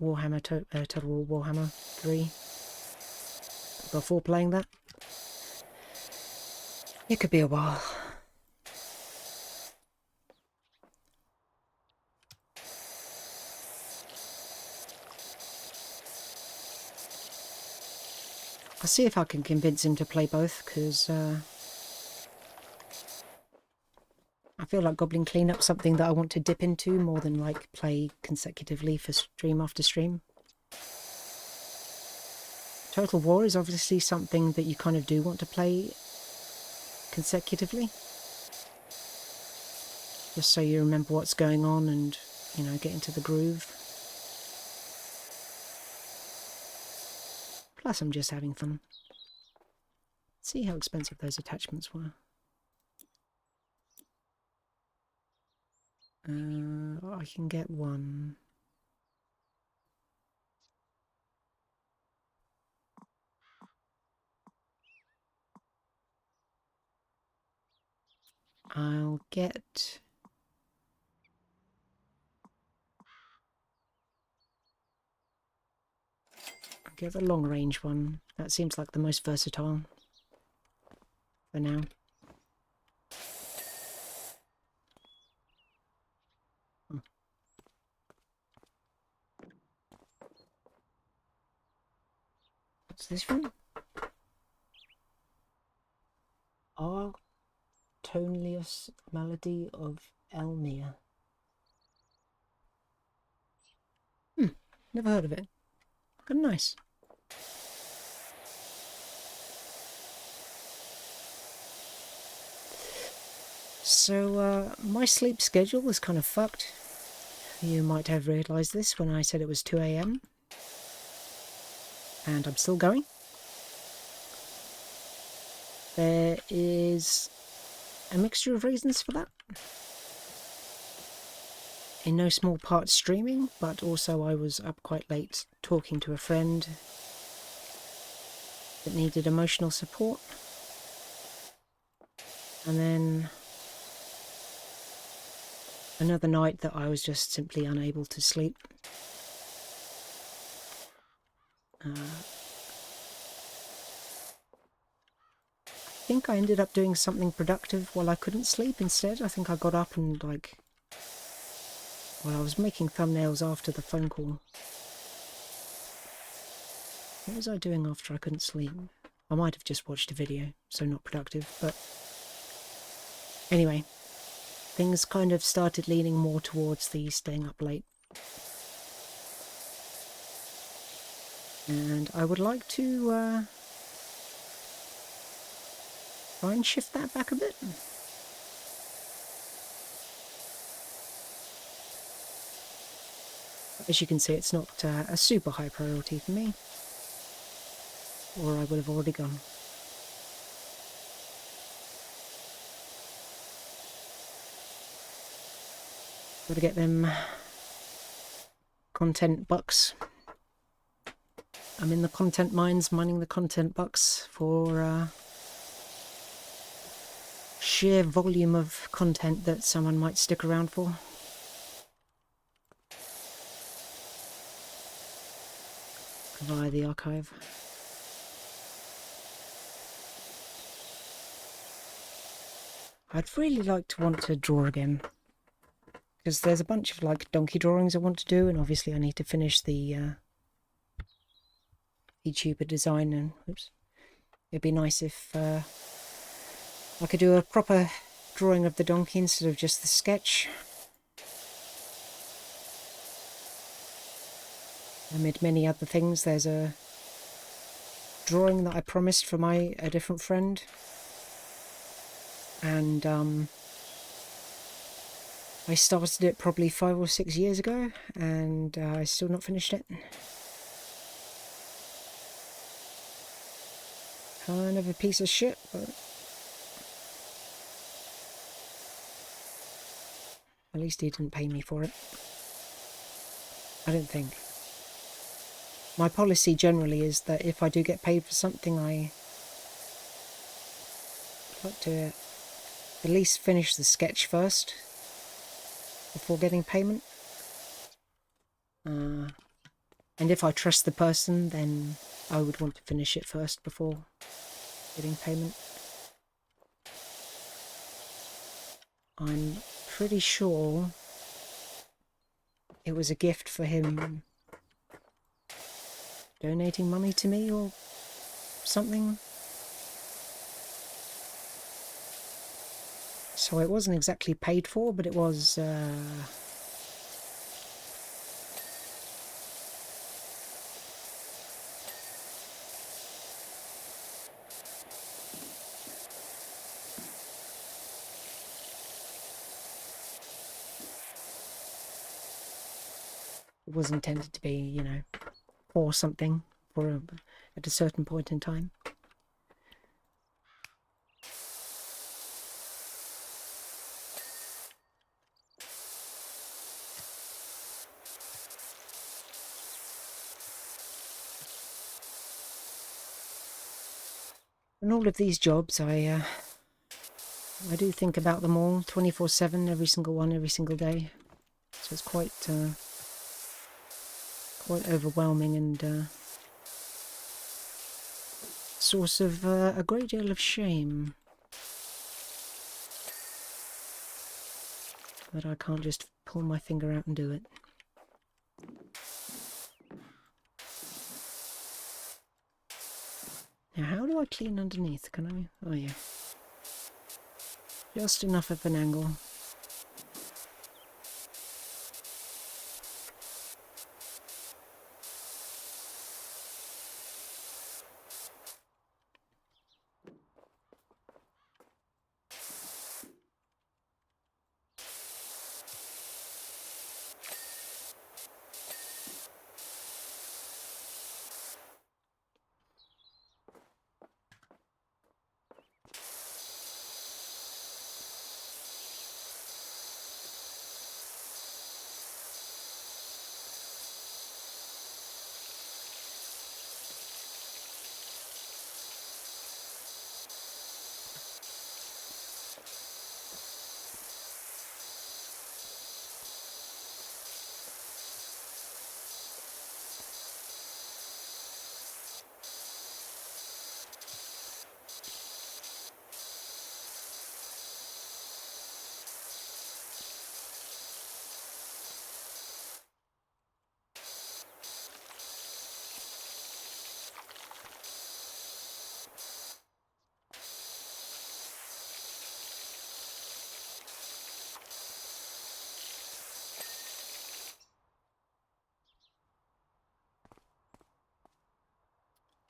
Warhammer Total War Warhammer 3 before playing that, it could be a while. I'll see if I can convince him to play both, because I feel like Goblin Cleanup's something that I want to dip into more than like play consecutively for stream after stream. Total War is obviously something that you kind of do want to play consecutively, just so you remember what's going on and, you know, get into the groove. Plus I'm just having fun. Let's see how expensive those attachments were. I can get one. I'll get get the long range one. That seems like the most versatile for now. What's this one? Toneless Melody of Elmir. Never heard of it. Good, nice. So, my sleep schedule is kind of fucked. You might have realised this when I said it was 2 AM. And I'm still going. There is a mixture of reasons for that. In no small part streaming, but also I was up quite late talking to a friend that needed emotional support. And then another night that I was just simply unable to sleep. I think I ended up doing something productive while I couldn't sleep instead. I think I got up and I was making thumbnails after the phone call. What was I doing after I couldn't sleep? I might have just watched a video, so not productive, but anyway, things kind of started leaning more towards the staying up late. And I would like to try and shift that back a bit. As you can see, it's not a super high priority for me, or I would have already gone. Gotta get them content bucks. I'm in the content mines, mining the content bucks for sheer volume of content that someone might stick around for. Via the archive. I'd really like to want to draw again, because there's a bunch of donkey drawings I want to do, and obviously I need to finish the VTuber design, and oops, it'd be nice if I could do a proper drawing of the donkey instead of just the sketch. Amid many other things, there's a drawing that I promised for a different friend, and I started it probably 5 or 6 years ago, and I still not finished it. Kind of a piece of shit, but at least he didn't pay me for it. I don't think. My policy generally is that if I do get paid for something, I like to at least finish the sketch first before getting payment. And if I trust the person, then I would want to finish it first before getting payment. I'm pretty sure it was a gift for him donating money to me or something. So it wasn't exactly paid for, but it was it was intended to be, you know, or something for at a certain point in time. And all of these jobs, I do think about them all 24/7, every single one, every single day. So it's quite overwhelming and source of a great deal of shame that I can't just pull my finger out and do it. Now, how do I clean underneath? Can I? Oh, yeah. Just enough of an angle.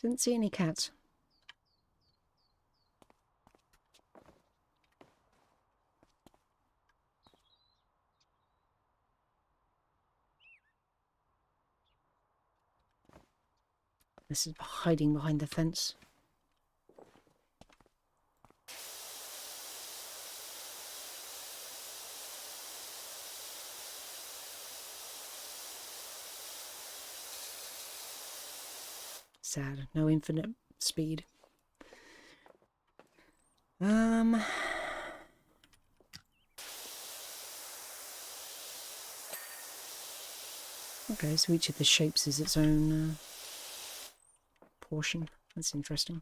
Didn't see any cats. This is hiding behind the fence. Sad. No infinite speed. Okay, so each of the shapes is its own portion. That's interesting.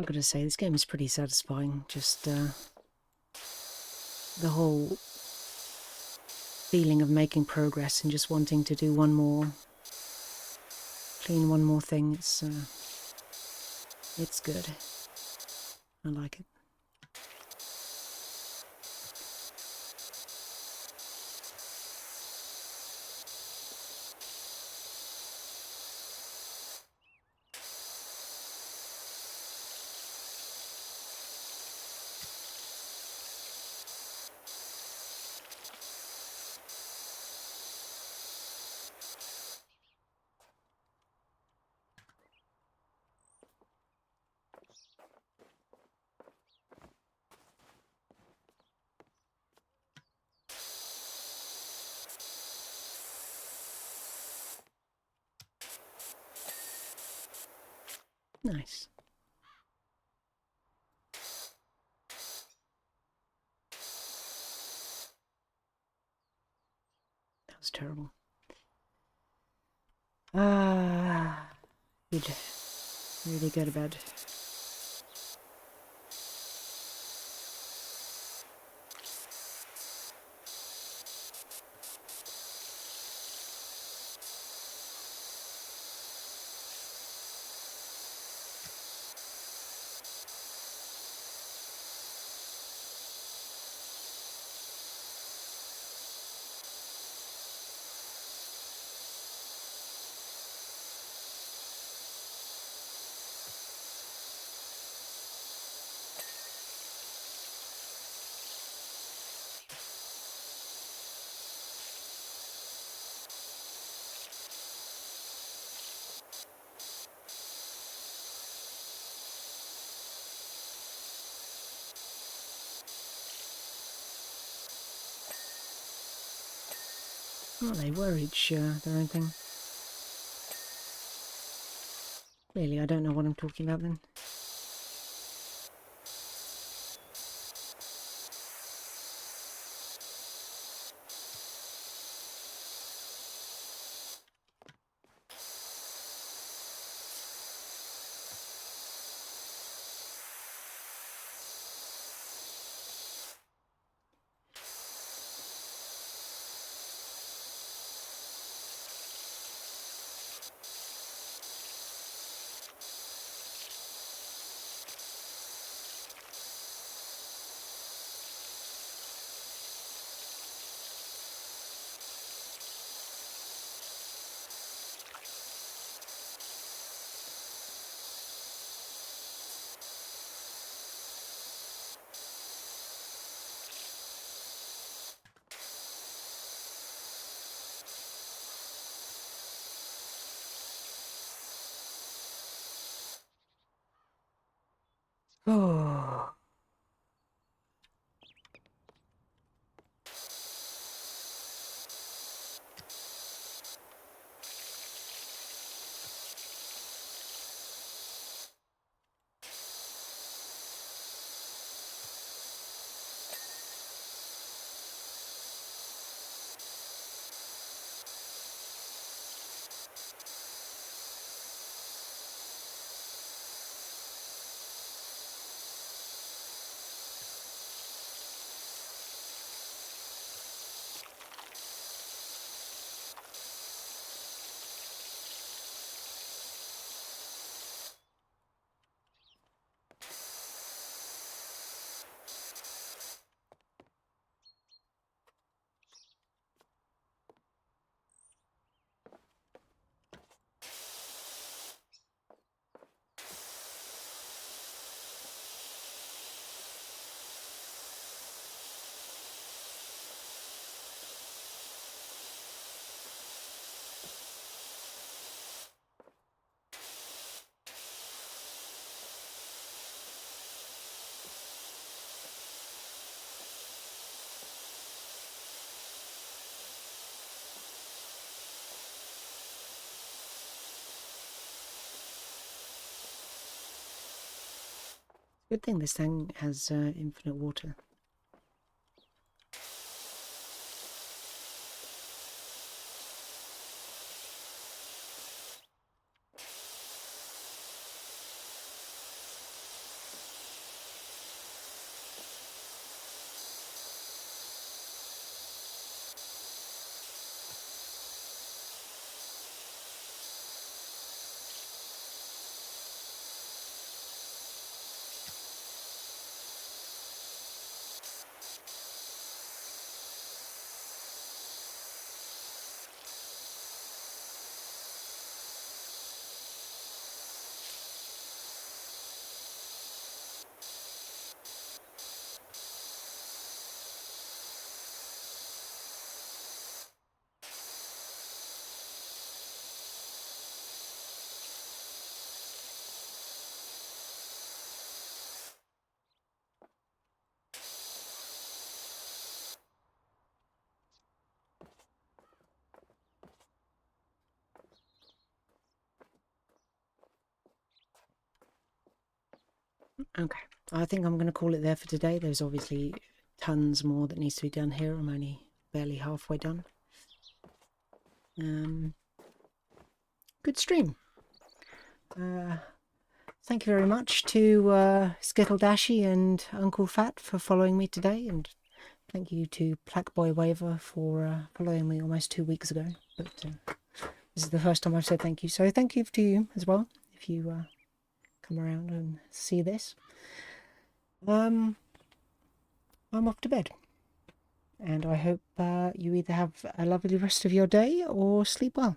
I've got to say, this game is pretty satisfying. Just the whole feeling of making progress and just wanting to do one more, clean one more thing. It's good. I like it. Nice. That was terrible. Good. Really good about it. Oh, they were each their own thing. Clearly, I don't know what I'm talking about then. Oh. Good thing this thing has infinite water. Okay, I think I'm going to call it there for today. There's obviously tons more that needs to be done here. I'm only barely halfway done. Good stream. Thank you very much to Skittle Dashy and Uncle Fat for following me today, and thank you to Plaque Boy Waver for following me almost 2 weeks ago. But this is the first time I've said thank you, so thank you to you as well if you come around and see this. I'm off to bed, and I hope you either have a lovely rest of your day or sleep well.